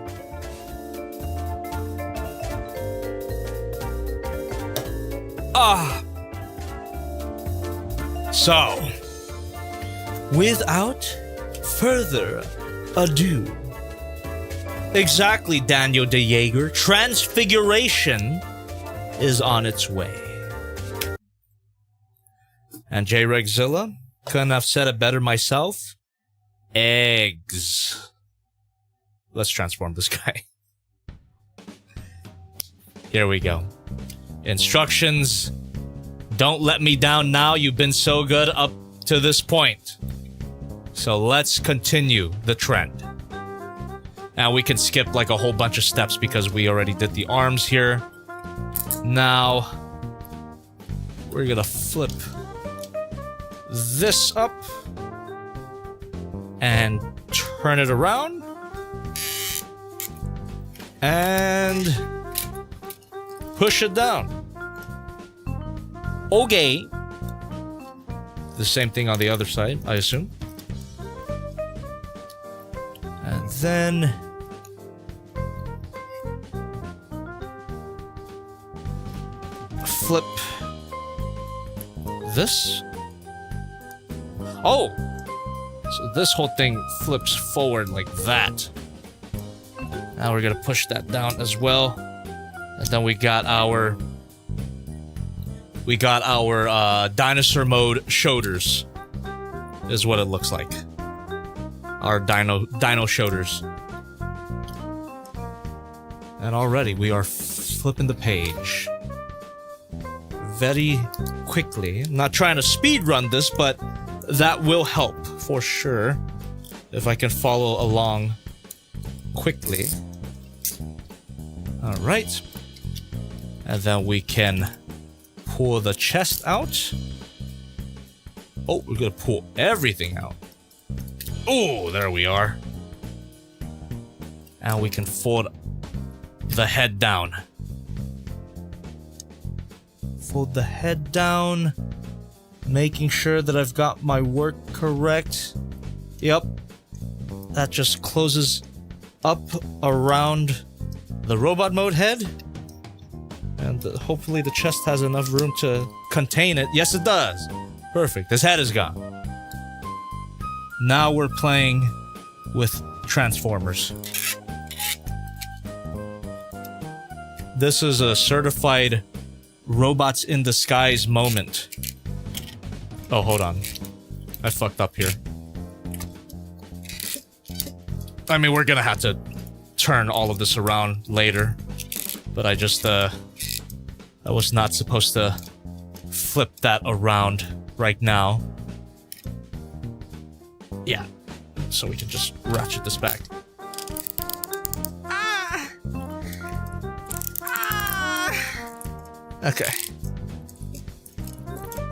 S1: So, without further ado, exactly, Daniel de Jaeger, transfiguration is on its way. And J-Regzilla, couldn't have said it better myself. Eggs. Let's transform this guy. Here we go. Instructions. Don't let me down now. You've been so good up to this point. So let's continue the trend. Now we can skip like a whole bunch of steps because we already did the arms here. Now we're gonna flip this up and turn it around and push it down. Okay. The same thing on the other side, I assume. And then flip this. Oh! So this whole thing flips forward like that. Now we're gonna push that down as well. And then we got our dinosaur mode shoulders. Is what it looks like. Our dino shoulders. And already we are flipping the page very quickly. I'm not trying to speed run this, but that will help for sure if I can follow along quickly. All right. And then we can pull the chest out. Oh, we're gonna pull everything out. Oh, there we are. And we can fold the head down. Fold the head down, making sure that I've got my work correct. Yep. That just closes up around the robot mode head. And hopefully the chest has enough room to contain it. Yes, it does. Perfect. His head is gone. Now we're playing with Transformers. This is a certified robots in disguise moment. Oh, hold on. I fucked up here. I mean, we're gonna have to turn all of this around later. But I just, I was not supposed to flip that around right now. Yeah. So we can just ratchet this back. Okay.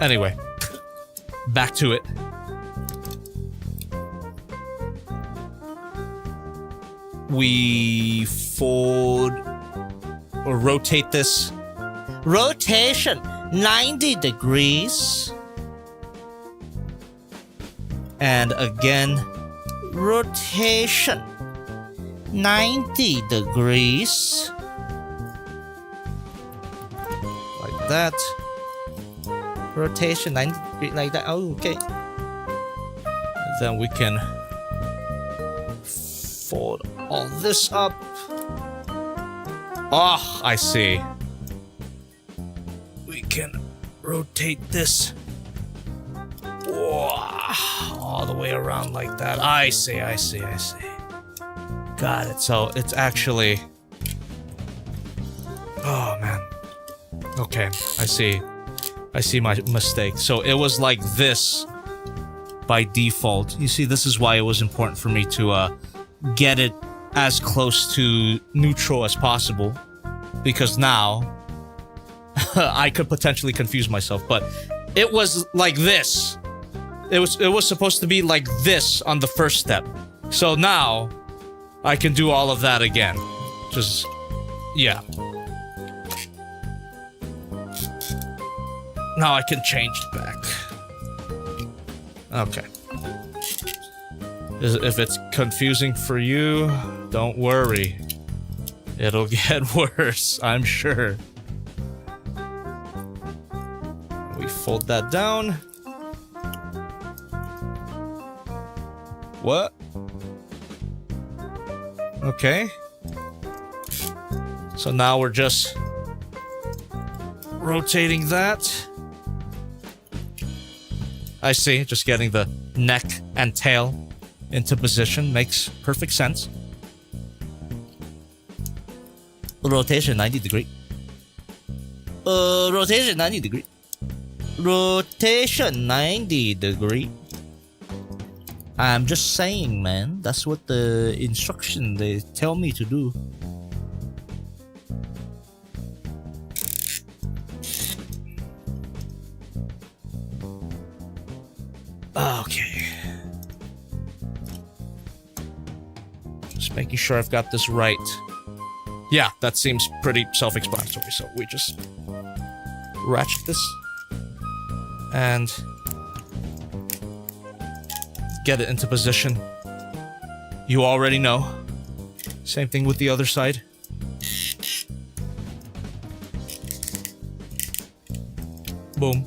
S1: Anyway. Back to it. We fold or rotate this. Rotation 90 degrees. And again, rotation 90 degrees. Like that. Rotation 90 degrees like that. Oh, okay. And then we can fold all this up. Oh, I see. We can rotate this. Whoa, all the way around like that. I see. Got it. So it's actually... Oh, man. Okay, I see my mistake. So it was like this by default. You see, this is why it was important for me to get it as close to neutral as possible. Because now, I could potentially confuse myself, but it was like this it was supposed to be like this on the first step. So now I can do all of that again. Just yeah. Now I can change it back. Okay. If it's confusing for you, don't worry. It'll get worse, I'm sure. We fold that down. What? Okay. So now we're just rotating that. I see, just getting the neck and tail into position makes perfect sense. Rotation 90 degree. Rotation 90 degree. Rotation 90 degree. I'm just saying, man. That's what the instruction they tell me to do. Okay. Just making sure I've got this right. Yeah, that seems pretty self-explanatory, so we just ratchet this and get it into position. You already know. Same thing with the other side. Boom.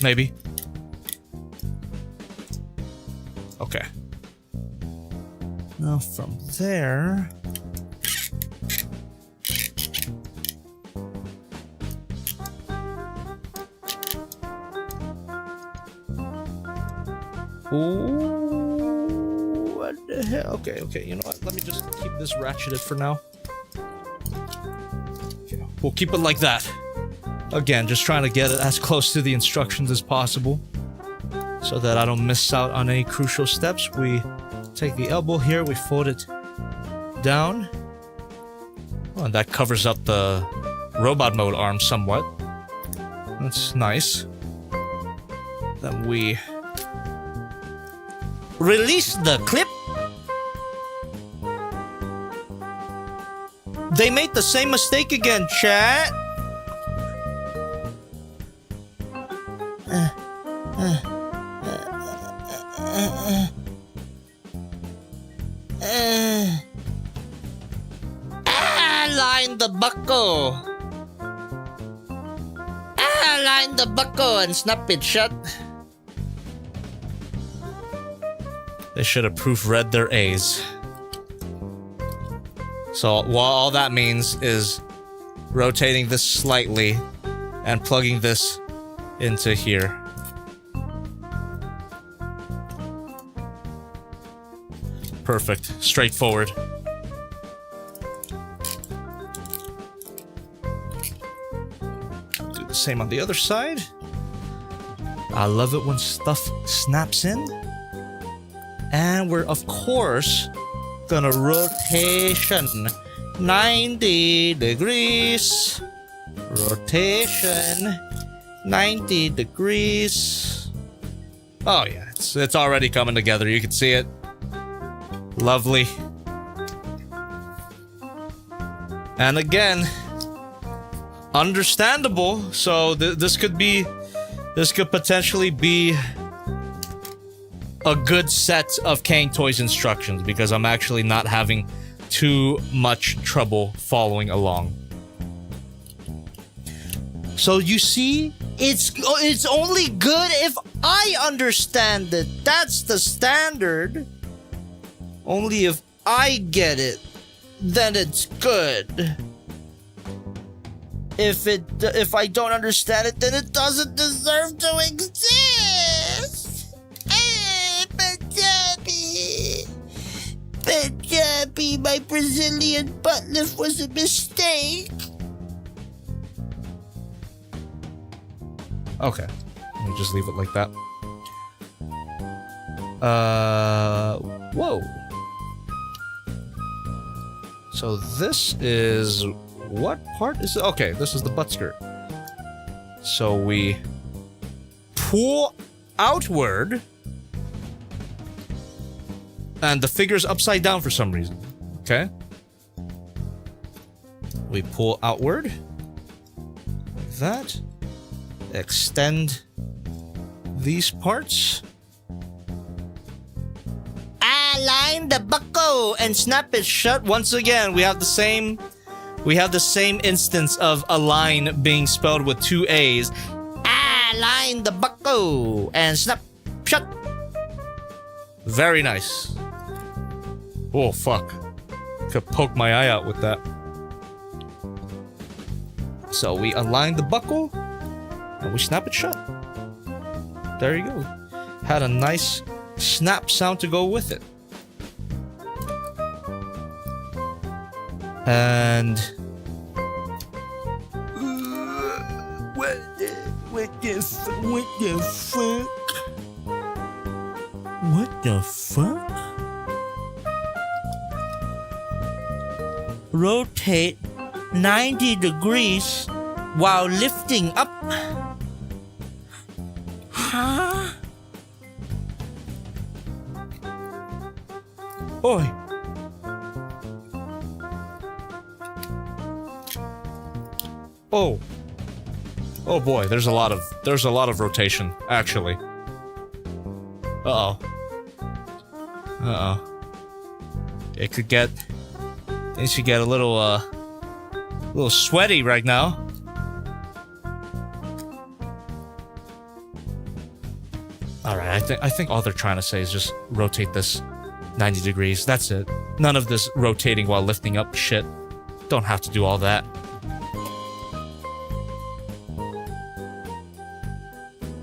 S1: Maybe. Okay. Now from there... Ooh, what the hell? Okay, you know what? Let me just keep this ratcheted for now. Okay, we'll keep it like that. Again, just trying to get it as close to the instructions as possible so that I don't miss out on any crucial steps. We take the elbow here, we fold it down. Oh, and that covers up the robot mode arm somewhat. That's nice. Then we release the clip. They made the same mistake again, chat. Line the buckle. Line the buckle and snap it shut. They should have proofread their A's. So what all that means is rotating this slightly and plugging this into here. Perfect. Straightforward. Do the same on the other side. I love it when stuff snaps in. And we're, of course, gonna rotation 90 degrees. Rotation 90 degrees. Oh yeah, it's already coming together. You can see it. Lovely. And again, understandable. So this could potentially be a good set of CANG Toys instructions because I'm actually not having too much trouble following along. So you see, it's only good if I understand it. That's the standard. Only if I get it, then it's good. If I don't understand it, then it doesn't deserve to exist. Punjabi, my Brazilian butt lift was a mistake. Okay, let me just leave it like that. Whoa. So this is... what part is it? Okay, this is the butt skirt. So we pull outward. And the figure's upside down for some reason. Okay. We pull outward. Like that. Extend these parts.
S4: Align the buckle and snap it shut.
S1: Once again, we have the same instance of align being spelled with 2 A's.
S4: Align the buckle and snap shut.
S1: Very nice. Oh, fuck. Could poke my eye out with that. So we align the buckle and we snap it shut. There you go. Had a nice snap sound to go with it. And
S4: What the fuck? What the fuck? Rotate 90 degrees while lifting up. Huh?
S1: oi. Oh. Oh boy, there's a lot of rotation, actually. Uh-oh. Uh-oh. It could get... Things should get a little sweaty right now. Alright, I think all they're trying to say is just rotate this 90 degrees. That's it. None of this rotating while lifting up shit. Don't have to do all that.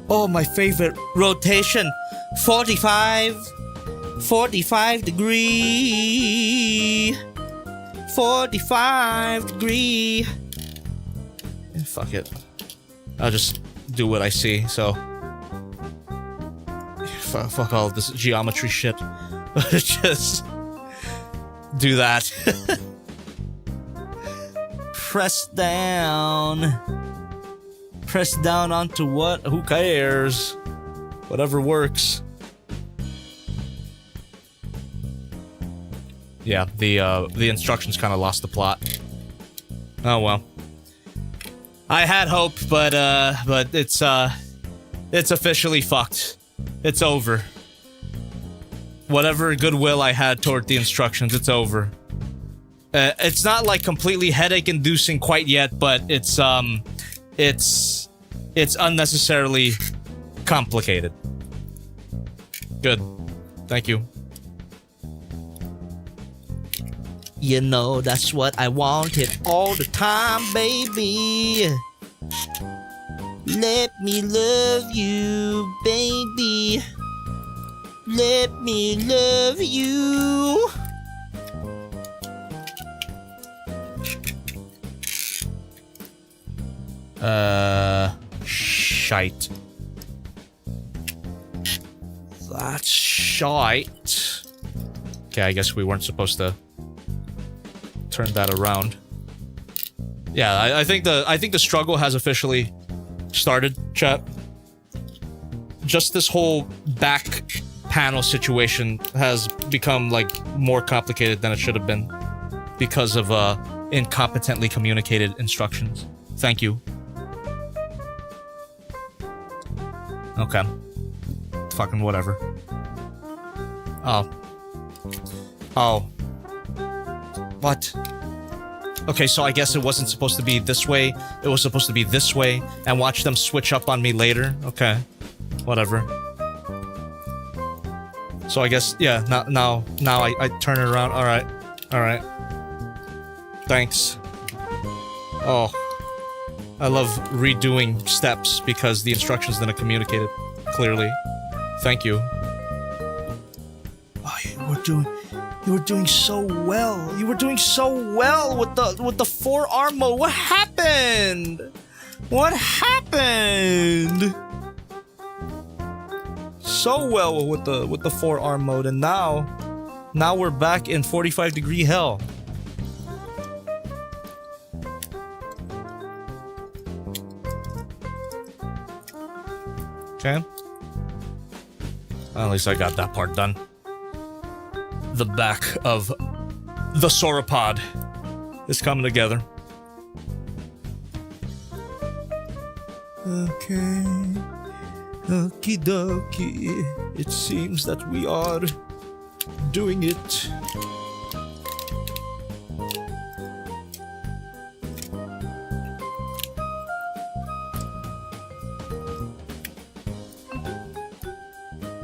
S4: Oh, my favorite rotation. 45 degree. 45 degree.
S1: Yeah, fuck it. I'll just do what I see, so... Fuck all this geometry shit. Just... do that.
S4: Press down. Press down onto what?
S1: Who cares? Whatever works. Yeah, the instructions kind of lost the plot. Oh well. I had hope, but it's officially fucked. It's over. Whatever goodwill I had toward the instructions, it's over. It's not like completely headache-inducing quite yet, but it's unnecessarily complicated. Good. Thank you.
S4: You know, that's what I wanted all the time, baby. Let me love you, baby. Let me love you.
S1: Shite. That's shite. Okay, I guess we weren't supposed to turn that around. Yeah, I think the struggle has officially started, chat. Just this whole back panel situation has become, like, more complicated than it should have been because of incompetently communicated instructions. Thank you. Okay. Fucking whatever. Oh. Oh. What? Okay, so I guess it wasn't supposed to be this way. It was supposed to be this way, and watch them switch up on me later. Okay. Whatever. So I guess, yeah, now I turn it around. Alright. Alright. Thanks. Oh. I love redoing steps because the instructions didn't communicate it clearly. Thank you. Oh, you were doing so well. You were doing so well with the forearm mode. What happened? What happened? So well with the forearm mode, and now we're back in 45 degree hell. Okay. At least I got that part done. The back of the sauropod is coming together. Okay. Okie dokie. It seems that we are doing it.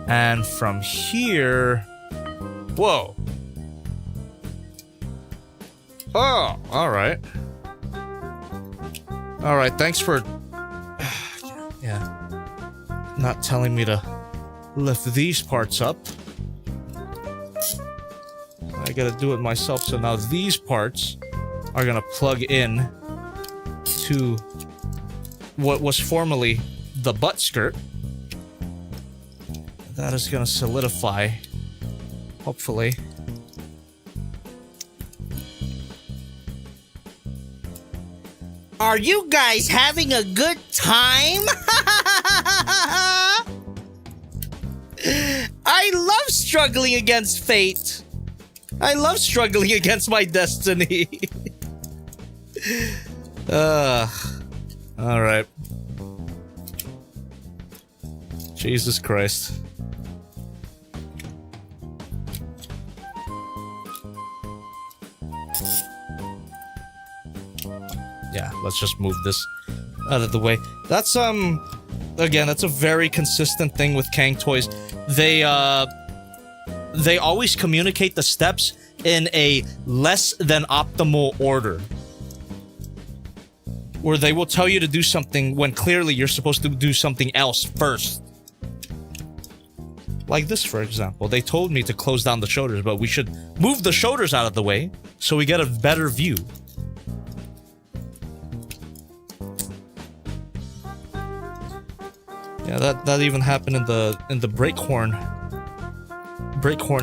S1: And from here... Whoa. Oh, alright. Alright, thanks for... yeah. Not telling me to lift these parts up. I gotta do it myself, so now these parts are gonna plug in to what was formerly the butt skirt. That is gonna solidify, hopefully.
S4: Are you guys having a good time? I love struggling against fate. I love struggling against my destiny.
S1: Alright. Jesus Christ. Yeah, let's just move this out of the way. That's, again, that's a very consistent thing with CANG Toys. They always communicate the steps in a less than optimal order. Where they will tell you to do something when clearly you're supposed to do something else first. Like this, for example. They told me to close down the shoulders, but we should move the shoulders out of the way so we get a better view. Yeah, that even happened in the brake horn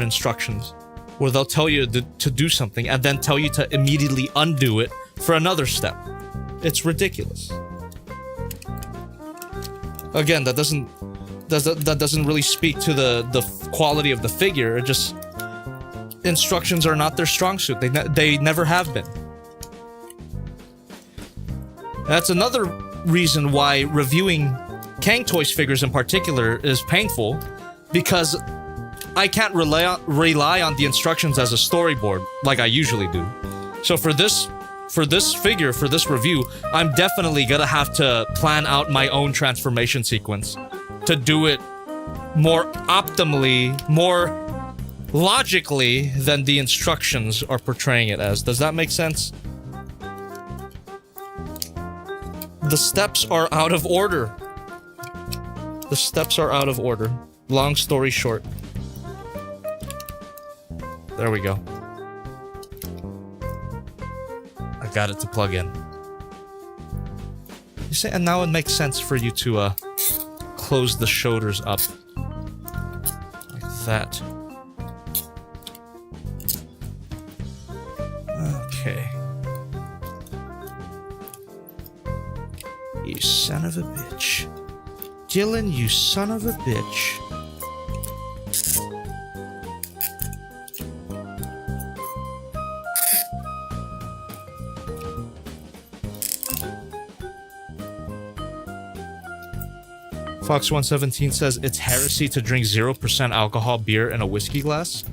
S1: instructions, where they'll tell you to do something and then tell you to immediately undo it for another step. It's ridiculous. Again, that doesn't really speak to the quality of the figure. It just, instructions are not their strong suit. They never have been. That's another reason why reviewing CANG Toys figures in particular is painful, because I can't rely on the instructions as a storyboard like I usually do. So for this figure, for this review, I'm definitely gonna have to plan out my own transformation sequence to do it more optimally, more logically than the instructions are portraying it as. Does that make sense? The steps are out of order. The steps are out of order. Long story short. There we go. I got it to plug in. You say, and now it makes sense for you to close the shoulders up like that. Okay. You son of a bitch. Dylan, you son of a bitch. Fox117 says it's heresy to drink 0% alcohol beer in a whiskey glass.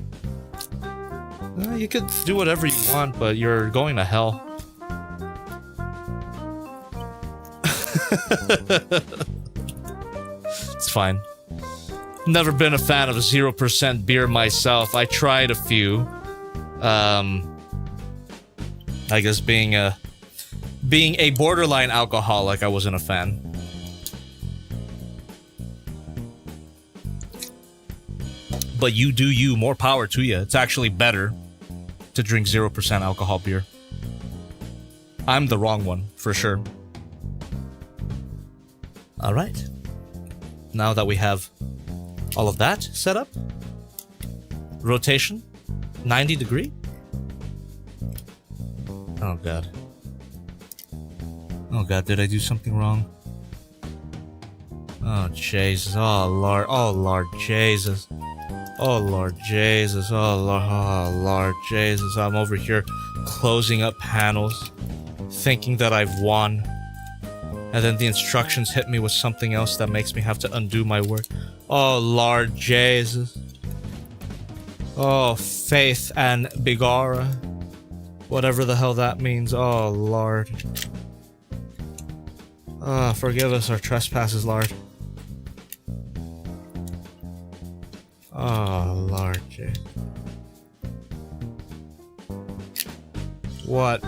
S1: You could do whatever you want, but you're going to hell. It's fine. Never been a fan of 0% beer myself. I tried a few. I guess being a borderline alcoholic, I wasn't a fan. But you do you, more power to you. It's actually better to drink 0% alcohol beer. I'm the wrong one, for sure. Alright. Now that we have all of that set up. Rotation. 90 degree. Oh god. Oh god, did I do something wrong? Oh, Jesus. Oh, Lord. Oh, Lord Jesus. Oh, Lord Jesus. Oh, Lord Jesus. I'm over here closing up panels, thinking that I've won. And then the instructions hit me with something else that makes me have to undo my work. Oh, Lord Jesus. Oh, Faith and Bigara. Whatever the hell that means. Oh, Lord. Oh, forgive us our trespasses, Lord. Oh, Lord. What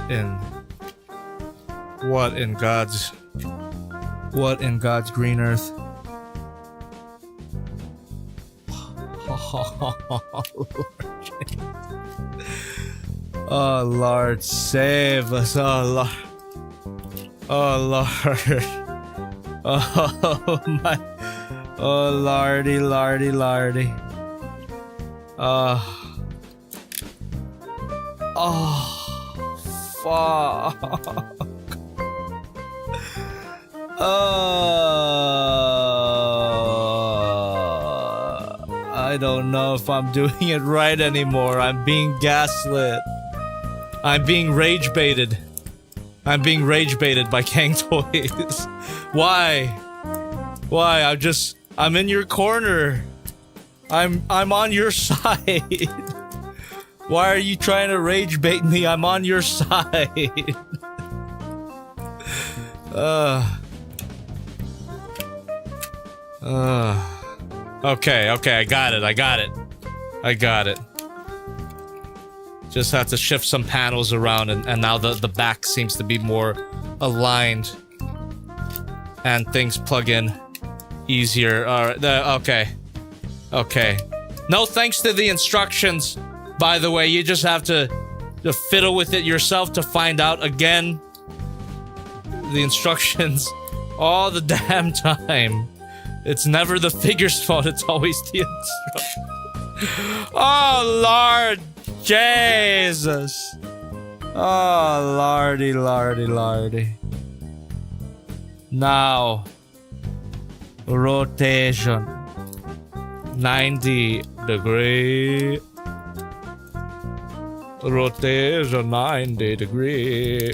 S1: in God's green earth? Oh, Lord, save us. Oh, Lord. Oh, Lord. Oh, my. Oh, Lordy, Lordy, Lordy. Oh, fuck. I don't know if I'm doing it right anymore. I'm being gaslit. I'm being rage baited. I'm being rage baited by CANG Toys. Why? Why? I'm in your corner. I'm on your side. Why are you trying to rage bait me? I'm on your side. Okay, I got it. Just have to shift some panels around, and now the back seems to be more aligned. And things plug in easier. Okay. No thanks to the instructions, by the way. You just have to fiddle with it yourself to find out again. The instructions all the damn time. It's never the figure's fault, it's always the instructions. Oh, Lord Jesus. Oh, Lordy, Lordy, Lordy. Now, rotation 90 degree. Rotation 90 degree.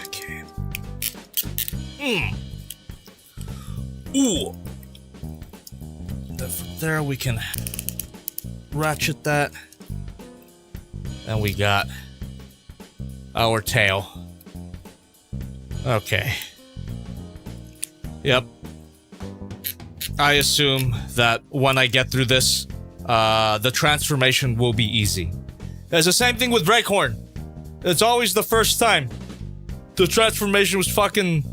S1: Okay. Ooh. There we can ratchet that. And we got our tail. Okay. Yep. I assume that when I get through this, the transformation will be easy. It's the same thing with Breakhorn. It's always the first time. The transformation was fucking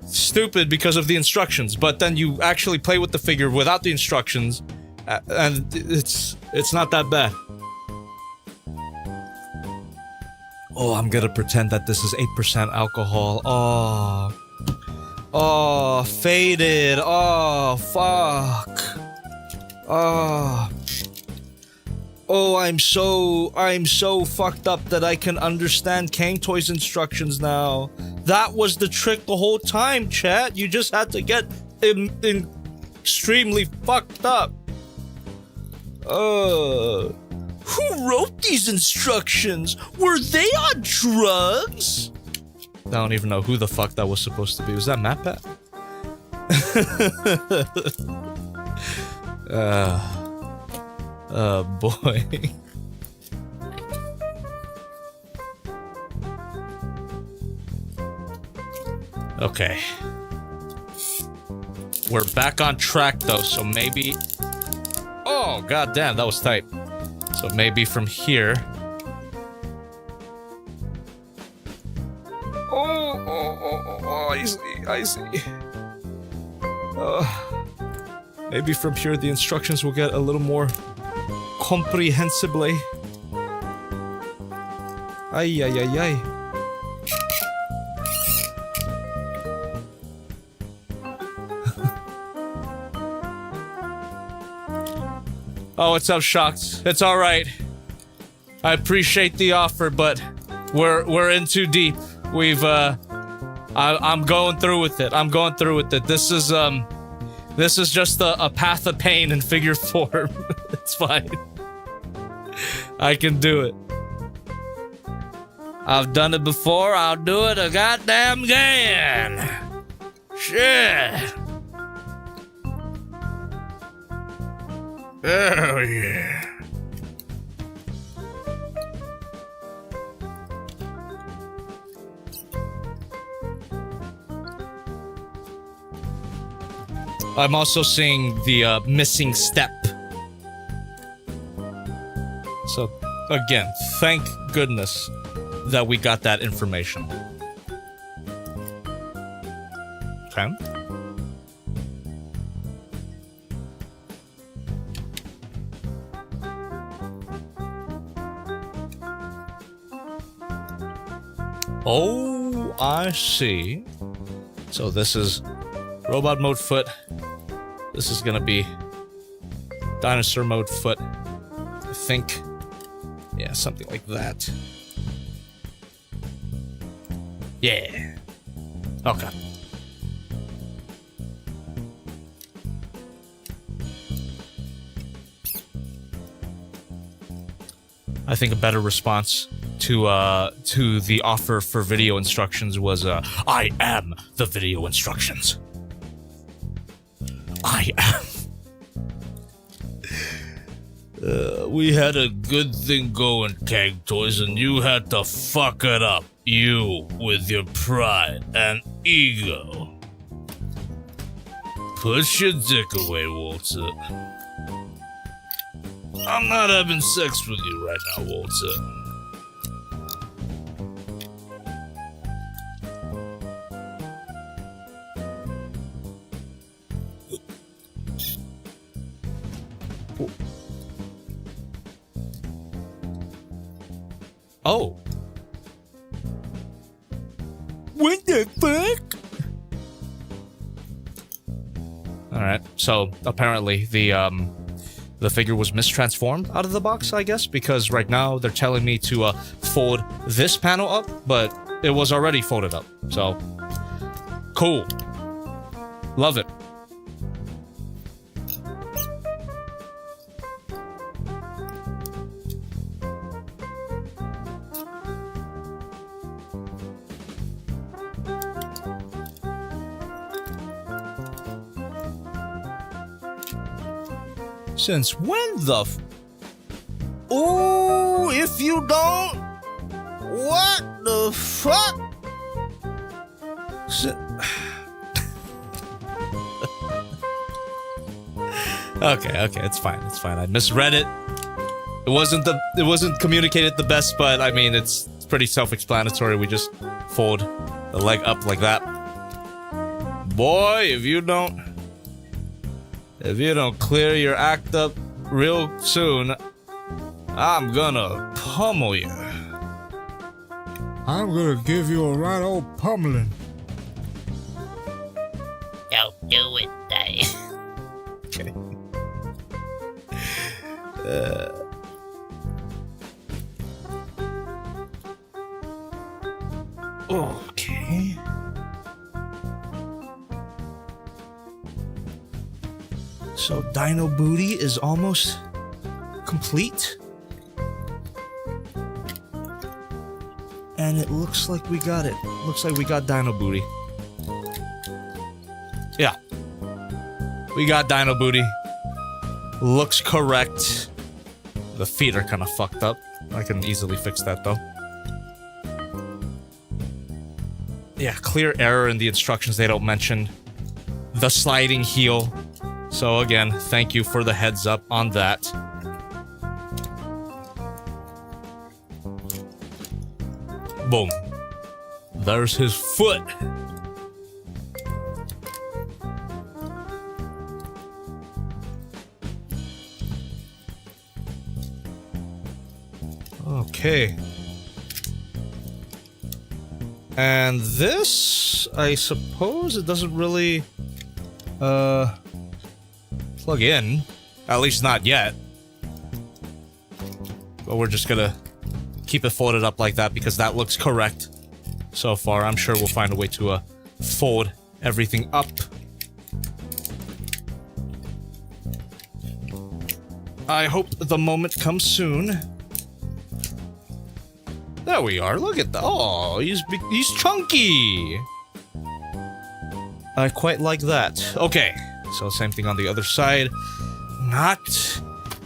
S1: stupid because of the instructions, but then you actually play with the figure without the instructions, and it's not that bad. Oh, I'm gonna pretend that this is 8% alcohol. Oh, faded. Oh, fuck. Oh, I'm so fucked up that I can understand CANG Toys instructions now. That was the trick the whole time, chat. You just had to get extremely fucked up. Who wrote these instructions? Were they on drugs? I don't even know who the fuck that was supposed to be. Was that MatPat? Oh boy. Okay. We're back on track though, so maybe... Oh, goddamn, that was tight. So maybe from here... Oh, I see. Maybe from here the instructions will get a little more comprehensibly. Ay. Oh, what's up, Shocked? It's alright. I appreciate the offer, but We're in too deep. We've I'm going through with it. I'm going through with it. This is just a path of pain in figure form. It's fine. I can do it. I've done it before. I'll do it a goddamn again. Shit. Oh yeah. I'm also seeing the missing step. So, again, thank goodness that we got that information. Okay. Oh, I see. So this is robot mode foot. This is gonna be dinosaur mode foot. I think. Yeah, something like that. Yeah. Okay. I think a better response to the offer for video instructions was I am the video instructions. I am. We had a good thing going, CANG Toys, and you had to fuck it up. You, with your pride and ego. Put your dick away, Walter. I'm not having sex with you right now, Walter. Oh. What the fuck? Alright, so apparently the figure was mistransformed out of the box, I guess, because right now they're telling me to fold this panel up, but it was already folded up, so cool. Love it. Since when the ooh, if you don't, what the fuck? Okay, it's fine, I misread it. It wasn't communicated the best, but I mean, it's pretty self-explanatory. We just fold the leg up like that. Boy, if you don't clear your act up real soon, I'm gonna pummel you.
S2: I'm gonna give you a right old pummeling.
S4: Don't do it, Dave.
S1: Okay. Okay. So Dino Booty is almost complete. And it looks like we got it. Looks like we got Dino Booty. Yeah. We got Dino Booty. Looks correct. The feet are kind of fucked up. I can easily fix that though. Yeah, clear error in the instructions. They don't mention the sliding heel. So again, thank you for the heads up on that. Boom. There's his foot. Okay. And this, I suppose it doesn't really plug in. At least not yet. But we're just gonna keep it folded up like that because that looks correct so far. I'm sure we'll find a way to fold everything up. I hope the moment comes soon. There we are. Look at that. Oh, he's chunky. I quite like that. Okay, so same thing on the other side. Not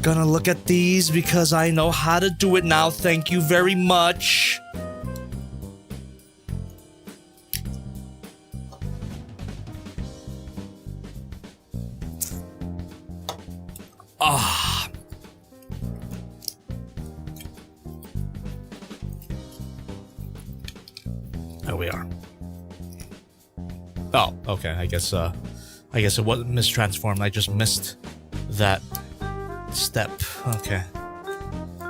S1: gonna look at these because I know how to do it now. Thank you very much. Ah. There we are. Oh, okay. I guess it wasn't mistransformed. I just missed that step. Okay.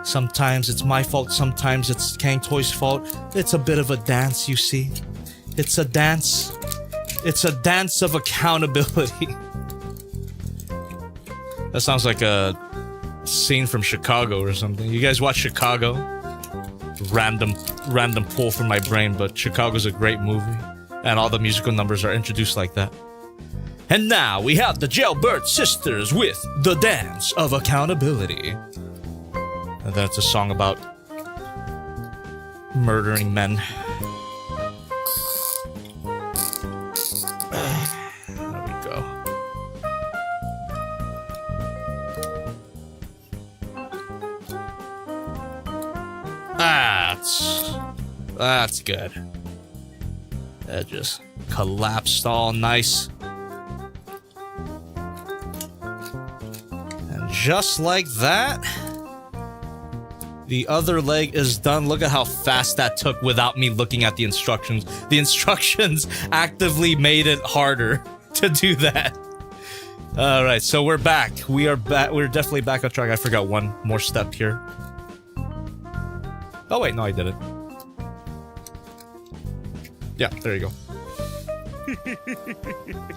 S1: Sometimes it's my fault. Sometimes it's CANG Toys' fault. It's a bit of a dance, you see. It's a dance. It's a dance of accountability. That sounds like a scene from Chicago or something. You guys watch Chicago? Random pull from my brain, but Chicago's a great movie. And all the musical numbers are introduced like that. And now we have the Jailbird Sisters with The Dance of Accountability. And that's a song about murdering men. There we go. That's good. That just collapsed all nice. And just like that, the other leg is done. Look at how fast that took without me looking at the instructions. The instructions actively made it harder to do that. Alright, so we're back. We're definitely back on track. I forgot one more step here. Oh wait, no I didn't. Yeah, there you go.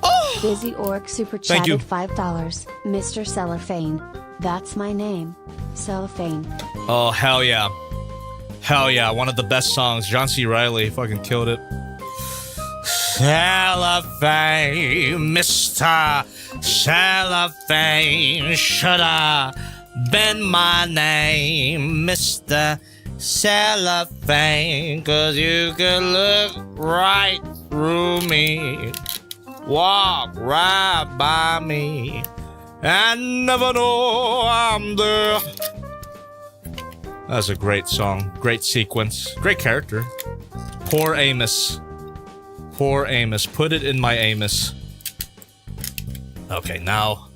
S1: Oh!
S3: Busy Orc super
S1: Thank you.
S3: chatted $5. Mr. Cellophane. That's my name. Cellophane.
S1: Oh, hell yeah. Hell yeah, one of the best songs. John C. Reilly fucking killed it. Cellophane, Mr. Cellophane shoulda been my name, Mr. Cellophane, 'cause you could look right through me, walk right by me, and never know I'm there. That's a great song, great sequence, great character. Poor Amos. Poor Amos. Put it in my Amos. Okay, now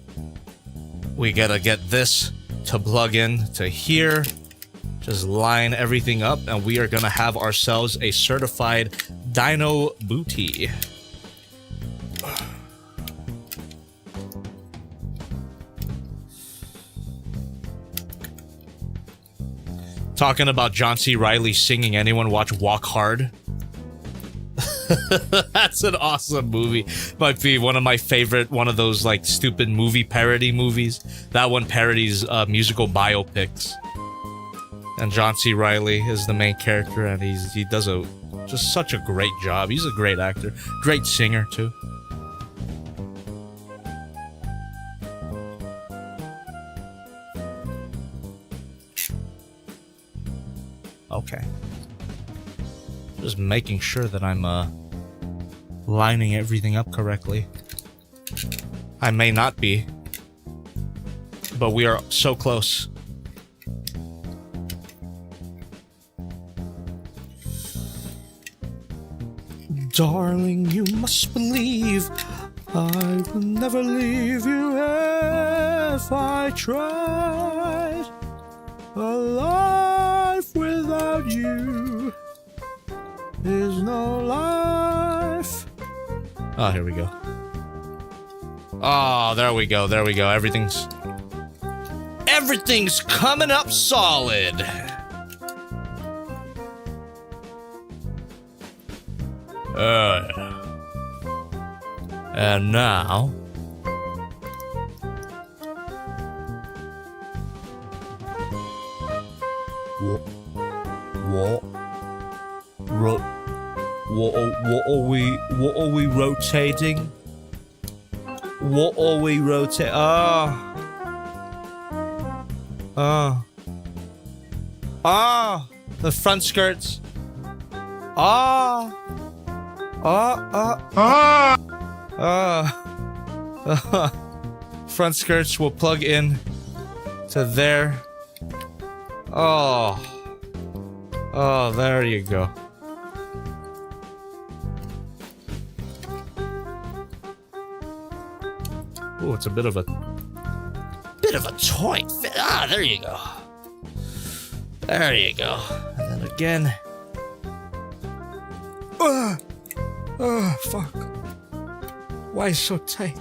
S1: we gotta get this to plug in to here. Just line everything up, and we are gonna have ourselves a certified Dino Booty. Talking about John C. Reilly singing, anyone watch Walk Hard? That's an awesome movie. Might be one of my favorite, one of those like stupid movie parody movies. That one parodies musical biopics. And John C. Reilly is the main character, and he does just such a great job. He's a great actor, great singer too. Okay. Just making sure that I'm lining everything up correctly. I may not be, but we are so close. Darling, you must believe I will never leave you if I tried. A life without you is no life. Oh, here we go. Oh, there we go. There we go. Everything's coming up solid. And now What are we rotating? What are we rotating? The front skirts. Front skirts will plug in to there. Oh, there you go. Oh, it's a bit of a toy. There you go. There you go. And then again.
S2: Fuck. Why is so tight?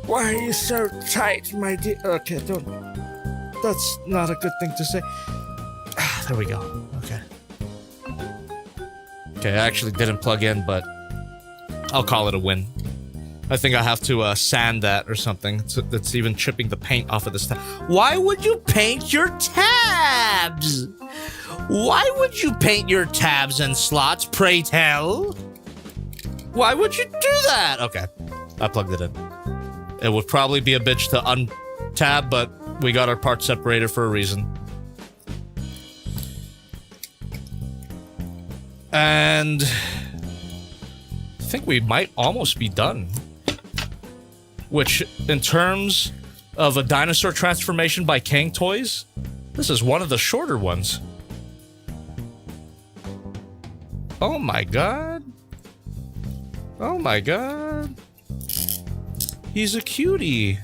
S2: Why are you so tight, my dear? Okay, don't. That's not a good thing to say.
S1: There we go. Okay. Okay, I actually didn't plug in, but I'll call it a win. I think I have to sand that or something. That's even chipping the paint off of this tab. Why would you paint your tabs? Why would you paint your tabs and slots, pray tell? Why would you do that? Okay, I plugged it in. It would probably be a bitch to untab, but we got our part separator for a reason. And I think we might almost be done. Which, in terms of a dinosaur transformation by CANG Toys, this is one of the shorter ones. Oh my god. Oh my god. He's a cutie.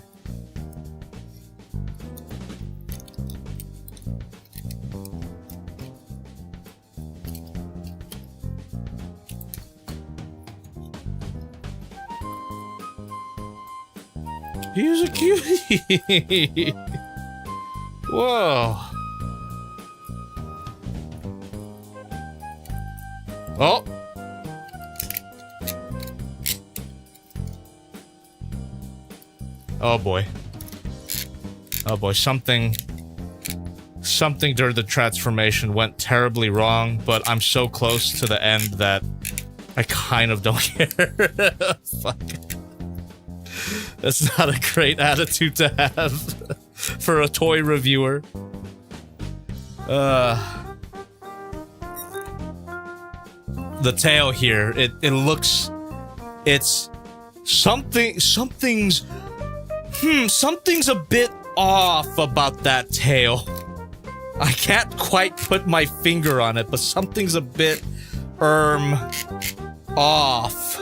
S1: He's a cutie. Whoa. Oh. Oh boy. Oh boy, something during the transformation went terribly wrong, but I'm so close to the end that I kind of don't care. Fuck. That's not a great attitude to have for a toy reviewer. The tail here, it looks, it's something's a bit off about that tail. I can't quite put my finger on it, but something's a bit off.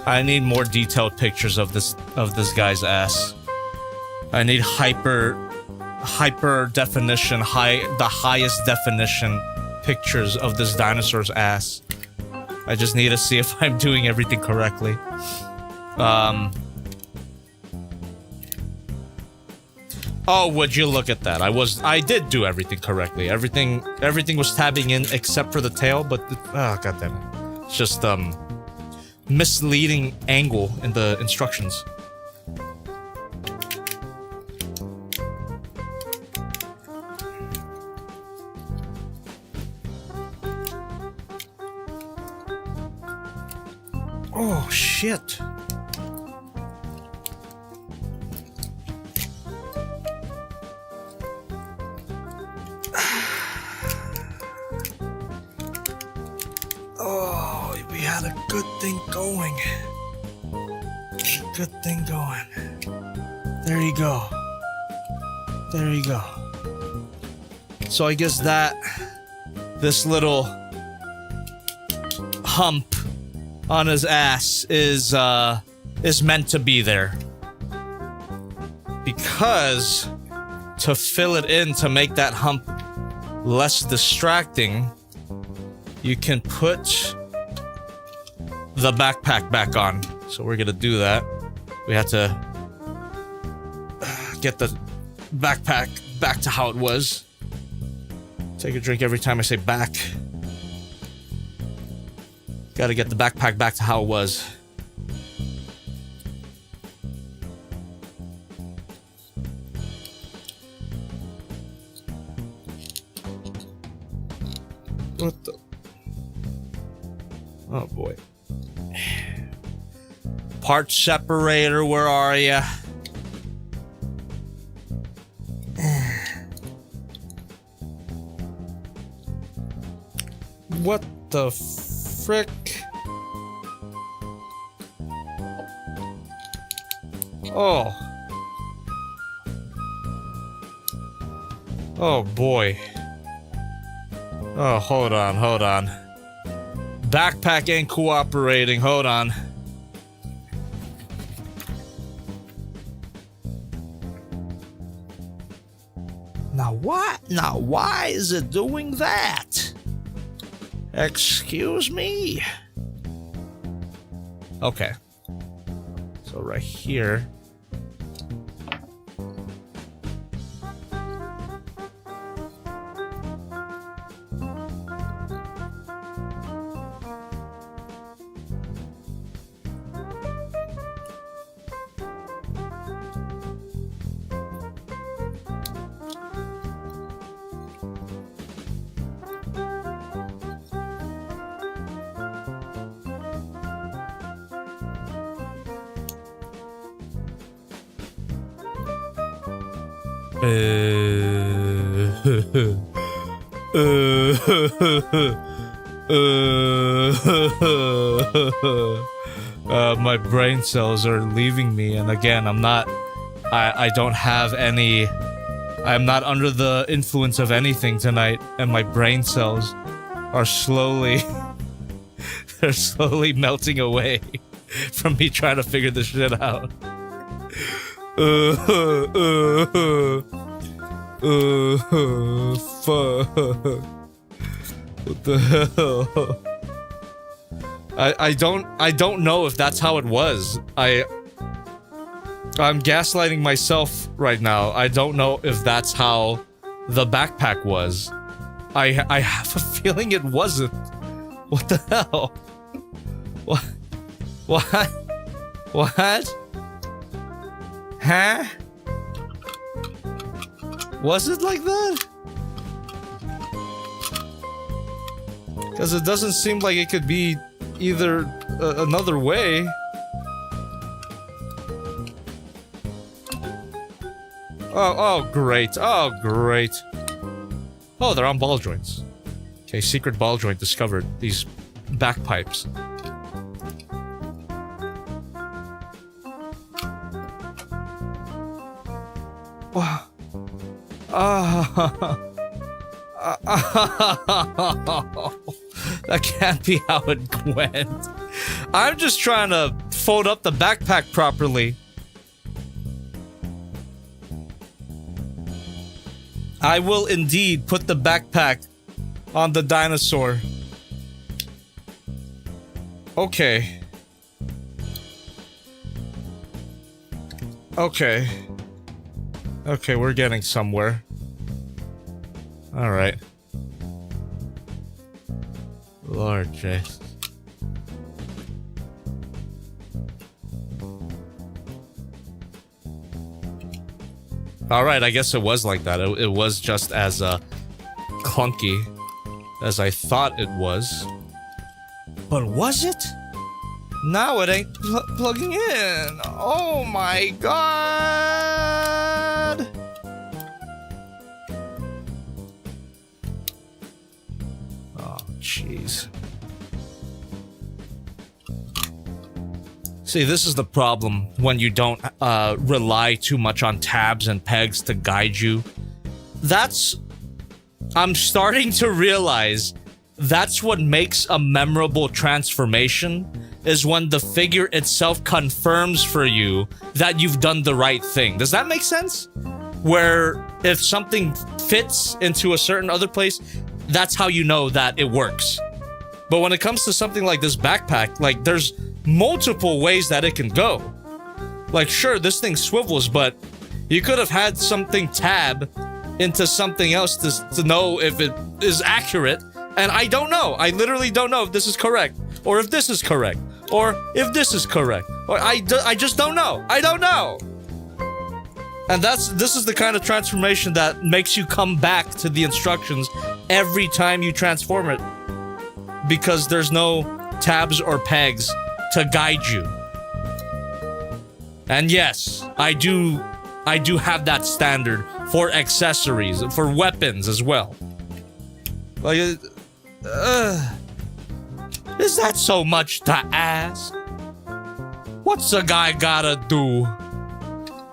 S1: I need more detailed pictures of this guy's ass. I need hyper definition, the highest definition pictures of this dinosaur's ass. I just need to see if I'm doing everything correctly. Oh, would you look at that? I did do everything correctly. Everything was tabbing in except for the tail, but oh god damn it. It's just misleading angle in the instructions. Oh shit. Oh, we had a good thing going. Good thing going. There you go. There you go. So I guess this little hump on his ass is meant to be there. Because to fill it in, to make that hump less distracting, you can put the backpack back on. So we're gonna do that. We have to get the backpack back to how it was. Take a drink every time I say back. Gotta get the backpack back to how it was.
S2: What the? Oh boy.
S1: Part separator, where are ya?
S2: What the frick? Oh. Oh boy. Oh, hold on, hold on. Backpack ain't cooperating, hold on. Now why is it doing that? Excuse me? Okay. So right here. My brain cells are leaving me, and again, I don't have any, I'm not under the influence of anything tonight, and my brain cells are slowly, they're slowly melting away from me trying to figure this shit out. Fuck. What the hell? I don't know if that's how it was. I'm gaslighting myself right now. I don't know if that's how the backpack was. I have a feeling it wasn't. What the hell? What? What? What? Huh? Was it like that? Because it doesn't seem like it could be either another way. Oh, great. Oh, great. Oh, they're on ball joints. Okay, secret ball joint discovered. These backpipes. Wow. That can't be how it went. I'm just trying to fold up the backpack properly. I will indeed put the backpack on the dinosaur. Okay. Okay. Okay, we're getting somewhere. Alright. Lord Jesus. Alright, I guess it was like that. It was just as clunky as I thought it was. But was it? Now it ain't plugging in. Oh my god! Oh, jeez. See, this is the problem when you don't rely too much on tabs and pegs to guide you. I'm starting to realize that's what makes a memorable transformation, is when the figure itself confirms for you that you've done the right thing. Does that make sense? Where if something fits into a certain other place, that's how you know that it works. But when it comes to something like this backpack, like, there's multiple ways that it can go. Like, sure, this thing swivels, but you could have had something tab into something else to know if it is accurate. And I don't know. I literally don't know if this is correct. or if this is correct, or if this is correct, or I just don't know. I don't know. And this is the kind of transformation that makes you come back to the instructions every time you transform it, because there's no tabs or pegs to guide you. And yes, I do have that standard for accessories, for weapons as well. Like, is that so much to ask? What's a guy gotta do?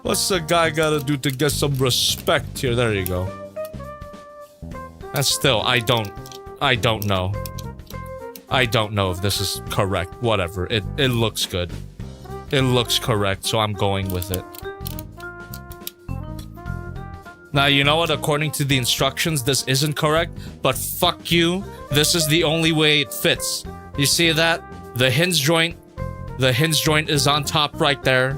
S2: What's a guy gotta do to get some respect here? There you go. And still, I don't know. I don't know if this is correct. Whatever. It looks good. It looks correct, so I'm going with it. Now, you know what? According to the instructions, this isn't correct, but fuck you. This is the only way it fits. You see that? The hinge joint is on top right there.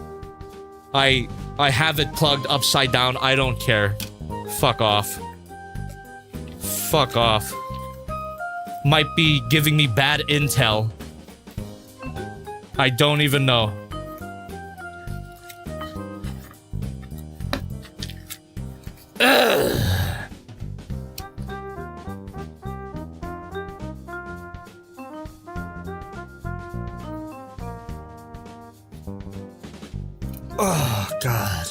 S2: I have it plugged upside down. I don't care. Fuck off. Fuck off. Might be giving me bad intel. I don't even know. Ugh. Oh, God.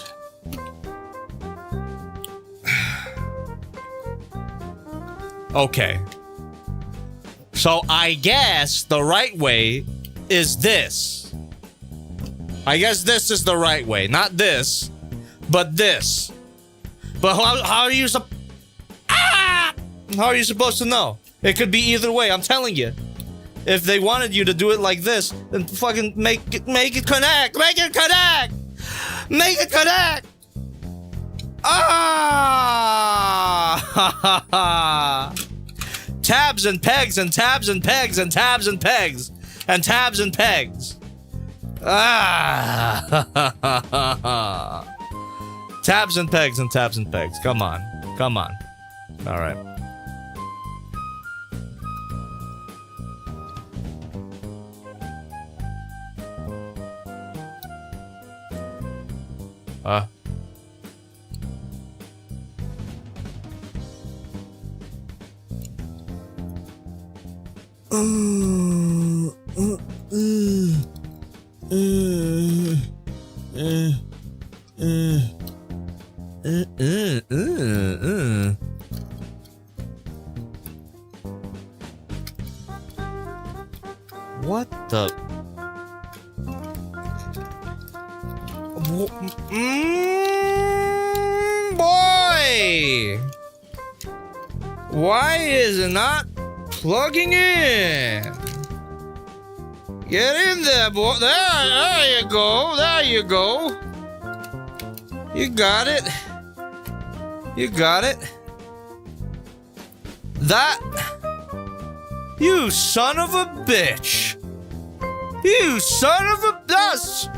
S2: Okay. So I guess the right way is this. I guess this is the right way. Not this, but this. But how are you How are you supposed to know? It could be either way, I'm telling you. If they wanted you to do it like this, then fucking make it connect! Make it connect! Make it connect! Ah! Tabs and pegs and tabs and pegs and tabs and pegs and tabs and pegs. Ah! Tabs and pegs and tabs and pegs. Come on. Come on. All right. What the? Boy! Why is it not plugging in? Get in there, boy. There you go. There you go. You got it. You got it. That... You son of a bitch. You son of a... That's...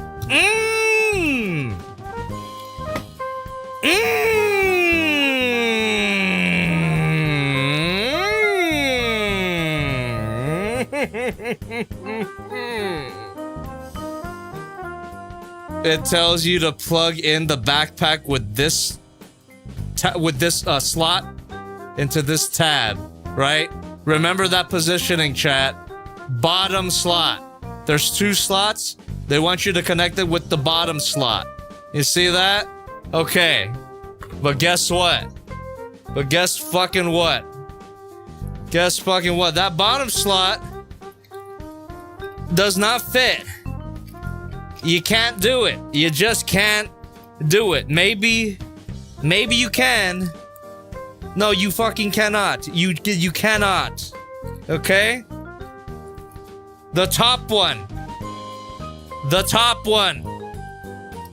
S2: It tells you to plug in the backpack with this slot into this tab, right? Remember that positioning, chat. Bottom slot. There's 2 slots. They want you to connect it with the bottom slot. You see that? Okay. But guess what? But guess fucking what? Guess fucking what? That bottom slot does not fit. You can't do it. You just can't do it. Maybe you can. No, you fucking cannot. You cannot. Okay? The top one. The top one.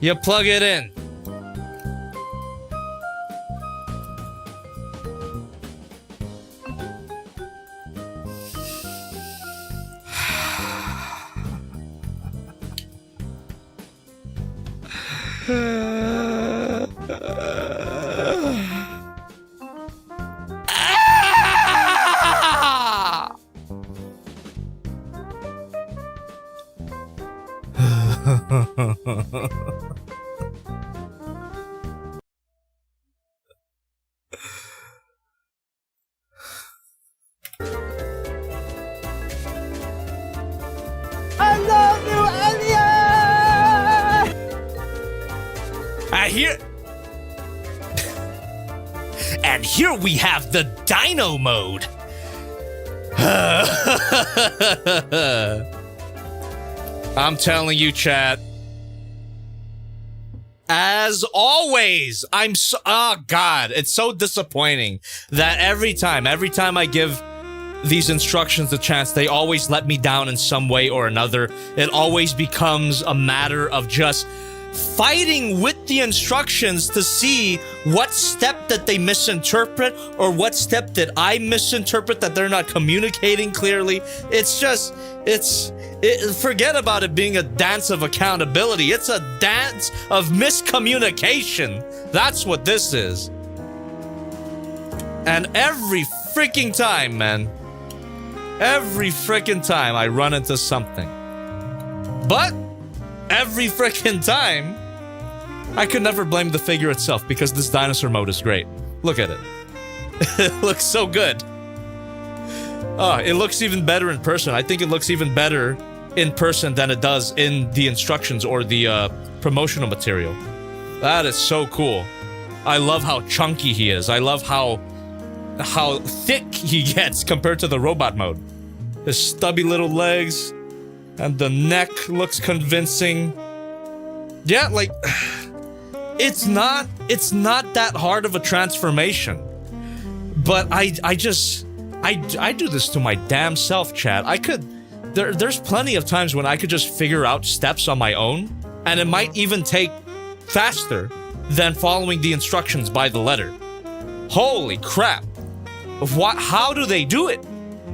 S2: You plug it in.
S4: I love you, Elliot!
S2: And here we have the Dino Mode. I'm telling you, chat. As always, oh God, it's so disappointing that every time I give these instructions a chance, they always let me down in some way or another. It always becomes a matter of just fighting with the instructions to see what step that they misinterpret or what step that I misinterpret that they're not communicating clearly. Forget about it being a dance of accountability. It's a dance of miscommunication. That's what this is. And every freaking time, man, every freaking time I run into something. But every freaking time, I could never blame the figure itself because this dinosaur mode is great. Look at it. It looks so good. Oh, it looks even better in person. I think it looks even better in person than it does in the instructions or the promotional material. That is so cool. I love how chunky he is. I love how thick he gets compared to the robot mode. His stubby little legs. And the neck looks convincing. Yeah, like, it's not that hard of a transformation. But I do this to my damn self, chat. There's plenty of times when I could just figure out steps on my own, and it might even take faster than following the instructions by the letter. Holy crap. How do they do it?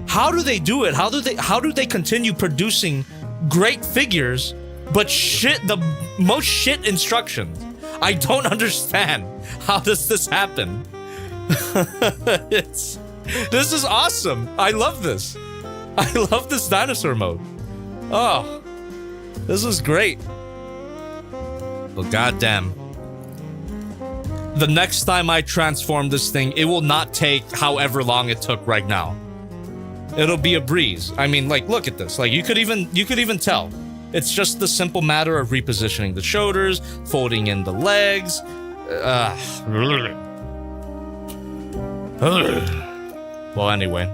S2: How do they do it? How do they continue producing great figures, but the most shit instructions? I don't understand. How does this happen? This is awesome. I love this. I love this dinosaur mode. Oh, this is great. Well, goddamn. The next time I transform this thing, it will not take however long it took right now. It'll be a breeze. I mean, like, look at this. Like, you could even tell. It's just the simple matter of repositioning the shoulders, folding in the legs. Well, anyway.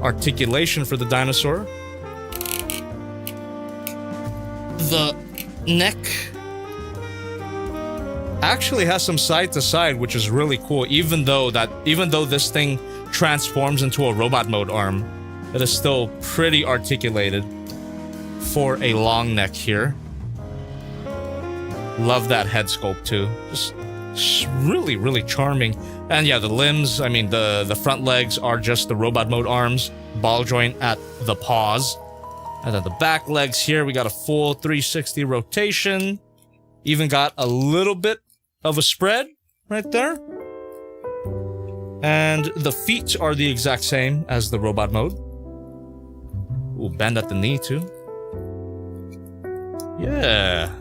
S2: Articulation for the dinosaur. The neck actually has some side to side, which is really cool. Even though this thing transforms into a robot mode arm, it is still pretty articulated for a long neck here. Love that head sculpt too. Just really, really charming. And yeah, the limbs, I mean, the front legs are just the robot mode arms, ball joint at the paws. And then the back legs here, we got a full 360 rotation. Even got a little bit of a spread right there. And the feet are the exact same as the robot mode. Ooh, bend at the knee too. Yeah.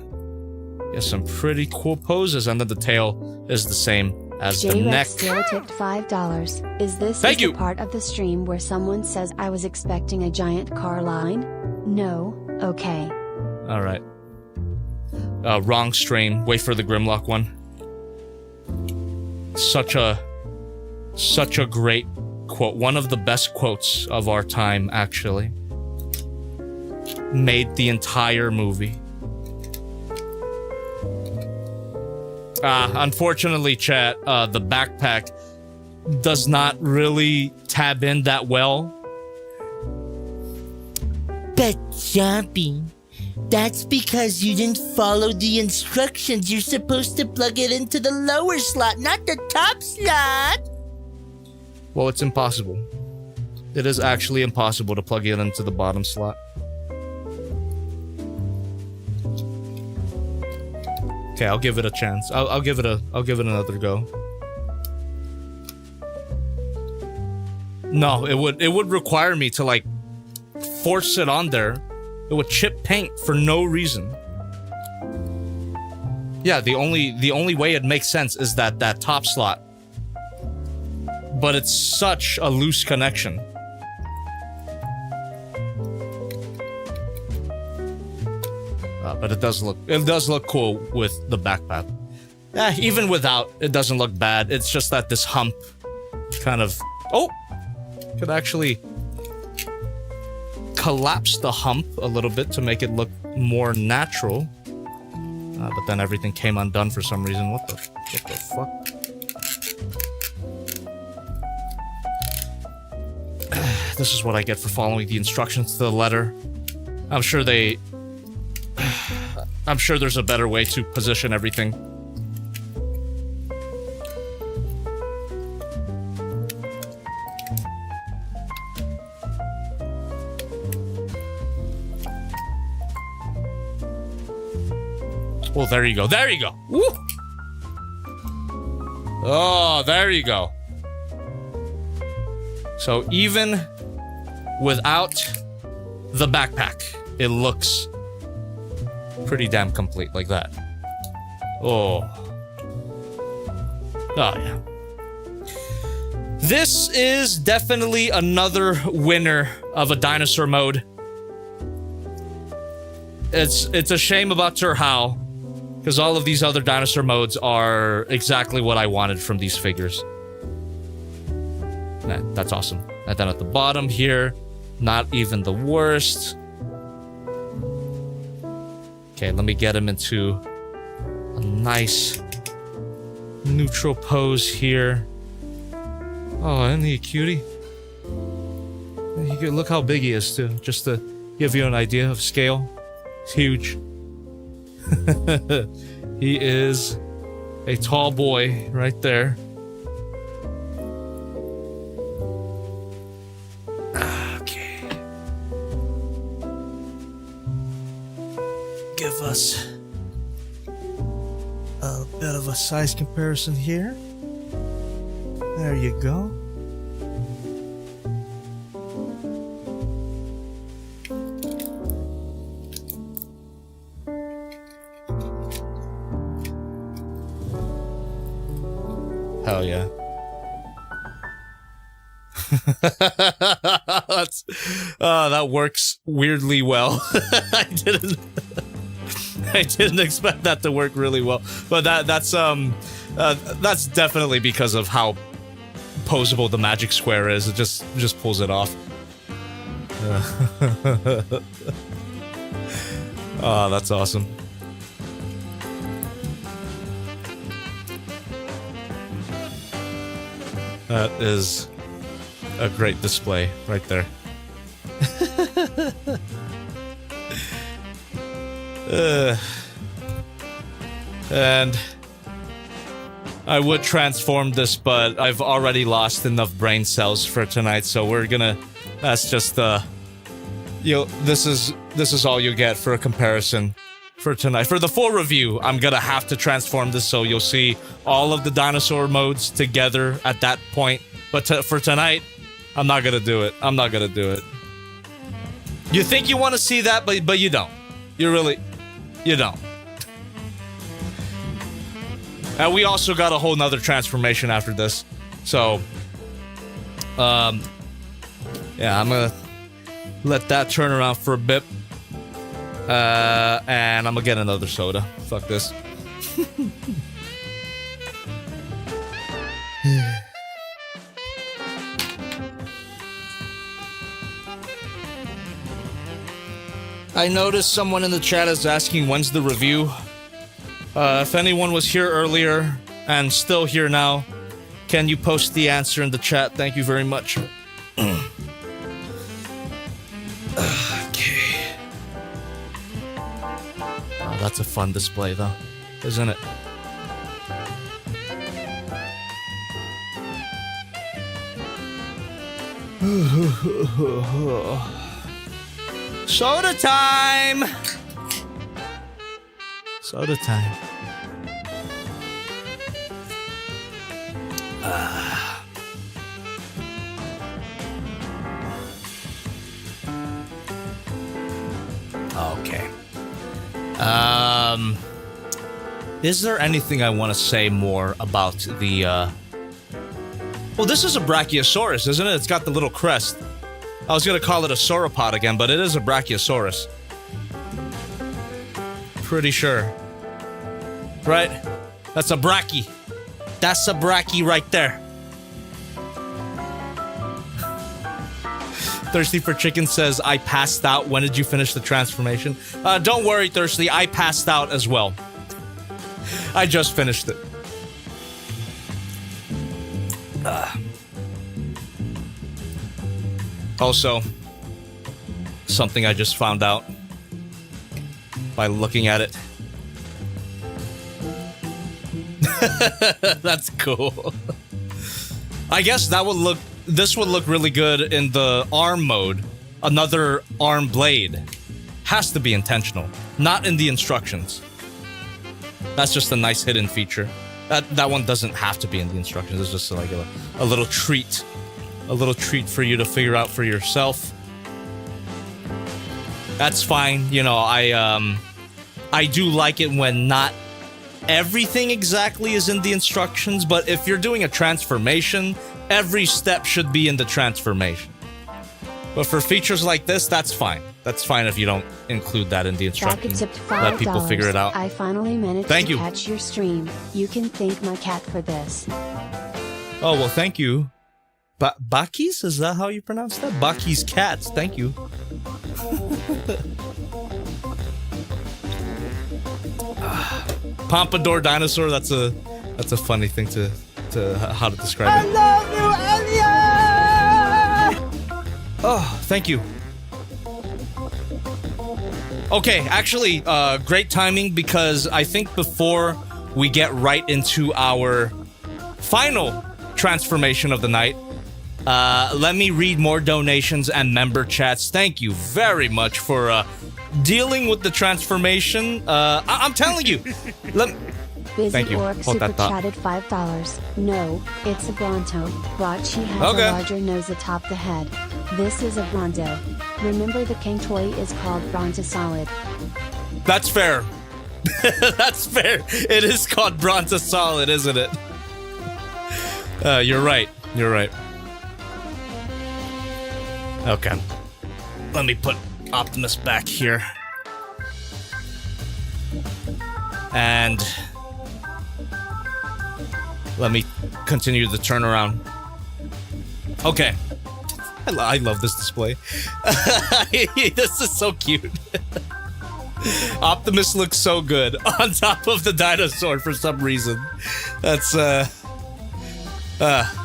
S2: Yeah, some pretty cool poses. And then the tail is the same as the neck.
S3: Still tipped $5. Is this the part of the stream where someone says I was expecting a giant car line? No, okay.
S2: Alright. Wrong strain. Wait for the Grimlock one. Such a great quote. One of the best quotes of our time, actually. Made the entire movie. Unfortunately, chat, the backpack does not really tab in that well.
S4: But Jumpy, that's because you didn't follow the instructions. You're supposed to plug it into the lower slot, not the top slot.
S2: Well, it's impossible. It is actually impossible to plug it into the bottom slot. Okay, I'll give it a chance. I'll give it another go. No, it would require me to like force it on there It would chip paint for no reason. Yeah, the only way it makes sense is that top slot. But it's such a loose connection. But it does look cool with the backpack. Yeah, even without, it doesn't look bad. It's just that this hump kind of... Oh! Could actually collapse the hump a little bit to make it look more natural. But then everything came undone for some reason. What the fuck? This is what I get for following the instructions to the letter. I'm sure there's a better way to position everything. Well, there you go. There you go. Woo! Oh, there you go. So even without the backpack, it looks pretty damn complete like that. Oh. Oh, yeah. This is definitely another winner of a dinosaur mode. It's a shame about Turhao, because all of these other dinosaur modes are exactly what I wanted from these figures. Nah, that's awesome. And then at the bottom here, not even the worst. Okay, let me get him into a nice neutral pose here. Oh, isn't he a cutie? Look how big he is too, just to give you an idea of scale. It's huge. He is a tall boy right there. Okay. Give us a bit of a size comparison here. There you go. Hell yeah. That works weirdly well. I didn't expect that to work really well, but that's definitely because of how posable the magic square is. It just pulls it off. Oh, that's awesome. That is a great display right there. And I would transform this, but I've already lost enough brain cells for tonight, so we're gonna... That's just this is all you get for a comparison for tonight. For the full review, I'm gonna have to transform this, so you'll see all of the dinosaur modes together at that point. But for tonight, I'm not gonna do it. I'm not gonna do it. You think you want to see that, but you don't. You don't. And we also got a whole nother transformation after this. So, yeah, I'm gonna let that turn around for a bit. And I'm gonna get another soda. Fuck this. I noticed someone in the chat is asking when's the review. If anyone was here earlier and still here now, can you post the answer in the chat? Thank you very much. Okay. Oh, that's a fun display though, isn't it? Soda time! Soda time. Okay. Is there anything I want to say more about the, Well, this is a Brachiosaurus, isn't it? It's got the little crest. I was gonna call it a sauropod again, but it is a Brachiosaurus. Pretty sure. Right? That's a Brachie. That's a Brachie right there. Thirsty for Chicken says, I passed out. When did you finish the transformation? Don't worry, Thirsty. I passed out as well. I just finished it. Also, something I just found out by looking at it. That's cool. I guess that would look... This would look really good in the arm mode. Another arm blade. Has to be intentional. Not in the instructions. That's just a nice hidden feature. That one doesn't have to be in the instructions. It's just like a little treat. A little treat for you to figure out for yourself. That's fine. You know, I do like it when not everything exactly is in the instructions, but if you're doing a transformation, every step should be in the transformation. But for features like this, that's fine. That's fine if you don't include that in the instructions. Let people figure it out.
S3: I finally managed
S2: Thank
S3: to
S2: you.
S3: catch your stream. You can thank my cat for this.
S2: Oh, well, thank you. Bakis? Is that how you pronounce that? Bakis cats. Thank you. Pompadour dinosaur. That's a funny thing to how to describe it.
S4: I love you, Elia!
S2: Oh, thank you. Okay, actually, great timing because I think before we get right into our final transformation of the night, let me read more donations and member chats. Thank you very much for dealing with the transformation. I'm telling you.
S3: Busy
S2: Thank you.
S3: Orc
S2: Hold
S3: super
S2: that thought.
S3: chatted $5. No, it's a Bronto. Bronchi has
S2: Okay.
S3: a larger nose atop the head. This is a Bronto. Remember the King toy is called Brontosolid.
S2: That's fair. That's fair. It is called Brontosolid, isn't it? You're right. You're right. Okay. Let me put Optimus back here. And let me continue the turnaround. Okay. I love this display. This is so cute. Optimus looks so good on top of the dinosaur for some reason. That's I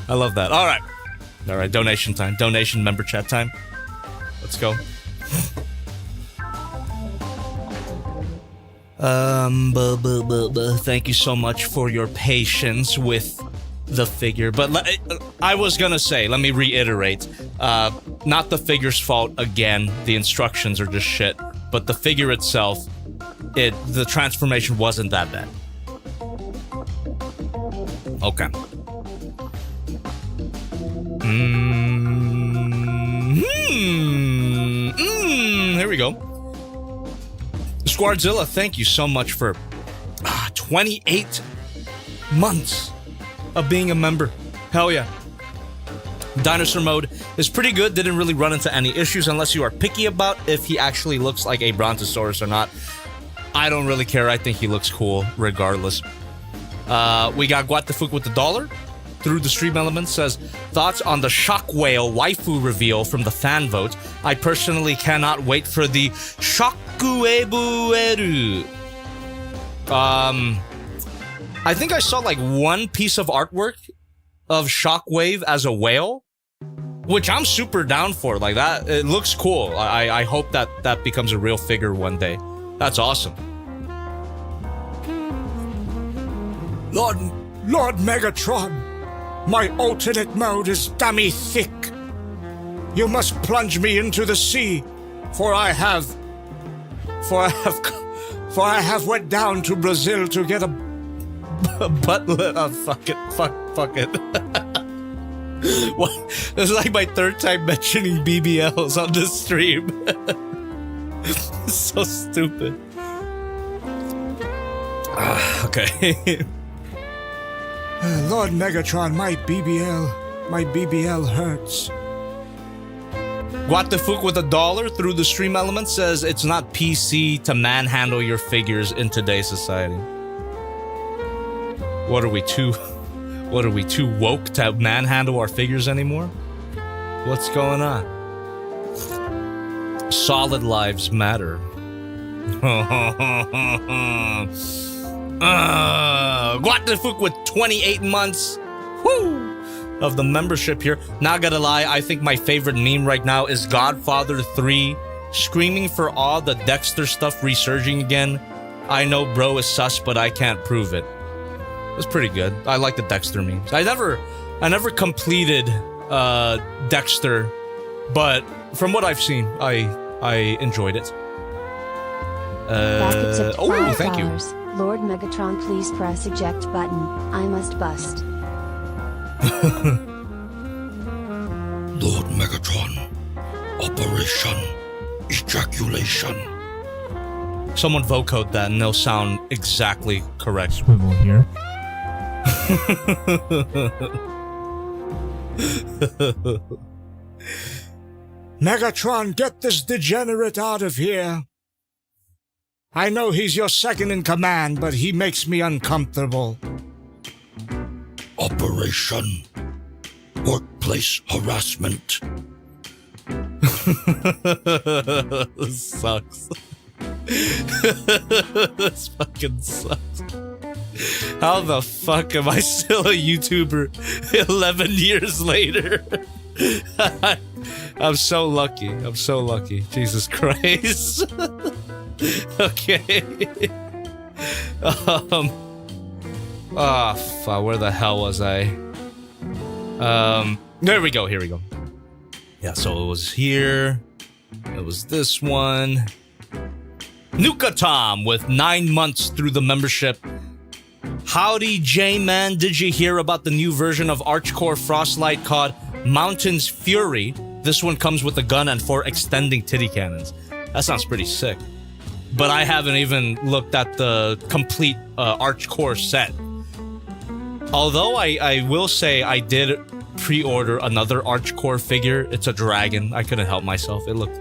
S2: love that. All right, donation time. Donation member chat time. Let's go. Thank you so much for your patience with the figure. But I was gonna say, let me reiterate, not the figure's fault again. The instructions are just shit. But the figure itself, the transformation wasn't that bad. Okay. Here we go. Squardzilla, thank you so much for 28 months of being a member. Hell yeah. Dinosaur Mode is pretty good. Didn't really run into any issues unless you are picky about if he actually looks like a Brontosaurus or not. I don't really care. I think he looks cool regardless. We got Guatafuk with the $1 through the stream element. Says, thoughts on the Shock Whale waifu reveal from the fan vote. I personally cannot wait for the Shakuebueru. I think I saw like one piece of artwork of Shockwave as a whale, which I'm super down for. Like that, it looks cool. I hope that becomes a real figure one day. That's awesome.
S5: Lord Megatron, my alternate mode is dummy thick. You must plunge me into the sea, for I have went down to Brazil to get a
S2: Butler, fuck it. What? This is like my third time mentioning BBLs on this stream. So stupid. Okay.
S5: Lord Megatron, my BBL hurts.
S2: Guatefuk with $1 through the stream element says it's not PC to manhandle your figures in today's society. What are we too woke to manhandle our figures anymore? What's going on? Solid lives matter. Guatefuk with 28 months. Woo! Of the membership here. Not gonna lie, I think my favorite meme right now is Godfather 3 screaming for all the Dexter stuff resurging again. I know bro is sus, but I can't prove it. It's pretty good. I like the Dexter memes. I never completed Dexter, but from what I've seen, I enjoyed it. Oh, thank you.
S3: Lord Megatron, please press eject button. I must bust.
S5: Lord Megatron, Operation Ejaculation.
S2: Someone vocode that and they'll sound exactly correct.
S6: Swivel here.
S5: Megatron, get this degenerate out of here. I know he's your second in command, but he makes me uncomfortable. Operation Workplace Harassment.
S2: This sucks. This fucking sucks. How the fuck am I still a YouTuber 11 years later? I'm so lucky. I'm so lucky. Jesus Christ. Okay. Fuck, where the hell was I? There we go, here we go. Yeah, so it was here. It was this one. Nuka Tom with 9 months through the membership. Howdy, J-Man. Did you hear about the new version of Archcore Frostlight called Mountain's Fury? This one comes with a gun and 4 extending titty cannons. That sounds pretty sick. But I haven't even looked at the complete Archcore set. Although I will say I did pre-order another Archcore figure. It's a dragon. I couldn't help myself. It looked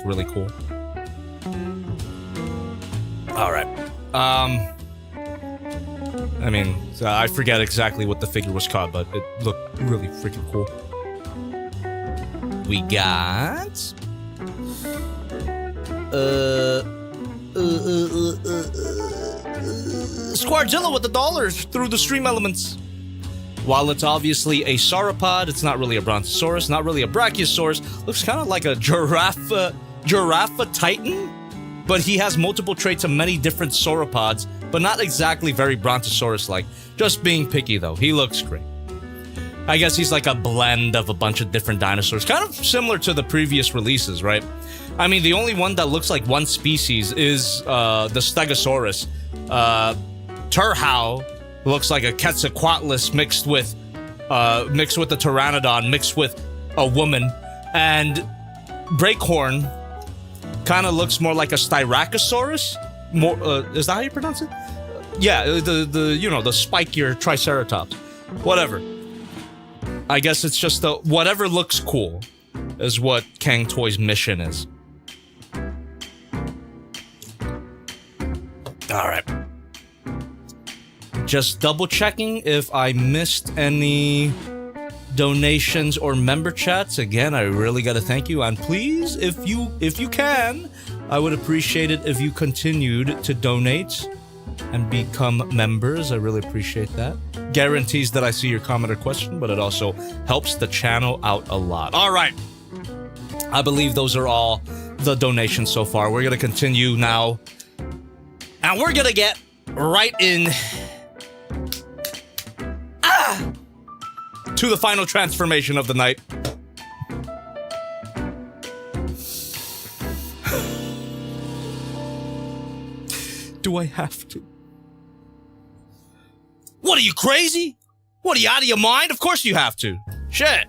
S2: really cool. All right. I mean, I forget exactly what the figure was called, but it looked really freaking cool. We got Squardzilla with $1 through the stream elements. While it's obviously a sauropod, it's not really a brontosaurus, not really a brachiosaurus. Looks kind of like a giraffe titan, but he has multiple traits of many different sauropods, but not exactly very brontosaurus-like. Just being picky though, he looks great. I guess he's like a blend of a bunch of different dinosaurs, kind of similar to the previous releases, right? I mean, the only one that looks like one species is the Stegosaurus. Turhau looks like a Quetzalcoatlus mixed with a Pteranodon mixed with a woman, and Breakhorn kind of looks more like a Styracosaurus. More, is that how you pronounce it? Yeah, the spikier Triceratops. Whatever. I guess it's just the whatever looks cool is what Kang Toys' mission is. All right. Just double checking if I missed any donations or member chats. Again, I really gotta thank you, and please, if you can, I would appreciate it if you continued to donate and become members. I really appreciate that. Guarantees that I see your comment or question, but it also helps the channel out a lot. All right. I believe those are all the donations so far. We're gonna continue now, and we're gonna get right in to the final transformation of the night. Do I have to? What are you, crazy? What are you, out of your mind? Of course you have to. Shit.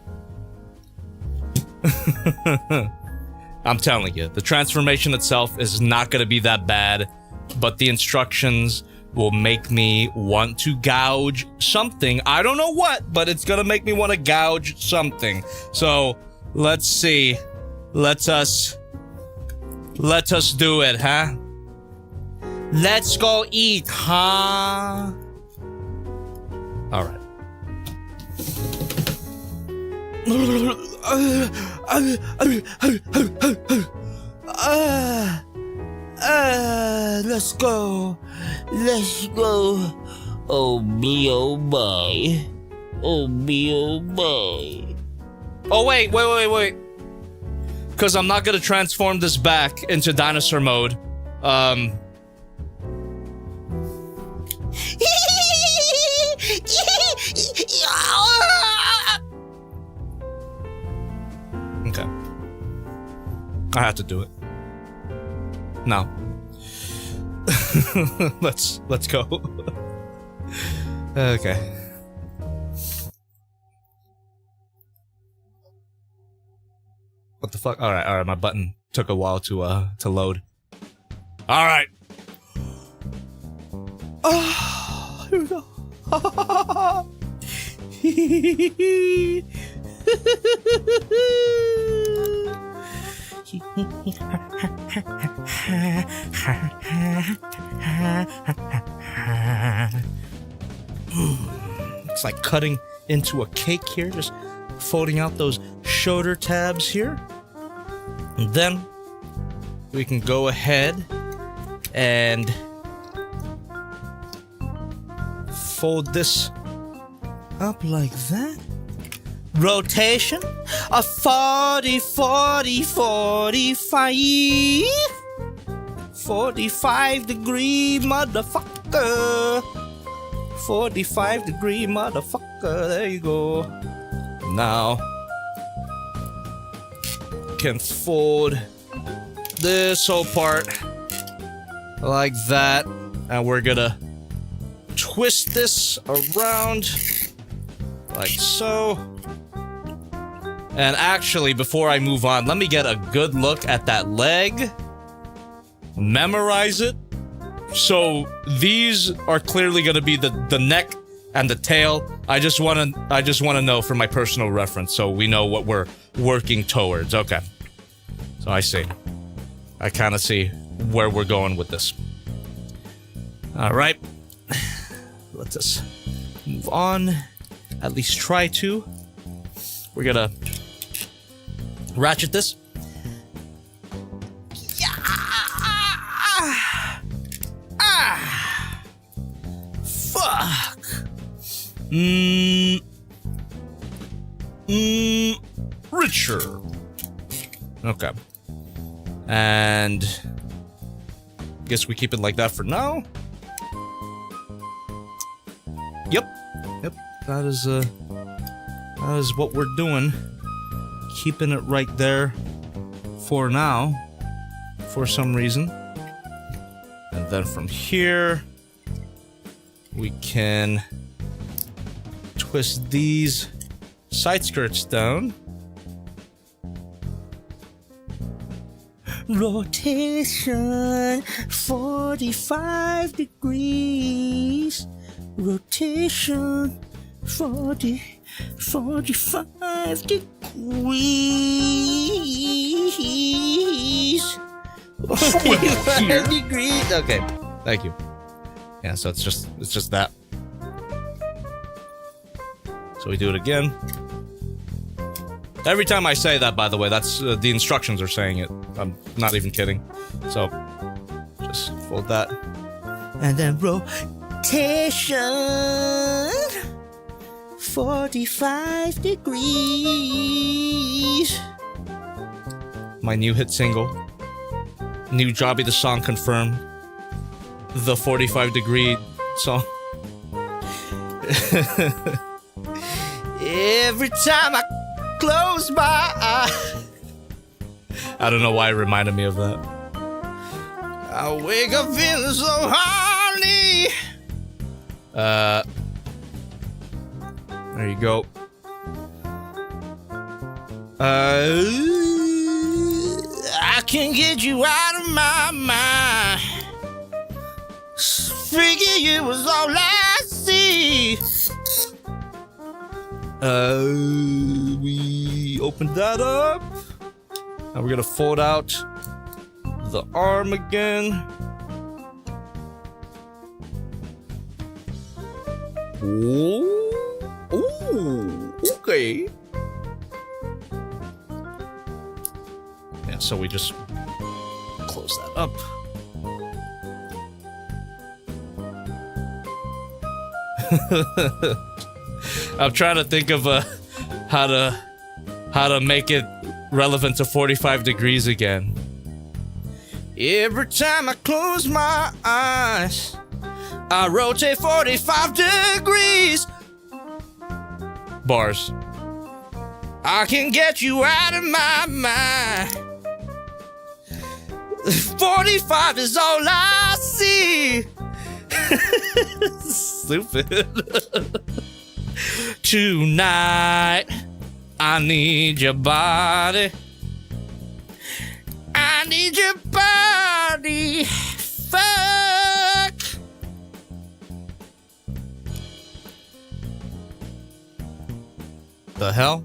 S2: I'm telling you, the transformation itself is not gonna be that bad, but the instructions will make me want to gouge something. I don't know what, but it's gonna make me want to gouge something. So, let's see. Let us do it, huh? Let's go eat, huh? Alright.
S4: Let's go. Let's go. Oh me, oh my. Oh me, oh my.
S2: Oh, wait. Because I'm not gonna transform this back into dinosaur mode. Okay. I have to do it. No. Let's go. Okay. What the fuck? All right. My button took a while to load. All right. Oh, here we go. It's like cutting into a cake here, just folding out those shoulder tabs here. And then we can go ahead and fold this up like that. Rotation, a 40, 40, 45. 45 degree motherfucker. 45 degree motherfucker. There you go. Now, can fold this whole part like that. And we're gonna twist this around like so. And actually, before I move on, let me get a good look at that leg. Memorize it. So these are clearly going to be the neck and the tail. I just want to know for my personal reference, so we know what we're working towards. Okay. So I see. I kind of see where we're going with this. All right. Let us move on. At least try to. We're gonna ratchet this. Yeah. Fuck. Richer. Okay. And guess we keep it like that for now. Yep. That is what we're doing. Keeping it right there for now, for some reason. And then from here, we can twist these side skirts down. Rotation 45 degrees. Rotation 45 degrees. 45 degrees. Okay, thank you. Yeah, so it's just that. So we do it again. Every time I say that, by the way, that's the instructions are saying it. I'm not even kidding. So just fold that. And then rotation 45 degrees. My new hit single. New Jobby the song confirmed. The 45 degree song. Every time I close my eyes. I don't know why it reminded me of that. I wake up feeling so horny. There you go. can't get you out of my mind. Figure you was all I see. We opened that up. Now we're gonna fold out the arm again. Ooh, okay. Yeah, so we just close that up. I'm trying to think of how to make it relevant to 45 degrees again. Every time I close my eyes, I rotate 45 degrees. Bars. I can get you out of my mind. 45 is all I see. Stupid. Tonight, I need your body. I need your body. Fuck. The hell?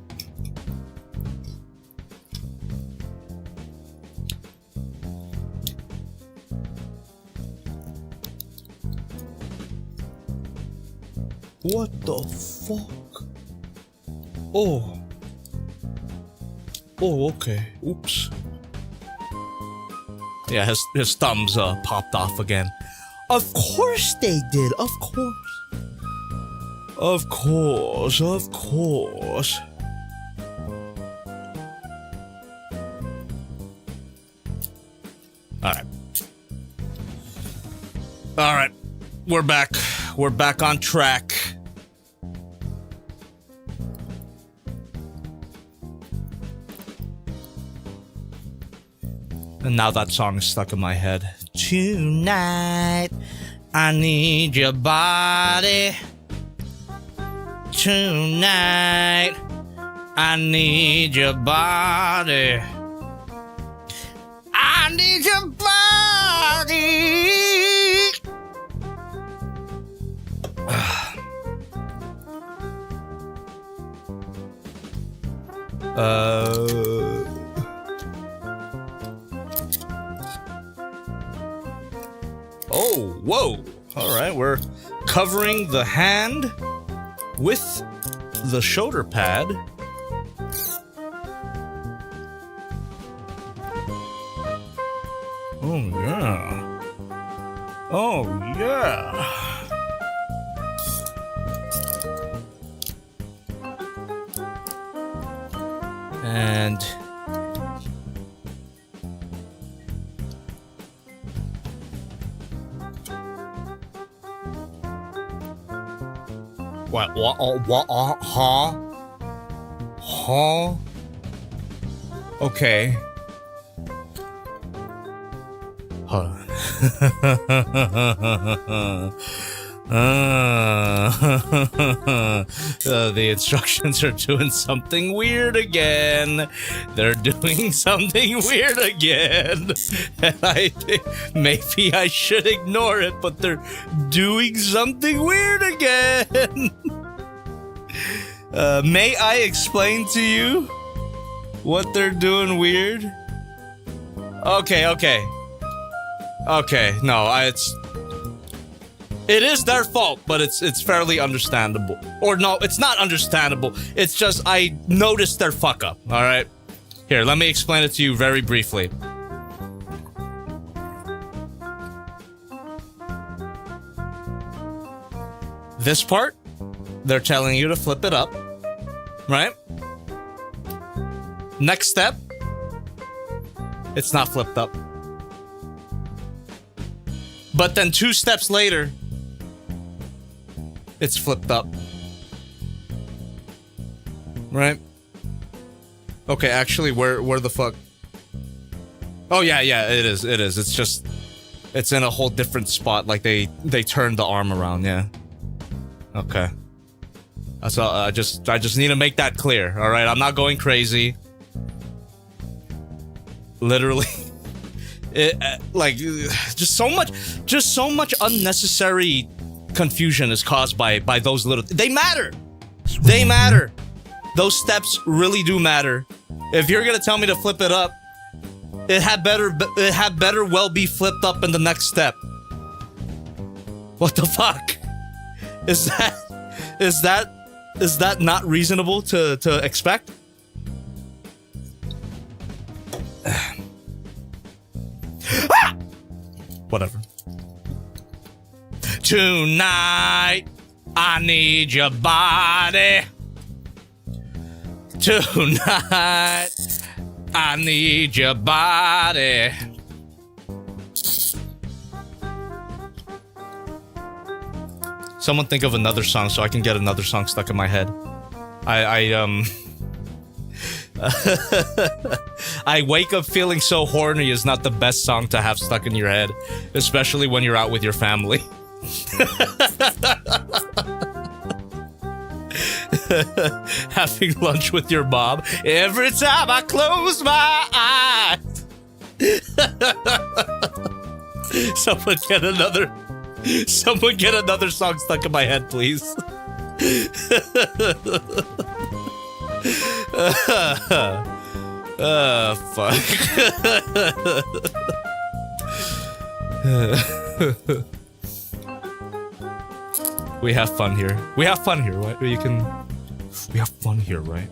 S2: What the fuck? Oh. Oh, okay. Oops. Yeah, his thumbs popped off again. Of course they did. Of course. Of course. Of course. Alright. Alright. We're back. We're back on track. And now that song is stuck in my head. Tonight, I need your body. Tonight, I need your body. I need your body. Oh, whoa. All right, we're covering the hand with the shoulder pad. Oh, yeah. Oh, yeah. And what? Huh? Huh? Okay. Hold on. The instructions are doing something weird again. They're doing something weird again. And I think maybe I should ignore it, but they're doing something weird again. May I explain to you what they're doing weird? Okay. Okay, no, it is their fault, but it's fairly understandable. Or no, it's not understandable. It's just I noticed their fuck up, all right? Here, let me explain it to you very briefly. This part, they're telling you to flip it up, right? Next step, it's not flipped up. But then 2 steps later, it's flipped up. Right? Okay, actually, where the fuck? Oh, yeah, it is. It's just, it's in a whole different spot. Like, they turned the arm around, yeah. Okay. That's all, I just need to make that clear, alright? I'm not going crazy. Literally. just so much unnecessary confusion is caused by those little. They matter. They matter. Those steps really do matter. If you're gonna tell me to flip it up, it had better well be flipped up in the next step. What the fuck? Is that not reasonable to expect? Whatever. Tonight, I need your body. Tonight, I need your body. Someone think of another song so I can get another song stuck in my head. I wake up feeling so horny is not the best song to have stuck in your head, especially when you're out with your family. Having lunch with your mom. Every time I close my eyes. Someone get another song stuck in my head, please. Fuck. We have fun here. We have fun here, right? We have fun here, right?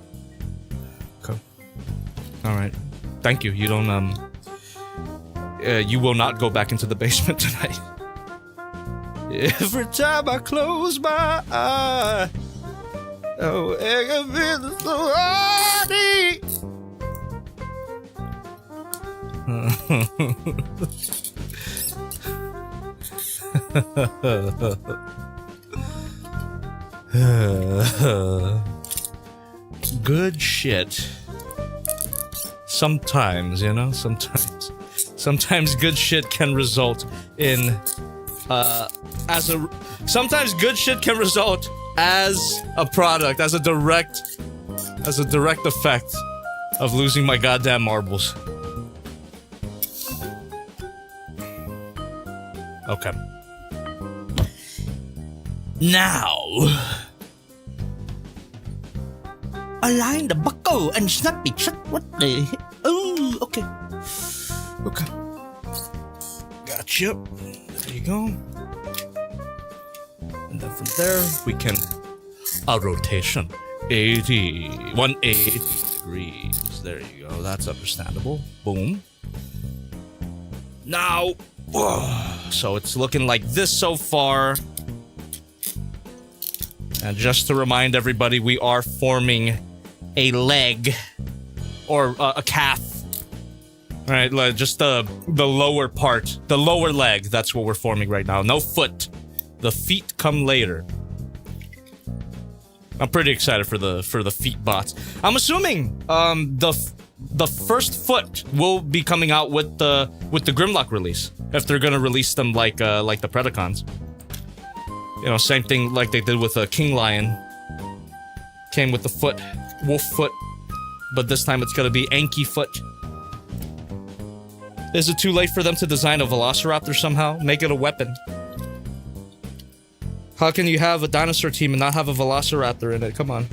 S2: Okay. Alright. Thank you. You don't, you will not go back into the basement tonight. Every time I close my eye, oh, I can feel so horny. Good shit. Sometimes, you know, sometimes good shit can result in sometimes good shit can result as a product, as a direct effect of losing my goddamn marbles. Okay. Now,
S4: Align the buckle and snap it shut. What the? Oh, okay.
S2: okay. Gotcha. There you go. And then from there, we can... A rotation. 180 degrees. There you go. That's understandable. Boom. Now... So it's looking like this so far. And just to remind everybody, we are forming a leg or a calf. Right, like just the lower part, the lower leg. That's what we're forming right now. No foot. The feet come later. I'm pretty excited for the feet bots. I'm assuming the first foot will be coming out with the Grimlock release, if they're gonna release them like the Predacons. You know, same thing like they did with a King Lion. Came with the foot, wolf foot, but this time it's gonna be Anki foot. Is it too late for them to design a Velociraptor somehow? Make it a weapon. How can you have a dinosaur team and not have a Velociraptor in it? Come on.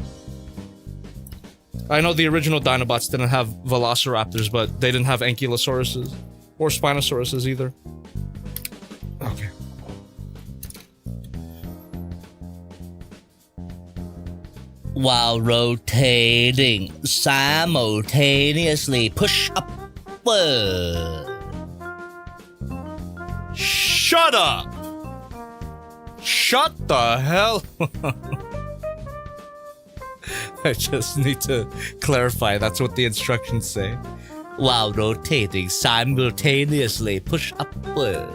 S2: I know the original Dinobots didn't have Velociraptors, but they didn't have Ankylosauruses. Or Spinosauruses either. Okay.
S4: While rotating simultaneously, push upward.
S2: Shut up! Shut the hell! I just need to clarify, that's what the instructions say.
S4: While rotating simultaneously, push upward.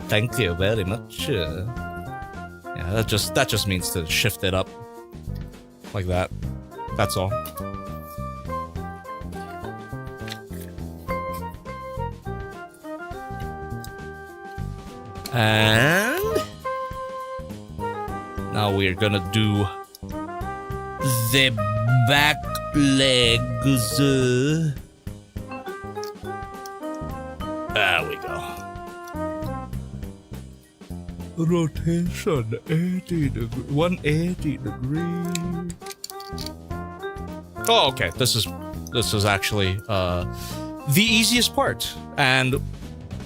S2: Thank you very much. Yeah, that just means to shift it up. Like that. That's all. And now we're gonna do
S4: The back legs.
S2: There we go.
S5: Rotation 80 degree, 180 degree.
S2: Oh, okay. This is actually the easiest part and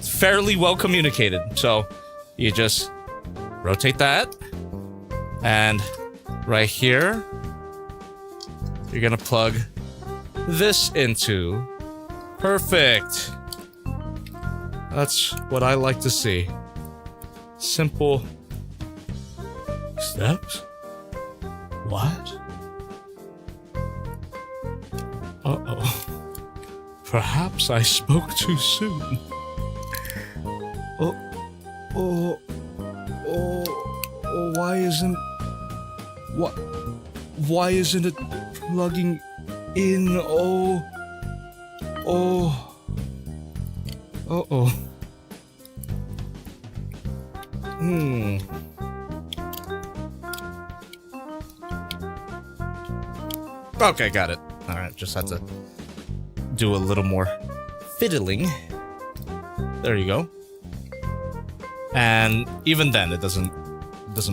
S2: fairly well communicated. So you just rotate that, and right here you're gonna plug this into. Perfect. That's what I like to see. Simple steps. What? Uh-oh. Perhaps I spoke too soon.
S5: Why isn't it plugging in?
S2: Uh-oh. Okay, got it. Alright, just had to do a little more fiddling. There you go. And even then, it doesn't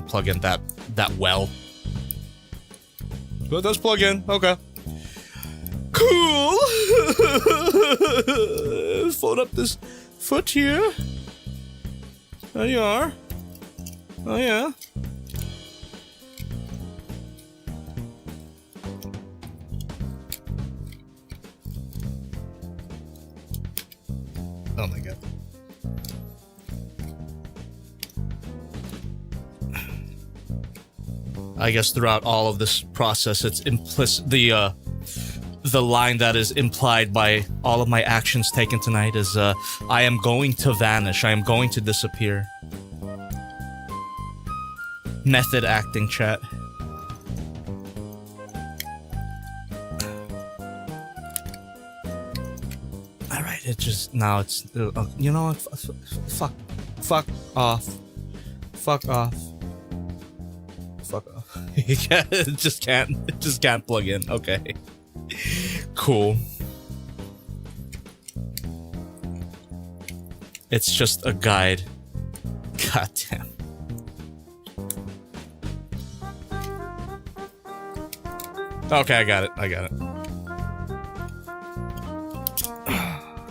S2: plug in that well. But it does plug in. Okay. Cool. Fold up this foot here. There you are. Oh yeah. Oh my god. I guess throughout all of this process, it's implicit. The line that is implied by all of my actions taken tonight is, I am going to vanish. I am going to disappear. Method acting, chat. Alright, it just, now it's, you know what, fuck off. Fuck off. Fuck off. It just can't plug in, okay. Cool. It's just a guide. God damn. Okay, I got it.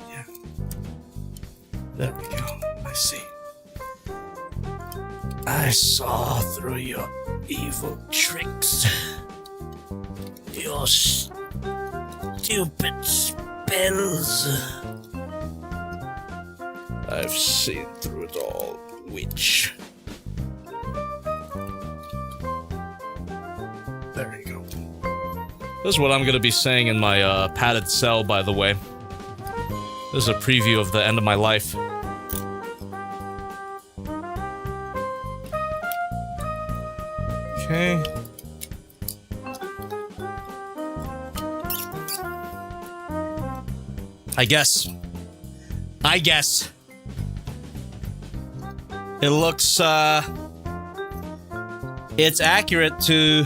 S2: Yeah. There we go. I see. I saw through your evil tricks. Your stupid spells. I've seen through it all, witch. There you go. This is what I'm gonna be saying in my padded cell, by the way. This is a preview of the end of my life. Okay. I guess. It looks, it's accurate to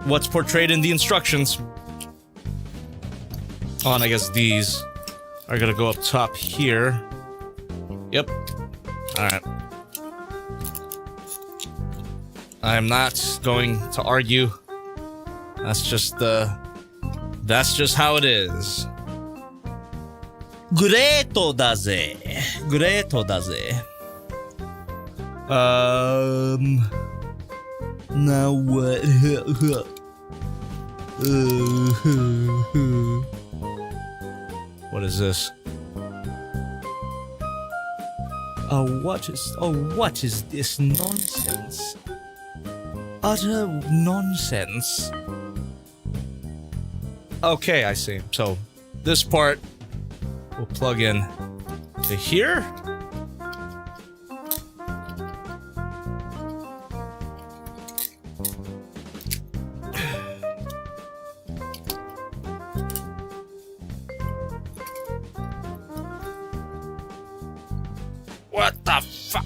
S2: what's portrayed in the instructions. Oh, and I guess these are gonna go up top here. Yep. Alright. I'm not going to argue. That's just how it is. Greato da ze. Now what? What is this? What is this nonsense? Utter nonsense. Okay, I see. So, this part will plug in to here. What the fuck?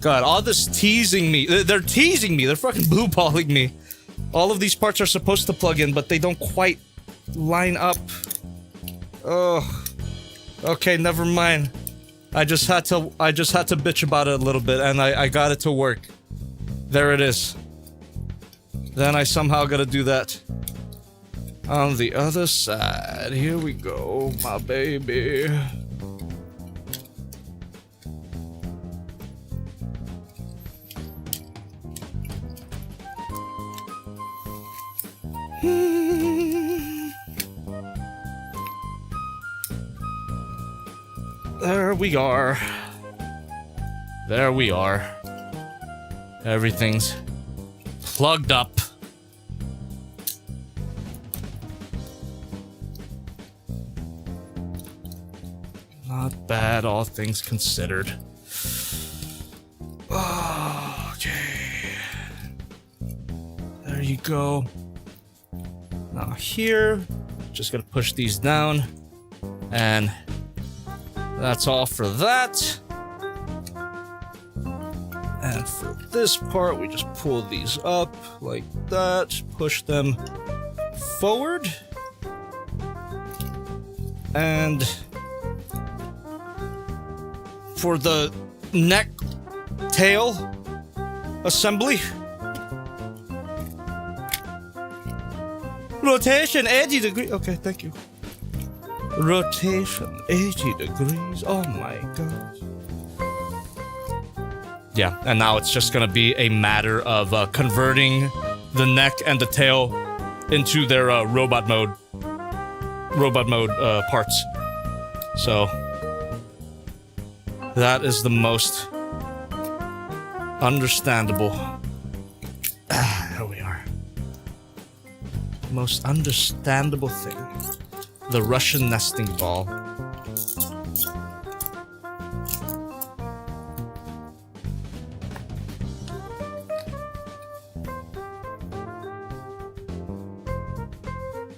S2: God, all this teasing me. They're teasing me. They're fucking blue-balling me. All of these parts are supposed to plug in, but they don't quite line up Oh. Okay, never mind. I just had to bitch about it a little bit, and I got it to work. There it is. Then I somehow gotta do that. On the other side, here we go, my baby. There we are. There we are. Everything's plugged up. Not bad, all things considered. Okay. There you go. Now here, just gonna push these down, and that's all for that. And for this part, we just pull these up like that, push them forward, and for the neck tail assembly, rotation 80 degrees. Okay, thank you. Rotation 80 degrees. Oh my god. Yeah, and now it's just gonna be a matter of converting the neck and the tail into their robot mode parts. So that is the most understandable. There we are. Most understandable thing. The Russian nesting ball.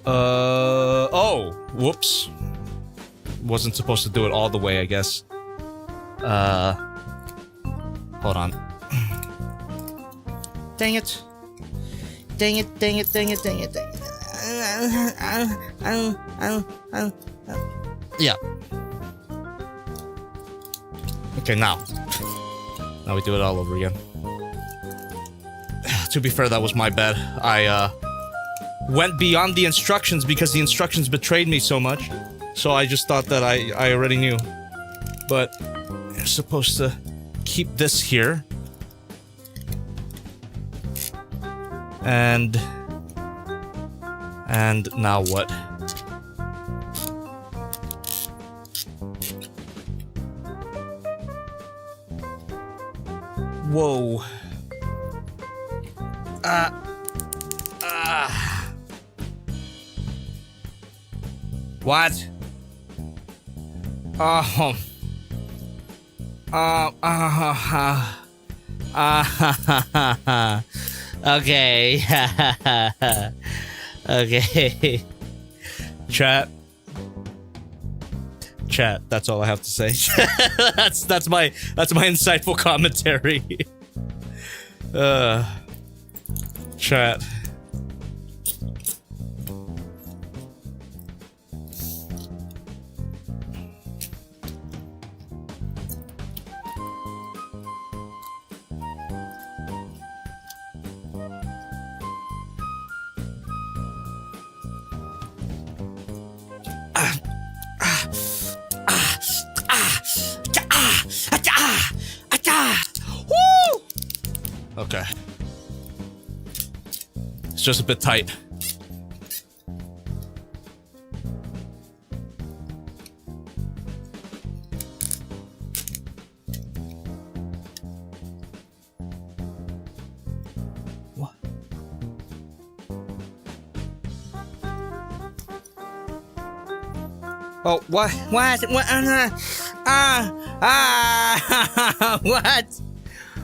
S2: Oh, whoops. Wasn't supposed to do it all the way, I guess. Hold on. Dang it. Dang it, dang it, dang it, dang it, dang it. Yeah. Okay, now we do it all over again. To be fair, that was my bad. I went beyond the instructions because the instructions betrayed me so much. So I just thought that I already knew. But you're supposed to keep this here. And now what? Whoa. What? Okay. Okay. Chat, that's all I have to say. that's my insightful commentary. Chat. Okay. It's just a bit tight. What? Oh, what? What? What?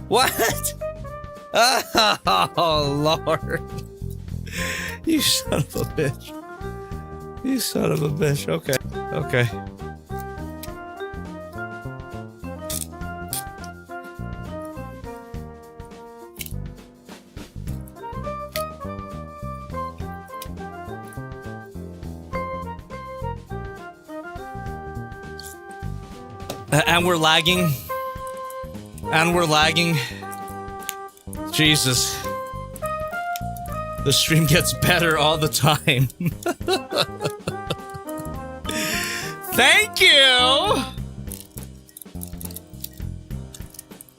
S2: What? Oh, Lord. You son of a bitch. You son of a bitch. Okay. Okay. And we're lagging. And we're lagging. Jesus. The stream gets better all the time. Thank you!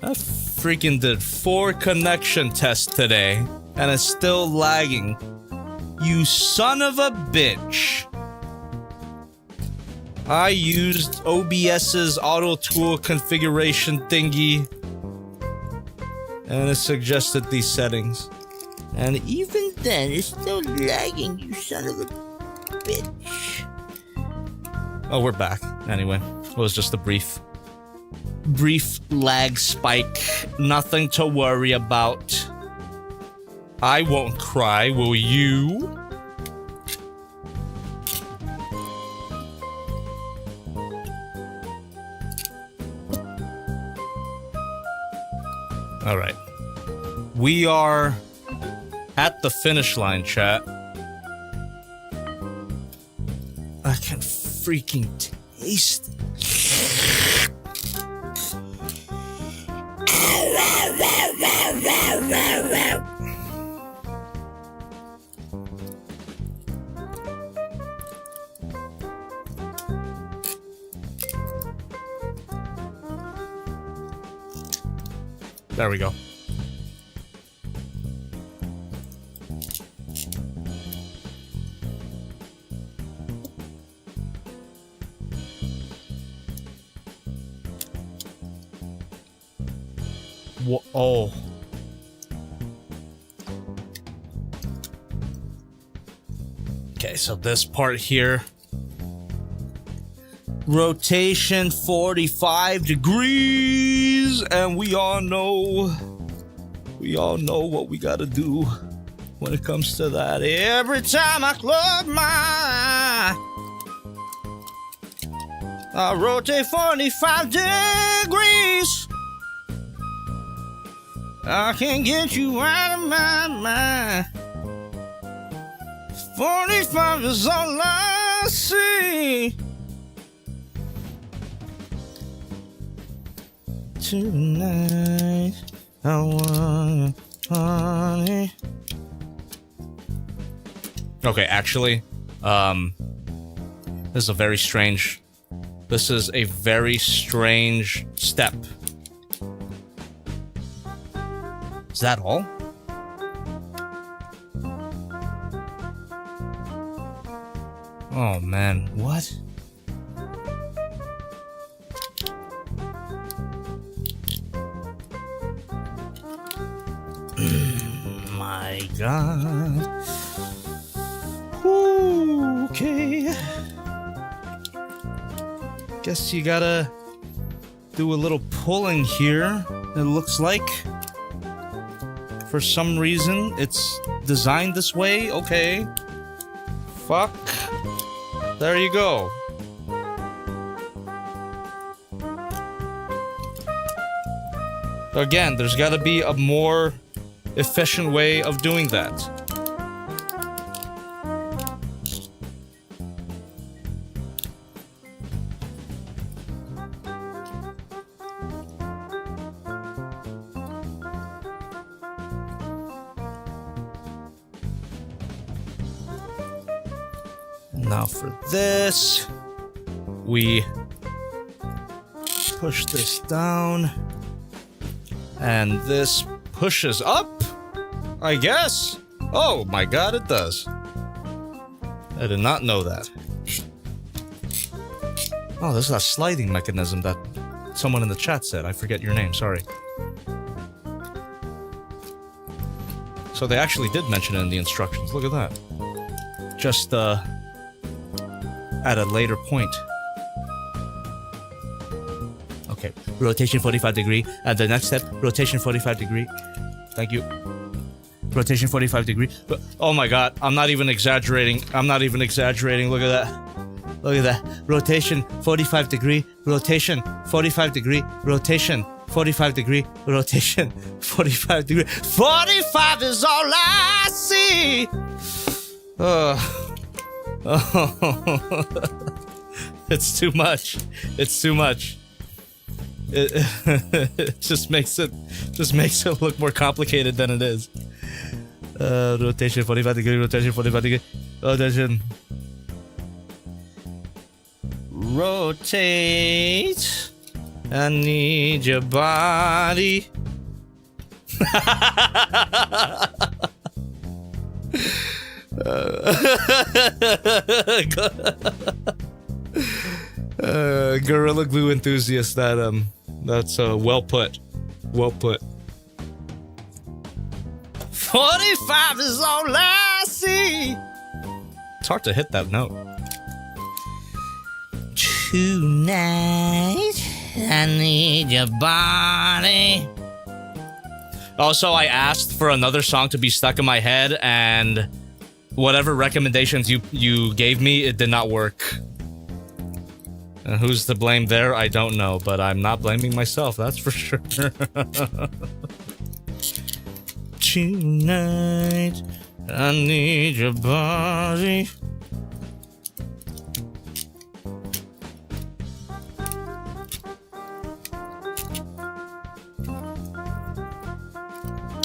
S2: I freaking did 4 connection tests today, and it's still lagging. You son of a bitch. I used OBS's auto tool configuration thingy, and it suggested these settings.
S4: And even then, it's still lagging, you son of a bitch.
S2: Oh, we're back. Anyway, it was just a brief lag spike. Nothing to worry about. I won't cry, will you? All right. We are at the finish line, chat. I can freaking taste it. There we go. Oh. Okay, so this part here. Rotation 45 degrees, and we all know what we gotta do when it comes to that. Every time I close my eye, I rotate 45 degrees. I can't get you out of my mind. 45 is all I see. Tonight, I want honey. Okay, actually, this is a very strange step. Is that all? Oh man, what? My God. Ooh, okay. Guess you gotta do a little pulling here, it looks like. For some reason, it's designed this way. Okay. Fuck. There you go. Again, there's gotta be a more efficient way of doing that. Now for this, we push this down, and this pushes up, I guess. Oh my God, it does. I did not know that. Oh, this is a sliding mechanism that someone in the chat said. I forget your name, sorry. So they actually did mention it in the instructions. Look at that. Just, at a later point. Okay, rotation 45 degree. And the next step, rotation 45 degree. Thank you. Rotation 45 degree. Oh my God, I'm not even exaggerating. I'm not even exaggerating. Look at that. Look at that. Rotation 45 degree. Rotation 45 degree. Rotation 45 degree. Rotation 45 degree. 45 is all I see. Oh, it's too much. It's too much. it just makes it look more complicated than it is. Rotation 45 degree, rotation 45 degree, rotation. Rotate. I need your body. Gorilla Glue enthusiast. That's well put. Well put. 45 is all I see. It's hard to hit that note.
S4: Tonight, I need your body.
S2: Also, I asked for another song to be stuck in my head, and whatever recommendations you gave me, it did not work. And who's to blame there? I don't know, but I'm not blaming myself, that's for sure. Tonight, I need your body.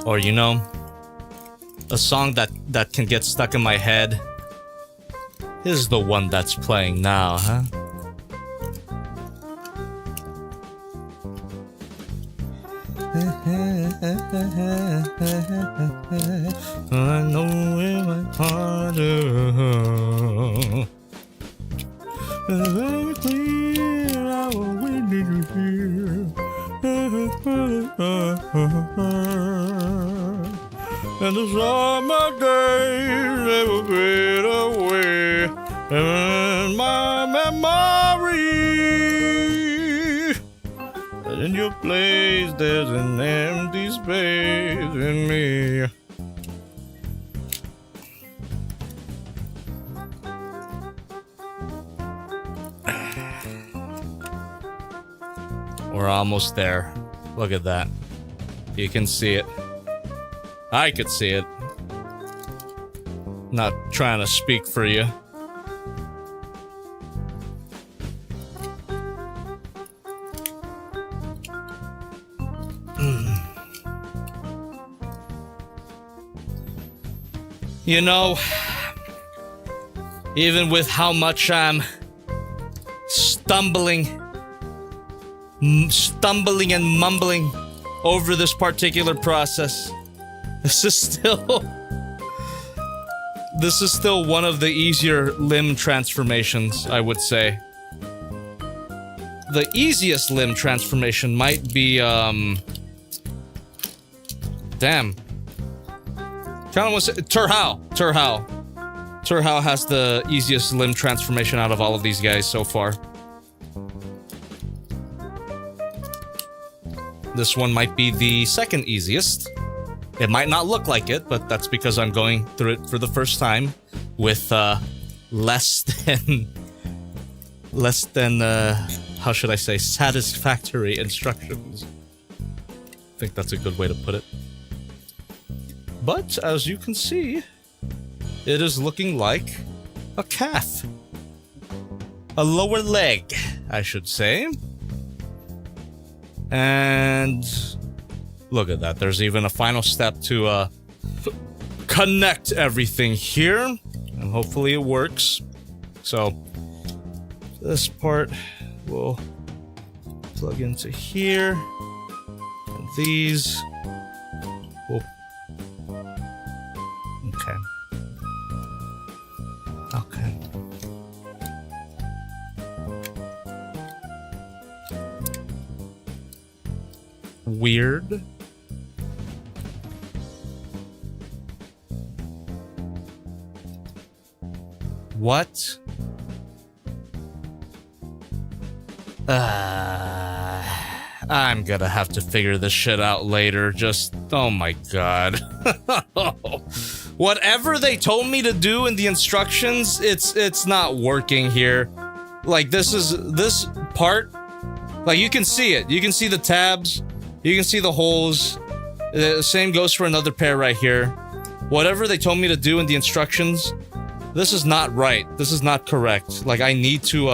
S2: Or, you know, a song that can get stuck in my head is the one that's playing now, huh? I know in my heart, very clear, I will wait you here. And the summer days, they will fade away, and my memory. And in your place, there's an empty space in me. We're almost there. Look at that. You can see it. I could see it. Not trying to speak for you. You know, even with how much I'm stumbling and mumbling over this particular process, this is still one of the easier limb transformations, I would say. The easiest limb transformation might be, damn. Kinda want to say, Turhal. Turhal has the easiest limb transformation out of all of these guys so far. This one might be the second easiest. It might not look like it, but that's because I'm going through it for the first time with less than how should I say, satisfactory instructions. I think that's a good way to put it. But as you can see, it is looking like a calf. A lower leg, I should say. And look at that. There's even a final step to connect everything here. And hopefully it works. So this part will plug into here. And these will... Okay. Okay. Weird. What? I'm gonna have to figure this shit out later. Just, oh my god. Whatever they told me to do in the instructions, it's not working here. Like, this part, like, you can see it. You can see the tabs. You can see the holes. The same goes for another pair right here. Whatever they told me to do in the instructions, this is not right. This is not correct. Like, I need to,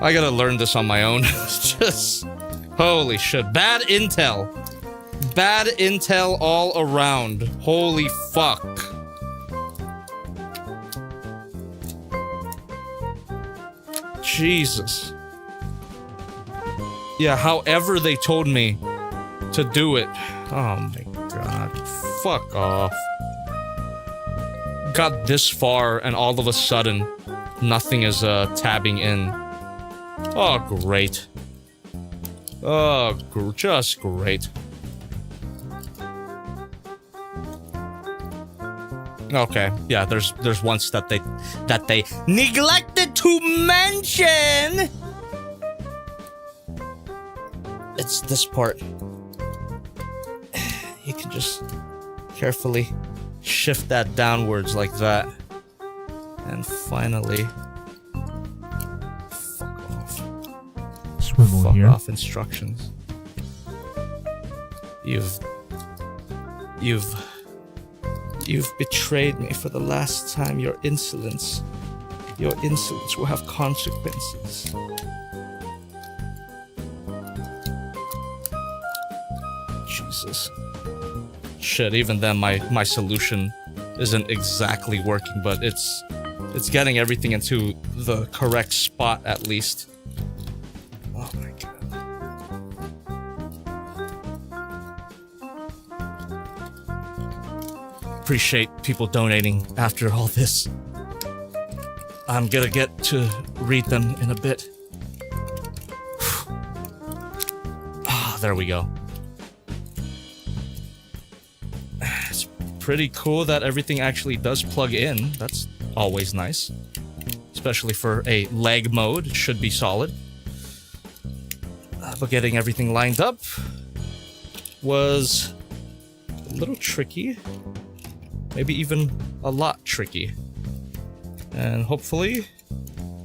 S2: I gotta learn this on my own. Just... Holy shit. Bad intel. Bad intel all around. Holy fuck. Jesus. Yeah, however they told me to do it. Oh my god. Fuck off. Got this far and all of a sudden, nothing is tabbing in. Oh, great. Oh, just great. Okay, yeah, there's one step that they neglected to mention. It's this part. You can just carefully shift that downwards like that. And finally... Fuck off.
S6: Swivel
S2: Fuck
S6: here.
S2: off instructions. You've betrayed me for the last time. Your insolence will have consequences. Jesus. Shit, even then my solution isn't exactly working, but it's getting everything into the correct spot at least. Oh my god. Appreciate people donating after all this. I'm gonna get to read them in a bit. Ah, there we go. It's pretty cool that everything actually does plug in. That's always nice. Especially for a leg mode, it should be solid. But getting everything lined up was a little tricky. Maybe even a lot tricky. And hopefully,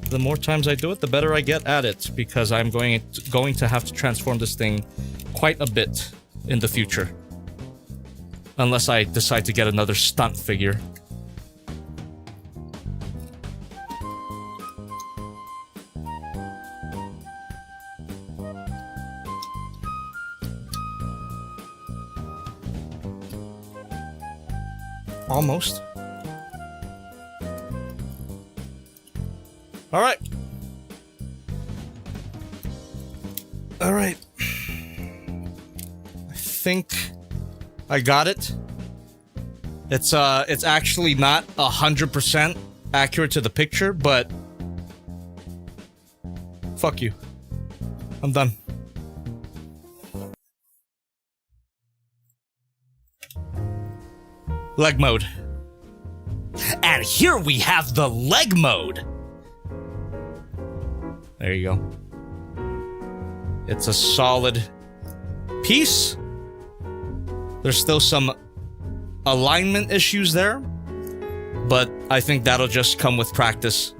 S2: the more times I do it, the better I get at it, because I'm going to have to transform this thing quite a bit in the future. Unless I decide to get another stunt figure. Almost. All right. All right. I think I got it. It's actually not 100% accurate to the picture, but fuck you. I'm done. Leg mode. And here we have the leg mode. There you go. It's a solid piece. There's still some alignment issues there, but I think that'll just come with practice.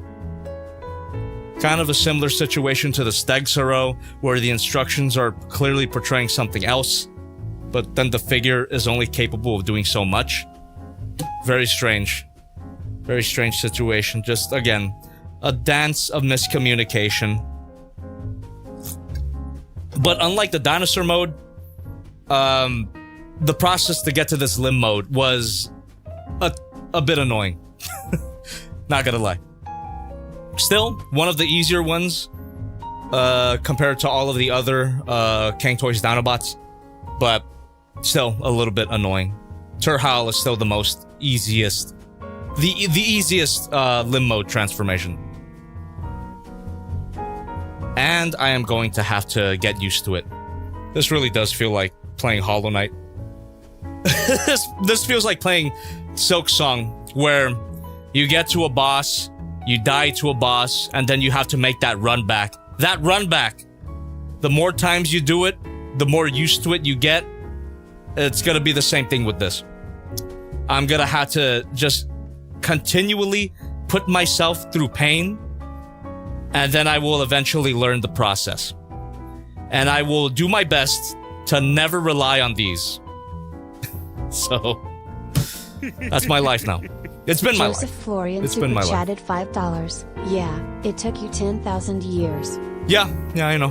S2: Kind of a similar situation to the Stegsaro, where the instructions are clearly portraying something else, but then the figure is only capable of doing so much. Very strange. Very strange situation. Just, again, a dance of miscommunication. But unlike the dinosaur mode, the process to get to this limb mode was a bit annoying. Not gonna lie. Still, one of the easier ones compared to all of the other CANG TOYS Dinobots, but still a little bit annoying. Turhal is still the most easiest, the easiest limb mode transformation. And I am going to have to get used to it. This really does feel like playing Hollow Knight. This feels like playing Silk Song, where you get to a boss, you die to a boss, and then you have to make that run back. That run back! The more times you do it, the more used to it you get. It's gonna be the same thing with this. I'm gonna have to just continually put myself through pain, and then I will eventually learn the process. And I will do my best to never rely on these. So, that's my life now. It's been my
S3: Joseph
S2: life.
S3: Florian
S2: It's been my
S3: super
S2: life.
S3: chatted $5. Yeah, it took you 10,000 years.
S2: Yeah, I know.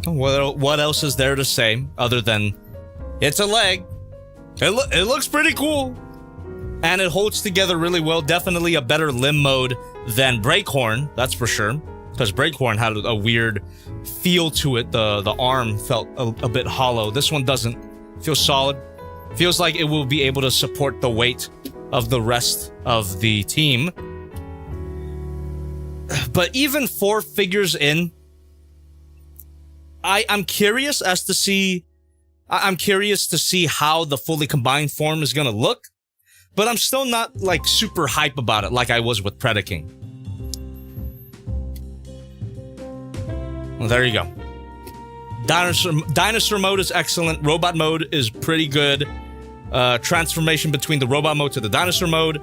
S2: What else is there to say other than it's a leg? It looks pretty cool, and it holds together really well. Definitely a better limb mode than Breakhorn, that's for sure. Because Breakhorn had a weird feel to it. The arm felt a bit hollow. This one doesn't. Feels solid. Feels like it will be able to support the weight of the rest of the team. But even 4 figures in, I'm curious as to see. I'm curious to see how the fully combined form is gonna look, but I'm still not like super hype about it like I was with Predaking. Well, there you go. Dinosaur mode is excellent. Robot mode is pretty good. Transformation between the robot mode to the dinosaur mode,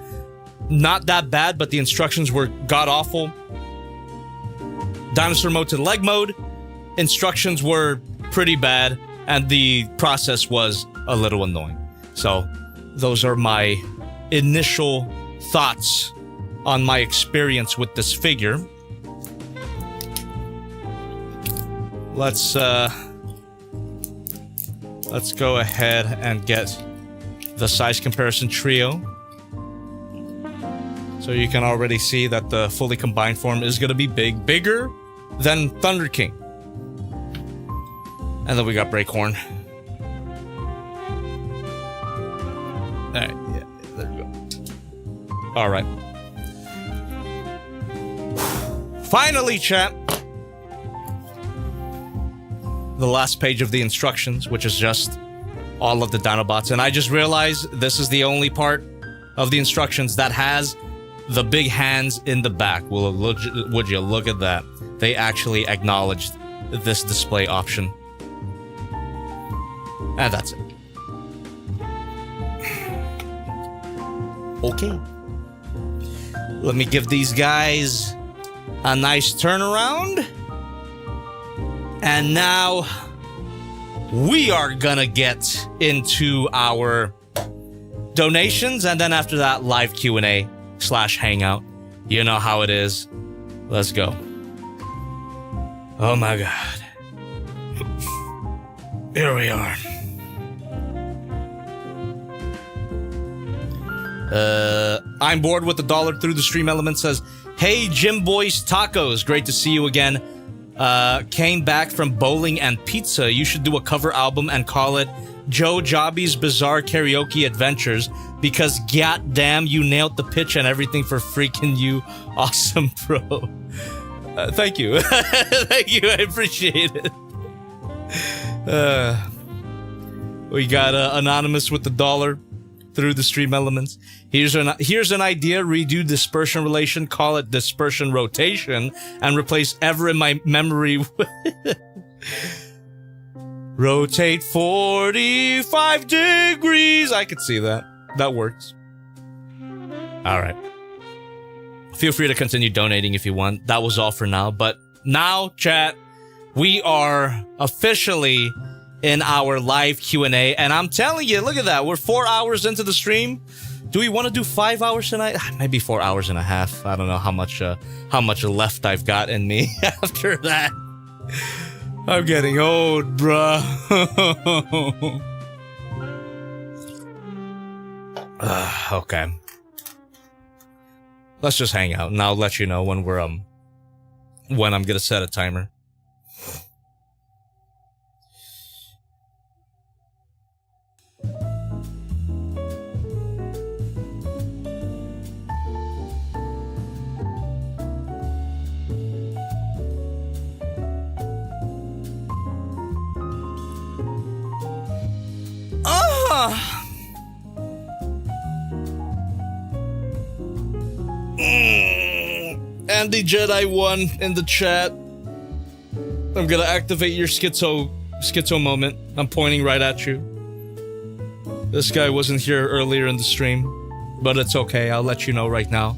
S2: not that bad, but the instructions were god awful. Dinosaur mode to the leg mode, instructions were pretty bad, and the process was a little annoying. So, those are my initial thoughts on my experience with this figure. Let's go ahead and get the size comparison trio. So you can already see that the fully combined form is going to be bigger than Thunder King. And then we got Breakhorn. Alright, yeah, there we go. Alright. Finally, chat. The last page of the instructions, which is just all of the Dinobots. And I just realized this is the only part of the instructions that has the big hands in the back. Well, would you look at that? They actually acknowledged this display option. And that's it. Okay. Let me give these guys a nice turnaround. And now we are gonna get into our donations, and then after that, live Q&A / Hangout. You know how it is. Let's go. Oh my god. Here we are. I'm bored with the dollar through the stream element says, hey Jim Boys Tacos, great to see you again. Came back from bowling and pizza. You should do a cover album and call it Joe Jobby's Bizarre Karaoke Adventures, because goddamn you nailed the pitch and everything for freaking you. Awesome, bro. Thank you. Thank you. I appreciate it. We got Anonymous with the dollar through the stream elements. Here's an idea: redo dispersion relation, call it dispersion rotation, and replace ever in my memory with rotate 45 degrees. I could see that. That works. All right. Feel free to continue donating if you want. That was all for now. But now, chat, we are officially in our live Q&A, and I'm telling you, look at that. We're 4 hours into the stream. Do we want to do 5 hours tonight? Maybe 4 hours and a half. I don't know how much left I've got in me after that. I'm getting old, bruh. Okay. Let's just hang out, and I'll let you know when when I'm gonna set a timer. Andy Jedi 1 in the chat. I'm gonna activate your schizo moment. I'm pointing right at you. This guy wasn't here earlier in the stream, but it's okay. I'll let you know right now.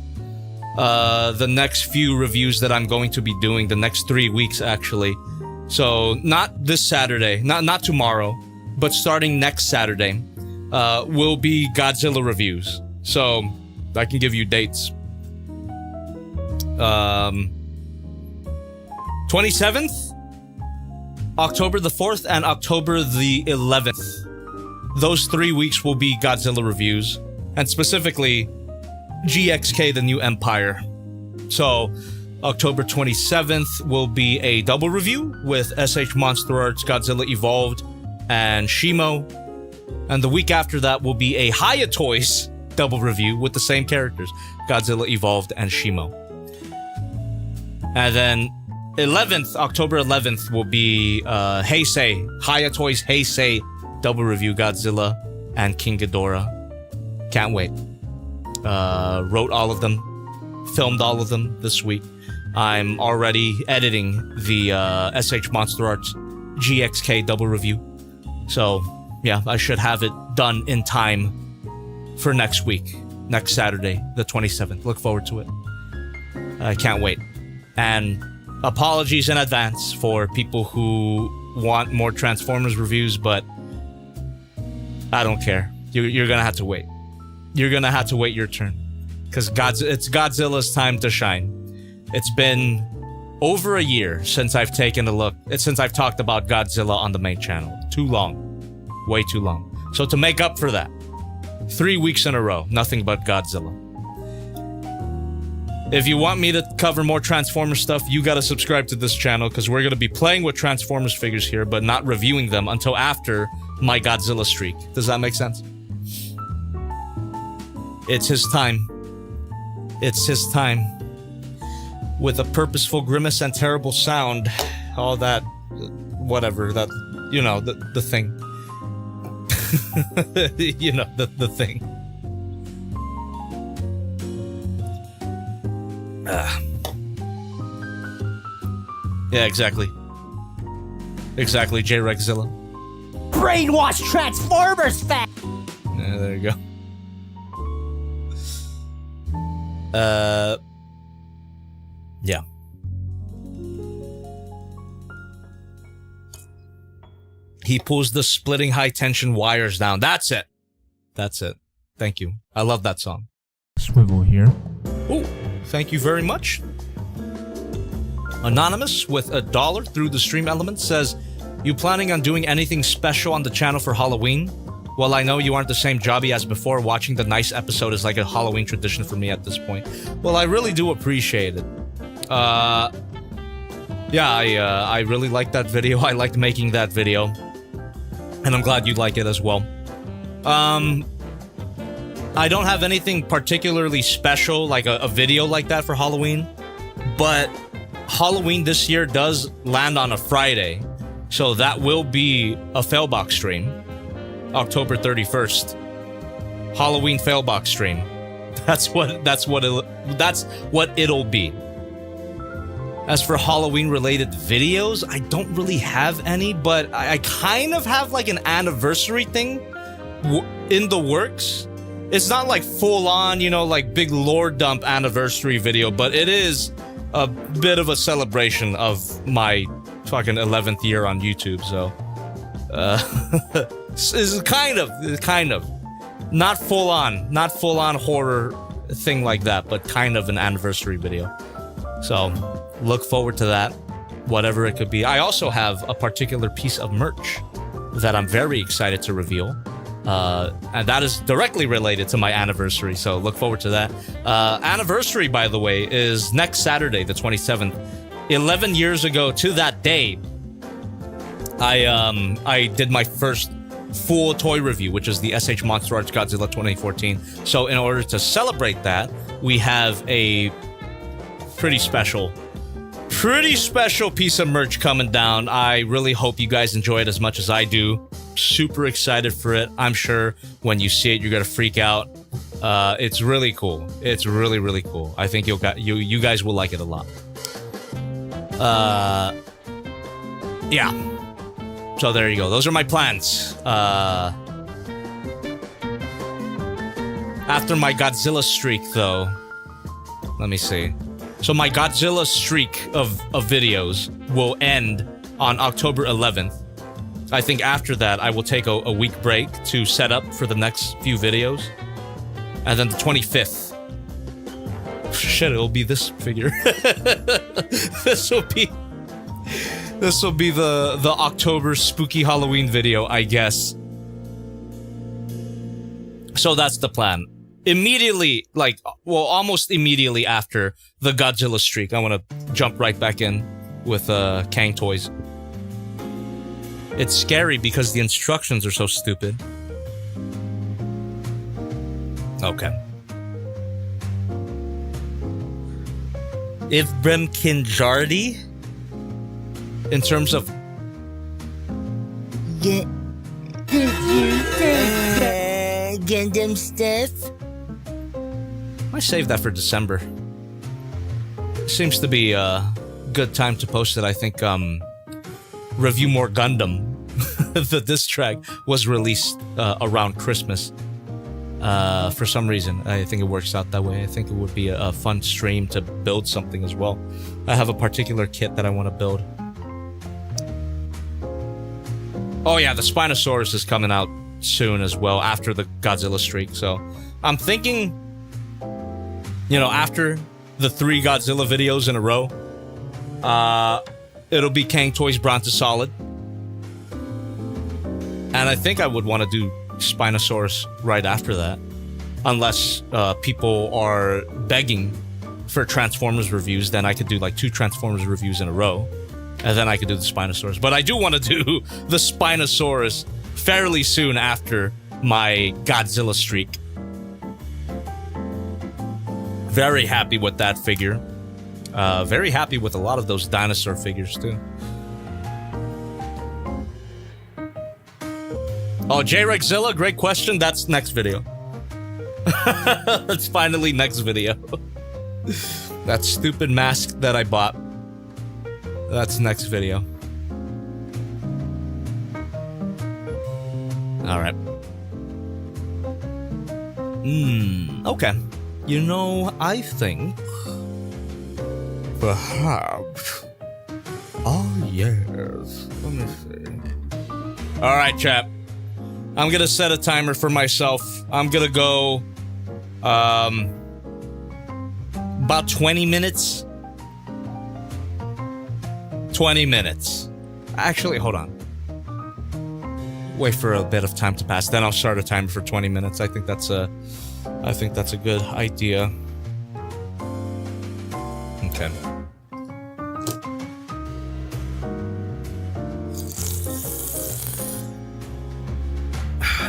S2: The next few reviews that I'm going to be doing, the next 3 weeks actually. So not this Saturday, not tomorrow, but starting next Saturday, will be Godzilla reviews. So I can give you dates. 27th, October the 4th, and October the 11th. Those 3 weeks will be Godzilla reviews, and specifically GXK, the New Empire. So October 27th will be a double review with SH Monster Arts, Godzilla Evolved, and Shimo. And the week after that will be a Haya Toys double review with the same characters, Godzilla Evolved and Shimo. And then October 11th will be Heisei, Haya Toys Heisei double review, Godzilla and King Ghidorah. Can't wait. Wrote all of them, filmed all of them this week. I'm already editing the SH Monster Arts GXK double review. So, yeah, I should have it done in time for next week, next Saturday, the 27th. Look forward to it. I can't wait. And apologies in advance for people who want more Transformers reviews, but I don't care. You're gonna have to wait. You're gonna have to wait your turn. Because it's Godzilla's time to shine. It's been over a year since I've taken a look, since I've talked about Godzilla on the main channel. Too long. Way too long. So to make up for that, 3 weeks in a row, nothing but Godzilla. If you want me to cover more Transformers stuff, you gotta subscribe to this channel, because we're gonna be playing with Transformers figures here, but not reviewing them until after my Godzilla streak. Does that make sense? It's his time. It's his time. With a purposeful grimace and terrible sound. All that, whatever, that, you know, the thing. You know, the thing. Yeah, exactly. Exactly, J-Rexzilla.
S4: Brainwash Transformers fan!
S2: Yeah, there you go. Yeah. He pulls the splitting high tension wires down. That's it. That's it. Thank you. I love that song.
S6: Swivel here.
S2: Oh, thank you very much. Anonymous with $1 through the stream element says, you planning on doing anything special on the channel for Halloween? Well, I know you aren't the same jobby as before. Watching the nice episode is like a Halloween tradition for me at this point. Well, I really do appreciate it. Yeah, I really liked that video. I liked making that video. And I'm glad you like it as well. I don't have anything particularly special, like a video like that for Halloween. But Halloween this year does land on a Friday. So that will be a Failbox stream. October 31st. Halloween Failbox stream. That's what it'll be. As for Halloween related videos, I don't really have any, but I kind of have like an anniversary thing in the works. It's not like full on, you know, like big lore dump anniversary video, but it is a bit of a celebration of my fucking 11th year on YouTube, so it's kind of not full on horror thing like that, but kind of an anniversary video. So look forward to that, whatever it could be. I also have a particular piece of merch that I'm very excited to reveal, and that is directly related to my anniversary, so look forward to that. Anniversary, by the way, is next Saturday, the 27th. 11 years ago to that day, I did my first full toy review, which is the SH Monster Arts Godzilla 2014. So in order to celebrate that, we have a pretty special piece of merch coming down. I really hope you guys enjoy it as much as I do. Super excited for it. I'm sure when you see it, you're gonna freak out. It's really cool. It's really, really cool. I think you guys will like it a lot. Yeah. So there you go. Those are my plans. After my Godzilla streak, though, let me see. So my Godzilla streak of videos will end on October 11th. I think after that, I will take a week break to set up for the next few videos. And then the 25th. Shit, it'll be this figure. This will be the October spooky Halloween video, I guess. So that's the plan. Immediately, like, well, almost immediately after the Godzilla streak, I want to jump right back in with CANG Toys. It's scary because the instructions are so stupid. Okay. If Bremkinjardi, in terms of
S4: Gundam stuff.
S2: I saved that for December. Seems to be a good time to post it. I think Review More Gundam, the diss track, was released around Christmas. For some reason, I think it works out that way. I think it would be a fun stream to build something as well. I have a particular kit that I want to build. Oh yeah, the Spinosaurus is coming out soon as well, after the Godzilla streak. So I'm thinking, you know, after the 3 Godzilla videos in a row, it'll be CANG Toys Brontosolid. And I think I would want to do Spinosaurus right after that, unless people are begging for Transformers reviews. Then I could do like 2 Transformers reviews in a row, and then I could do the Spinosaurus. But I do want to do the Spinosaurus fairly soon after my Godzilla streak. Very happy with that figure. Very happy with a lot of those dinosaur figures too. Oh, J-Rexzilla, great question. That's next video. That's finally next video. That stupid mask that I bought. That's next video. Alright. Okay. You know, I think perhaps... Oh, yes. Let me see. Alright, chat. I'm gonna set a timer for myself. I'm gonna go about 20 minutes. 20 minutes. Actually, hold on. Wait for a bit of time to pass. Then I'll start a timer for 20 minutes. I think that's a good idea. Okay.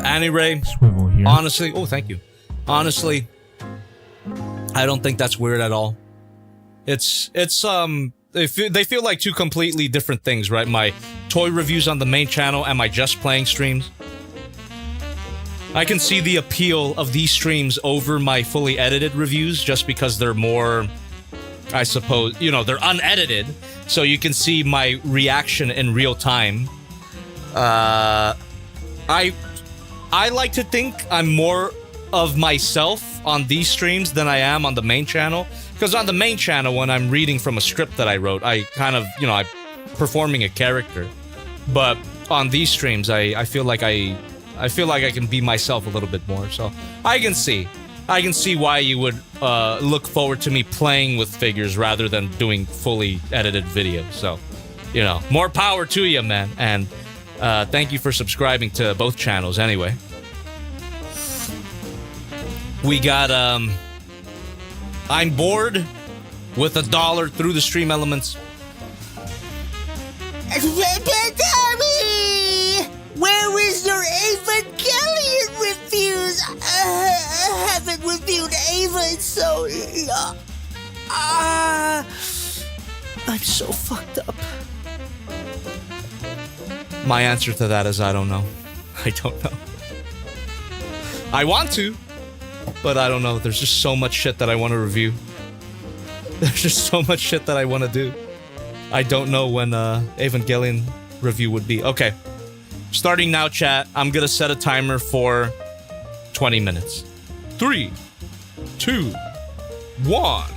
S2: Anyway,
S6: Swivel here.
S2: honestly, oh, thank you. Honestly, I don't think that's weird at all. It's they feel like 2 completely different things, right? My toy reviews on the main channel and my Just Playing streams. I can see the appeal of these streams over my fully edited reviews just because they're more, I suppose, you know, they're unedited, so you can see my reaction in real time. I like to think I'm more of myself on these streams than I am on the main channel. Because on the main channel, when I'm reading from a script that I wrote, I kind of, you know, I'm performing a character. But on these streams, I feel like I can be myself a little bit more. So I can see why you would look forward to me playing with figures rather than doing fully edited videos. So, you know, more power to you, man. And thank you for subscribing to both channels anyway. We got, I'm bored with $1 through the stream elements.
S4: Tommy! Where is your Evangelion reviews? I haven't reviewed Ava in so long. I'm so fucked up.
S2: My answer to that is I don't know. I don't know. I want to, but I don't know. There's just so much shit that I want to review. There's just so much shit that I want to do. I don't know when Evangelion review would be. Okay. Starting now, chat. I'm going to set a timer for 20 minutes. 3, 2, 1.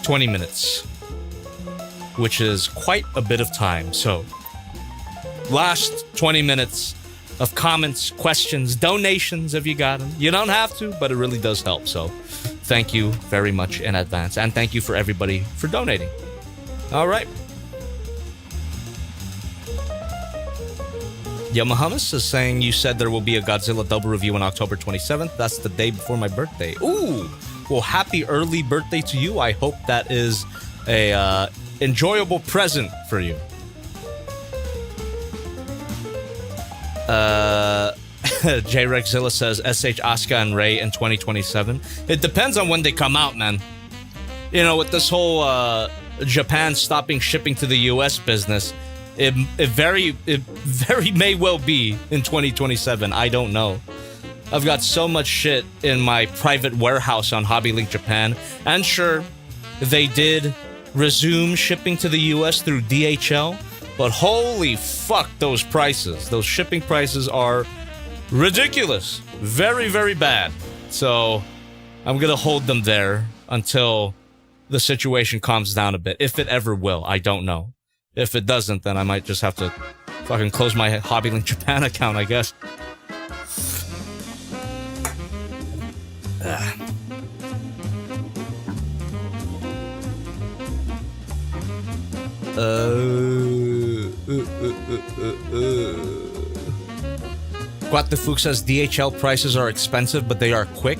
S2: 20 minutes. which is quite a bit of time. So, last 20 minutes of comments, questions, donations if you got them. You don't have to, but it really does help. So, thank you very much in advance. And thank you for everybody for donating. All right. Yamahamas is saying you said there will be a Godzilla double review on October 27th. That's the day before my birthday. Ooh, well, happy early birthday to you. I hope that is a enjoyable present for you. J-Rexzilla says SH Asuka and Rey in 2027. It depends on when they come out, man. You know, with this whole Japan stopping shipping to the US business, it very may well be in 2027. I don't know. I've got so much shit in my private warehouse on HobbyLink Japan. And sure, they did resume shipping to the US through DHL, but holy fuck those prices. Those shipping prices are ridiculous. Very, very bad. So I'm gonna hold them there until the situation calms down a bit. If it ever will, I don't know. If it doesn't, then I might just have to fucking close my HobbyLink Japan account, I guess. Guatefuk says DHL prices are expensive, but they are quick.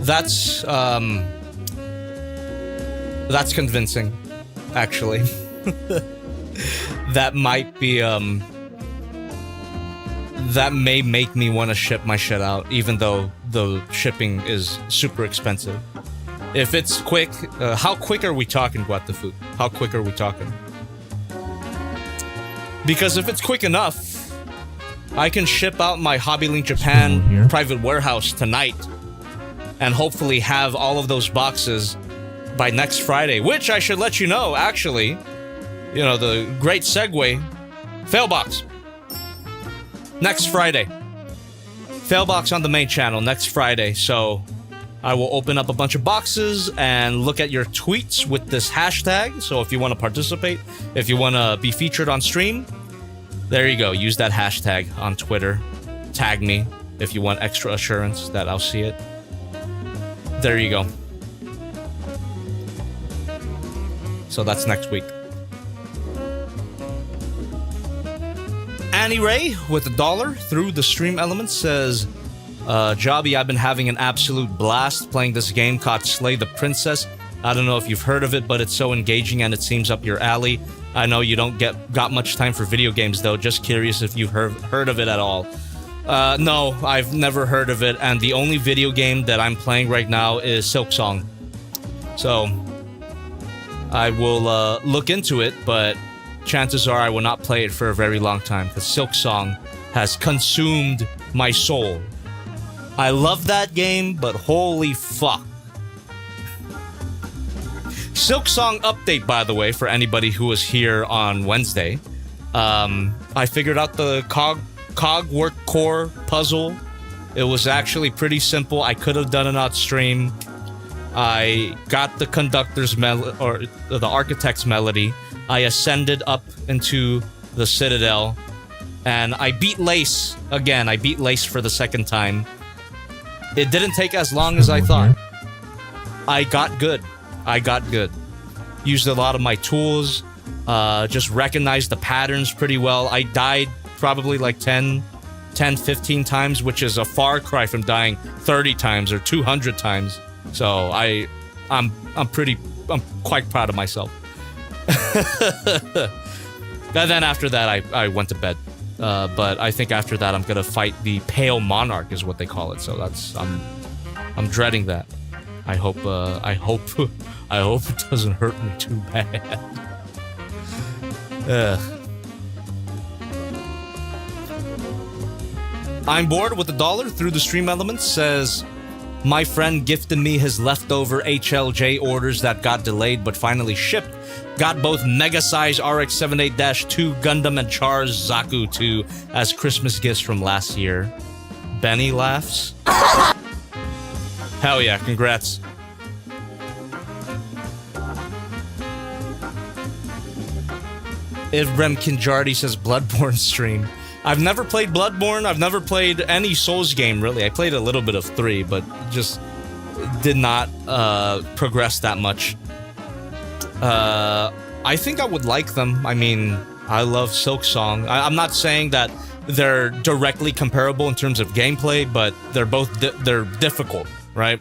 S2: That's convincing, actually. That might be, that may make me want to ship my shit out, even though the shipping is super expensive. If it's quick, how quick are we talking, Guatefuk? How quick are we talking? Because if it's quick enough, I can ship out my HobbyLink Japan private warehouse tonight and hopefully have all of those boxes by next Friday, which I should let you know, actually, you know, the great segue, Failbox. Next Friday. Failbox on the main channel next Friday, so I will open up a bunch of boxes and look at your tweets with this hashtag. So if you want to participate, if you want to be featured on stream, there you go. Use that hashtag on Twitter. Tag me if you want extra assurance that I'll see it. There you go. So that's next week. Annie Ray with $1 through the stream element says, Jobby, I've been having an absolute blast playing this game called Slay the Princess. I don't know if you've heard of it, but it's so engaging and it seems up your alley. I know you don't got much time for video games, though. Just curious if you've heard of it at all. No, I've never heard of it, and the only video game that I'm playing right now is Silksong. So, I will look into it, but chances are I will not play it for a very long time, because Silksong has consumed my soul. I love that game, but holy fuck. Silksong update, by the way, for anybody who was here on Wednesday. I figured out the cog work core puzzle. It was actually pretty simple. I could have done it on stream. I got the conductor's or the architect's melody. I ascended up into the citadel, and I beat Lace again. I beat Lace for the second time. It didn't take as long as I thought. I got good. Used a lot of my tools. Just recognized the patterns pretty well. I died probably like 10, 15 times, which is a far cry from dying 30 times or 200 times. So I'm quite proud of myself. And then after that, I went to bed. But I think after that, I'm gonna fight the Pale Monarch, is what they call it. So that's I'm dreading that. I hope it doesn't hurt me too bad. I'm bored with $1 through the stream elements says, my friend gifted me his leftover HLJ orders that got delayed but finally shipped. Got both Mega Size RX-78-2 Gundam and Char's Zaku 2 as Christmas gifts from last year. Benny laughs. Hell yeah, congrats. Ibrem Kinjardi says Bloodborne stream. I've never played Bloodborne. I've never played any Souls game, really. I played a little bit of 3, but just did not progress that much. I think I would like them. I mean, I love Silksong. I'm not saying that they're directly comparable in terms of gameplay, but they're both they're difficult, right?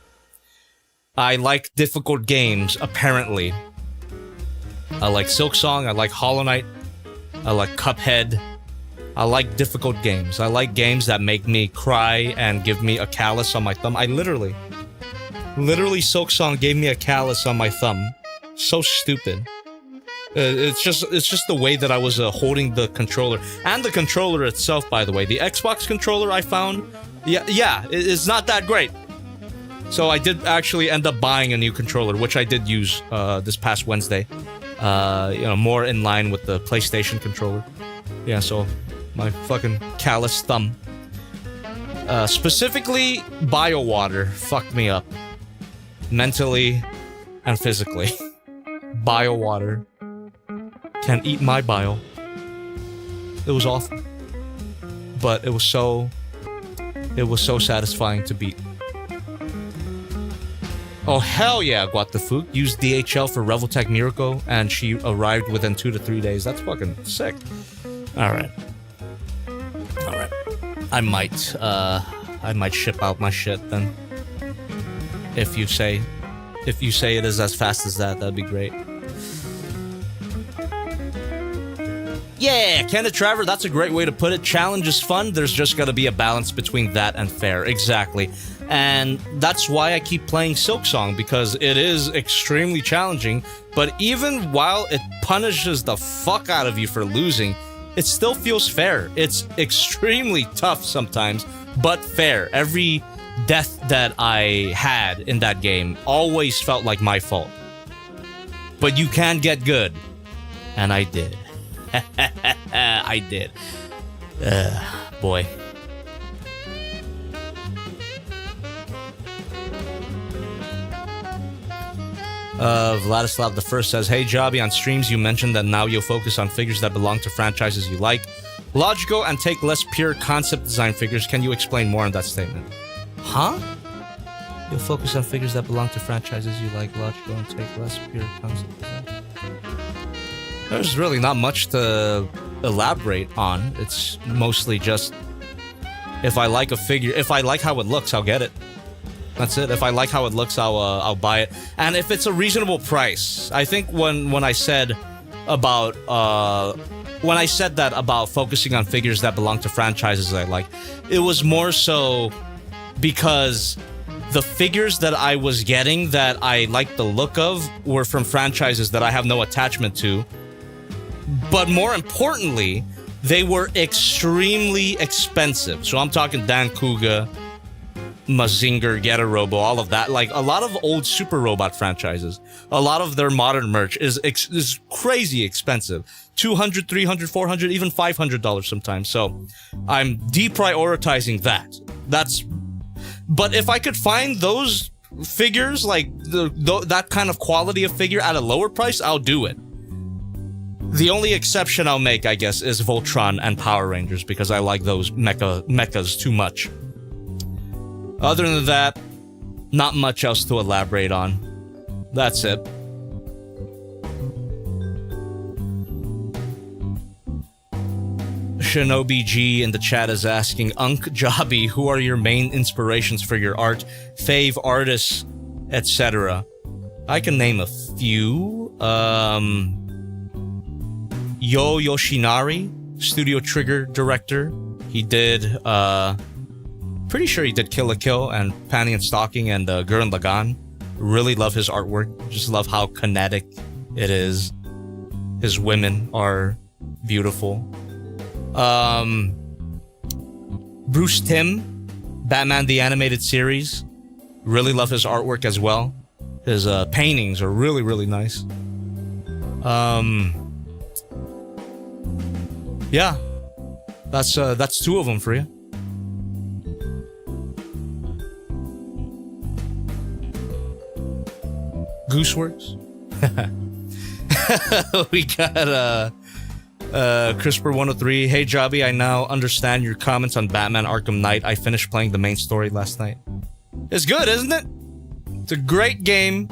S2: I like difficult games, apparently. I like Silksong, I like Hollow Knight, I like Cuphead. I like difficult games. I like games that make me cry and give me a callus on my thumb. I literally Silksong gave me a callus on my thumb. So stupid. It's just the way that I was holding the controller. And the controller itself, by the way. The Xbox controller I found, it's not that great. So I did actually end up buying a new controller, which I did use this past Wednesday. More in line with the PlayStation controller. Yeah, so my fucking callous thumb. Specifically, BioWater fucked me up. Mentally and physically. BioWater can eat my bile. It was awful. But it was so satisfying to beat. Oh, hell yeah, Guatafuk. Used DHL for Reveltech Miracle, and she arrived within 2 to 3 days. That's fucking sick. Alright. I might ship out my shit then. If you say it is as fast as that, that'd be great. Yeah, Kenneth Traver, that's a great way to put it. Challenge is fun, there's just gotta be a balance between that and fair. Exactly. And that's why I keep playing Silksong, because it is extremely challenging, but even while it punishes the fuck out of you for losing, it still feels fair. It's extremely tough sometimes, but fair. Every death that I had in that game always felt like my fault. But you can get good. And I did. I did. Boy. Vladislav the First says, hey Jobby, on streams you mentioned that now you'll focus on figures that belong to franchises you like. Logical and take less pure concept design figures. Can you explain more on that statement? Huh? You'll focus on figures that belong to franchises you like. Logical and take less pure concept design. There's really not much to elaborate on. It's mostly just, if I like a figure, if I like how it looks, I'll get it. That's it. If I like how it looks, I'll buy it. And if it's a reasonable price, I think when I said about that about focusing on figures that belong to franchises I like, it was more so because the figures that I was getting that I liked the look of were from franchises that I have no attachment to. But more importantly, they were extremely expensive. So I'm talking Dan Kuga, Mazinger, Getarobo, all of that. Like a lot of old Super Robot franchises, a lot of their modern merch is crazy expensive. $200, $300, $400, even $500 sometimes. So I'm deprioritizing that. But if I could find those figures, like that kind of quality of figure at a lower price, I'll do it. The only exception I'll make, I guess, is Voltron and Power Rangers, because I like those mechas too much. Other than that, not much else to elaborate on. That's it. Shinobi G in the chat is asking, Unk Jobby, who are your main inspirations for your art, fave artists, etc.? I can name a few. Yo Yoshinari, Studio Trigger director. He did, pretty sure he did Kill la Kill and Panty and Stocking and Gurren Lagann. Really love his artwork. Just love how kinetic it is. His women are beautiful. Bruce Timm, Batman the Animated Series. Really love his artwork as well. His paintings are really, really nice. Yeah, that's two of them for you. Gooseworks. We got CRISPR103, hey Jobby, I now understand your comments on Batman Arkham Knight. I finished playing the main story last night. It's good, isn't it? It's a great game.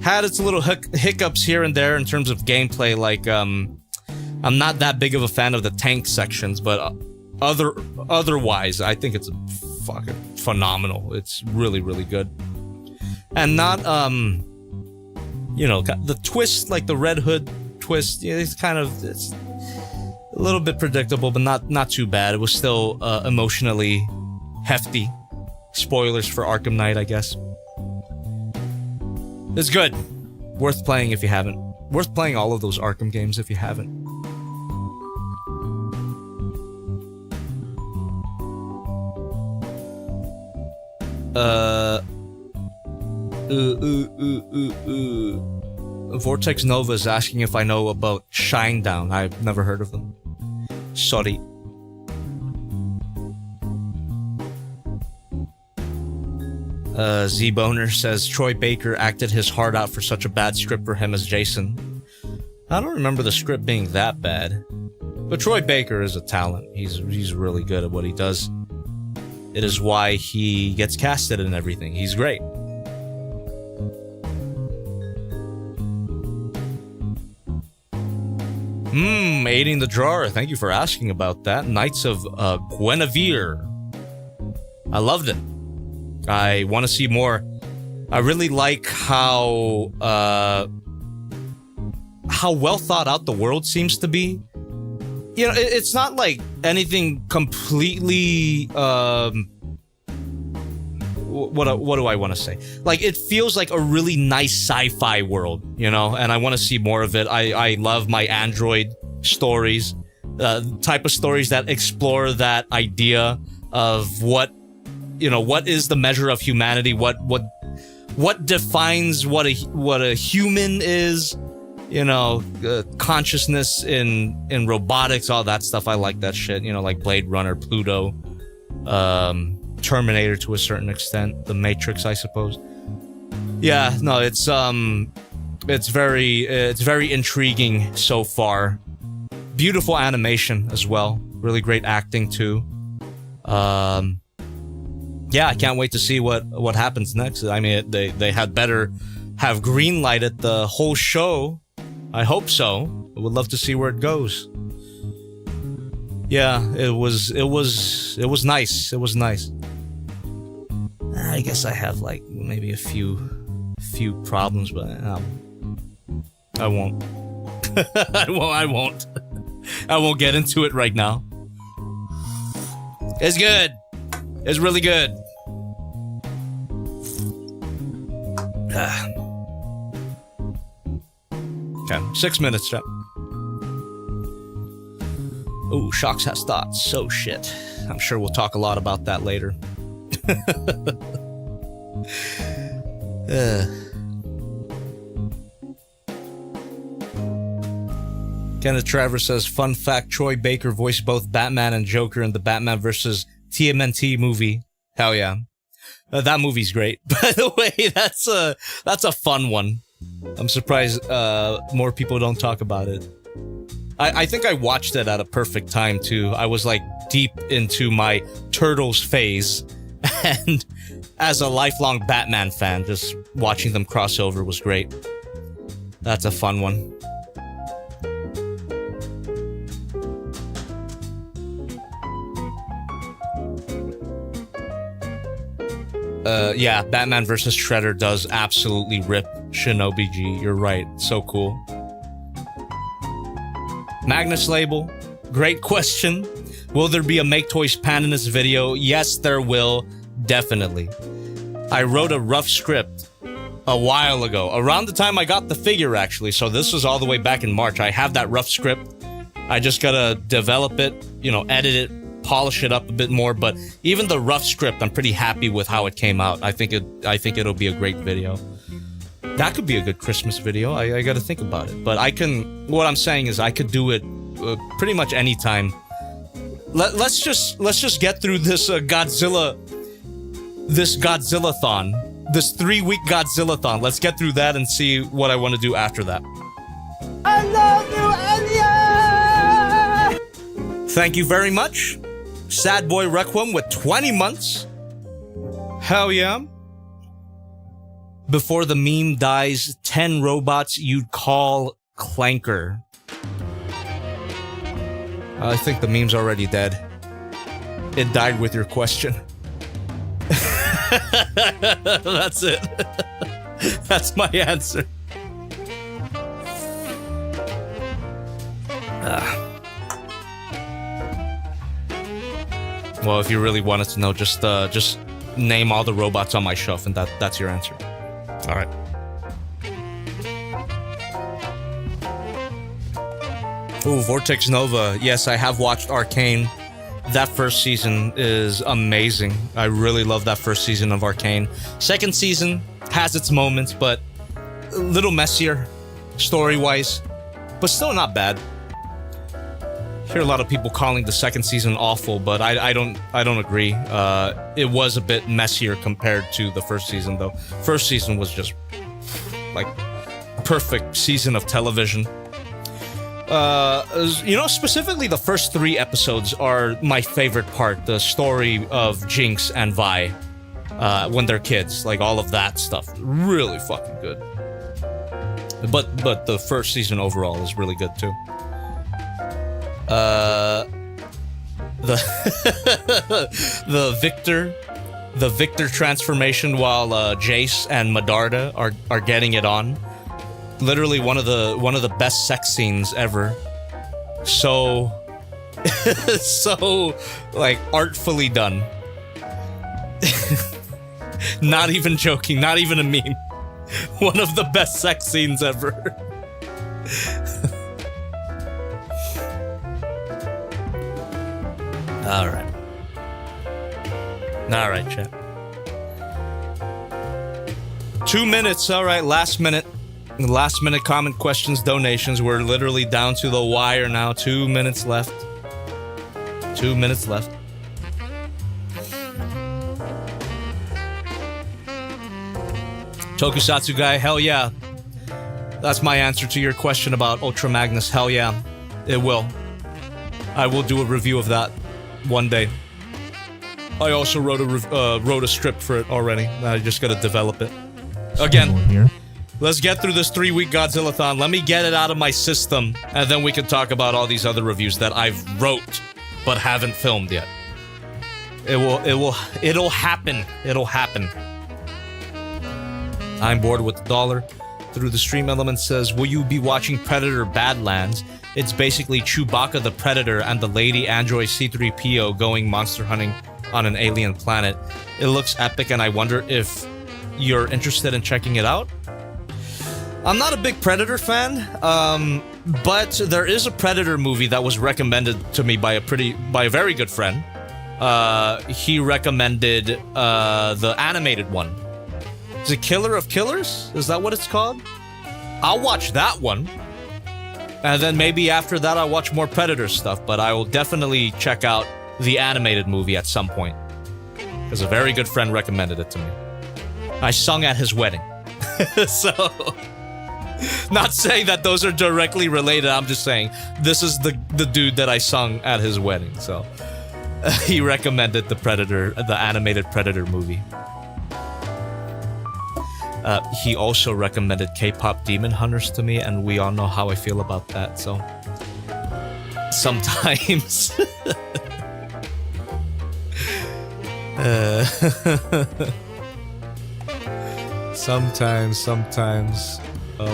S2: Had its little hiccups here and there in terms of gameplay, like, I'm not that big of a fan of the tank sections, but otherwise, I think it's fucking phenomenal. It's really, really good. And not, you know, the twist, like the Red Hood twist, it's kind of, it's a little bit predictable, but not too bad. It was still emotionally hefty. Spoilers for Arkham Knight, I guess. It's good. Worth playing if you haven't. Worth playing all of those Arkham games if you haven't. Vortex Nova is asking if I know about Shinedown. I've never heard of them. Sorry. Z-Boner says Troy Baker acted his heart out for such a bad script for him as Jason. I don't remember the script being that bad. But Troy Baker is a talent. He's really good at what he does. It is why he gets casted and everything. He's great. Aiding the drawer. Thank you for asking about that. Knights of Guinevere. I loved it. I want to see more. I really like how well thought out the world seems to be. You know, it's not like anything completely. What do I want to say? Like, it feels like a really nice sci-fi world, you know, and I want to see more of it. I love my Android stories, type of stories that explore that idea of what, you know, what is the measure of humanity, what defines what a human is, you know, consciousness in robotics, all that stuff. I like that shit, you know, like Blade Runner, Pluto, Terminator to a certain extent, The Matrix, I suppose. Yeah, no, it's very intriguing so far. Beautiful animation as well. Really great acting too. Yeah, I can't wait to see what happens next. I mean, they had better have green-lighted the whole show. I hope so. I would love to see where it goes. Yeah, it was nice. It was nice. I guess I have like maybe a few problems, but I won't. I won't get into it right now. It's good. It's really good. Okay, 6 minutes, chat. Ooh, Shocks has thoughts. So shit. I'm sure we'll talk a lot about that later. Kenneth Travers says, fun fact, Troy Baker voiced both Batman and Joker in the Batman vs. TMNT movie. Hell yeah. That movie's great. By the way, that's a fun one. I'm surprised more people don't talk about it. I think I watched it at a perfect time too. I was like deep into my Turtles phase, and as a lifelong Batman fan, just watching them cross over was great. That's a fun one. Yeah, Batman vs. Shredder does absolutely rip Shinobi G. You're right. So cool. Magnus Label, great question. Will there be a Make Toys Pandanus video? Yes, there will. Definitely. I wrote a rough script a while ago, around the time I got the figure, actually. So this was all the way back in March. I have that rough script. I just gotta develop it, you know, edit it, polish it up a bit more. But even the rough script, I'm pretty happy with how it came out. I think it'll be a great video. That could be a good Christmas video. I gotta think about it. But what I'm saying is I could do it pretty much anytime. Let's just get through this Godzilla-thon. This 3-week Godzilla-thon. Let's get through that and see what I want to do after that.
S4: I love you, Elliot!
S2: Thank you very much. Sad Boy Requiem with 20 months. Hell yeah. Before the meme dies, 10 robots you'd call Clanker. I think the meme's already dead. It died with your question. That's it. That's my answer. Well, if you really wanted to know, just name all the robots on my shelf, and that's your answer. All right. Ooh, Vortex Nova. Yes, I have watched Arcane. That first season is amazing. I really love that first season of Arcane. Second season has its moments, but a little messier story-wise, but still not bad. I hear a lot of people calling the second season awful, but I don't agree. It was a bit messier compared to the first season, though. First season was just like perfect season of television. You know, specifically the first 3 episodes are my favorite part. The story of Jinx and Vi when they're kids, like all of that stuff, really fucking good. But the first season overall is really good too. The Victor transformation while Jace and Medarda are getting it on. Literally one of the best sex scenes ever. So so like artfully done. Not even joking, not even a meme. One of the best sex scenes ever. All right, chat. 2 minutes. All right, last minute comment, questions, donations. We're literally down to the wire now. 2 minutes left. 2 minutes left. Tokusatsu guy, hell yeah. That's my answer to your question about Ultra Magnus. Hell yeah, it will. I will do a review of that one day. I also wrote a script for it already. I just gotta develop it. Again, let's get through this 3-week Godzilla-thon. Let me get it out of my system, and then we can talk about all these other reviews that I've wrote but haven't filmed yet. It'll happen. It'll happen. I'm bored with the dollar. Through the stream element says, will you be watching Predator Badlands? It's basically Chewbacca the Predator and the lady android C-3PO going monster hunting on an alien planet. It looks epic, and I wonder if you're interested in checking it out. I'm not a big Predator fan, but there is a Predator movie that was recommended to me by a very good friend. He recommended the animated one. Is it Killer of Killers? Is that what it's called? I'll watch that one. And then maybe after that I'll watch more Predator stuff, but I will definitely check out the animated movie at some point. Because a very good friend recommended it to me. I sung at his wedding. So, not saying that those are directly related, I'm just saying this is the dude that I sung at his wedding, so. He recommended the animated Predator movie. He also recommended K-pop Demon Hunters to me, and we all know how I feel about that, so sometimes sometimes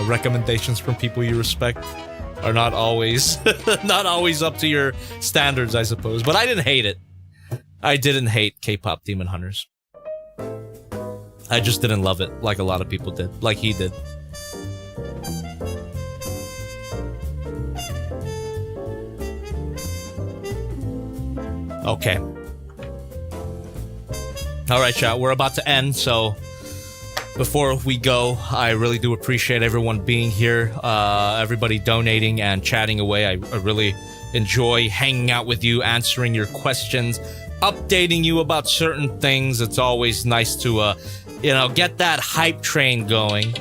S2: recommendations from people you respect are not always up to your standards, I suppose. But I didn't hate it. I didn't hate K-pop Demon Hunters. I just didn't love it like a lot of people did, like he did. Okay. Alright, chat, we're about to end, so before we go, I really do appreciate everyone being here, everybody donating and chatting away. I really enjoy hanging out with you, answering your questions, updating you about certain things. It's always nice to, get that hype train going.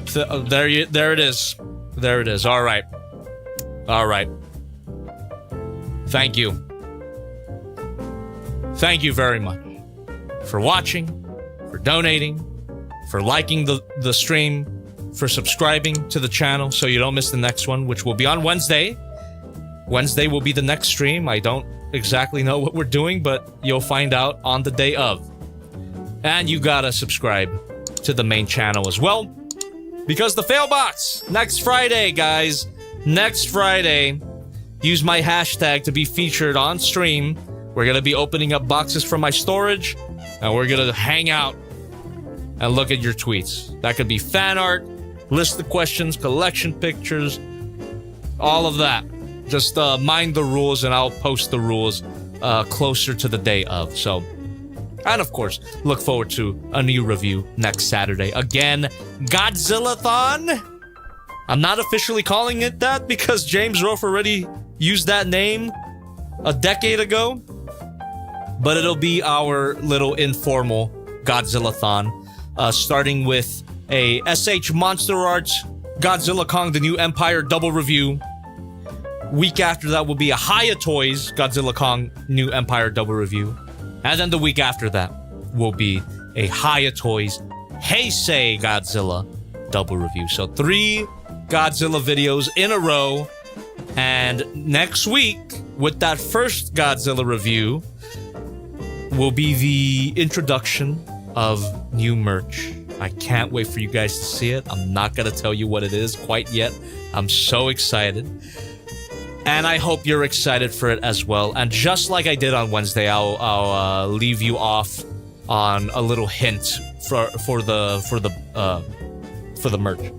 S2: So, there it is. There it is. All right. Thank you. thank you very much for watching, for donating, for liking the stream, for subscribing to the channel so you don't miss the next one, which will be on Wednesday. Wednesday will be the next stream. I don't exactly know what we're doing, but you'll find out on the day of. And you gotta subscribe to the main channel as well, because the fail box next Friday, guys. Next Friday, use my hashtag to be featured on stream. We're gonna be opening up boxes from my storage, and we're gonna hang out and look at your tweets. That could be fan art, list of questions, collection pictures, all of that. Just mind the rules, and I'll post the rules closer to the day of. So, and of course, look forward to a new review next Saturday. Again, Godzilla-thon. I'm not officially calling it that because James Rolfe already used that name a decade ago. But it'll be our little informal Godzilla-thon, starting with a SH Monster Arts Godzilla Kong The New Empire double review. Week after that will be a Haya Toys Godzilla Kong New Empire double review. And then the week after that will be a Haya Toys Heisei Godzilla double review. So 3 Godzilla videos in a row. And next week, with that first Godzilla review, will be the introduction of new merch. I can't wait for you guys to see it. I'm not going to tell you what it is quite yet. I'm so excited. And I hope you're excited for it as well. And just like I did on Wednesday, I'll leave you off on a little hint for the merch.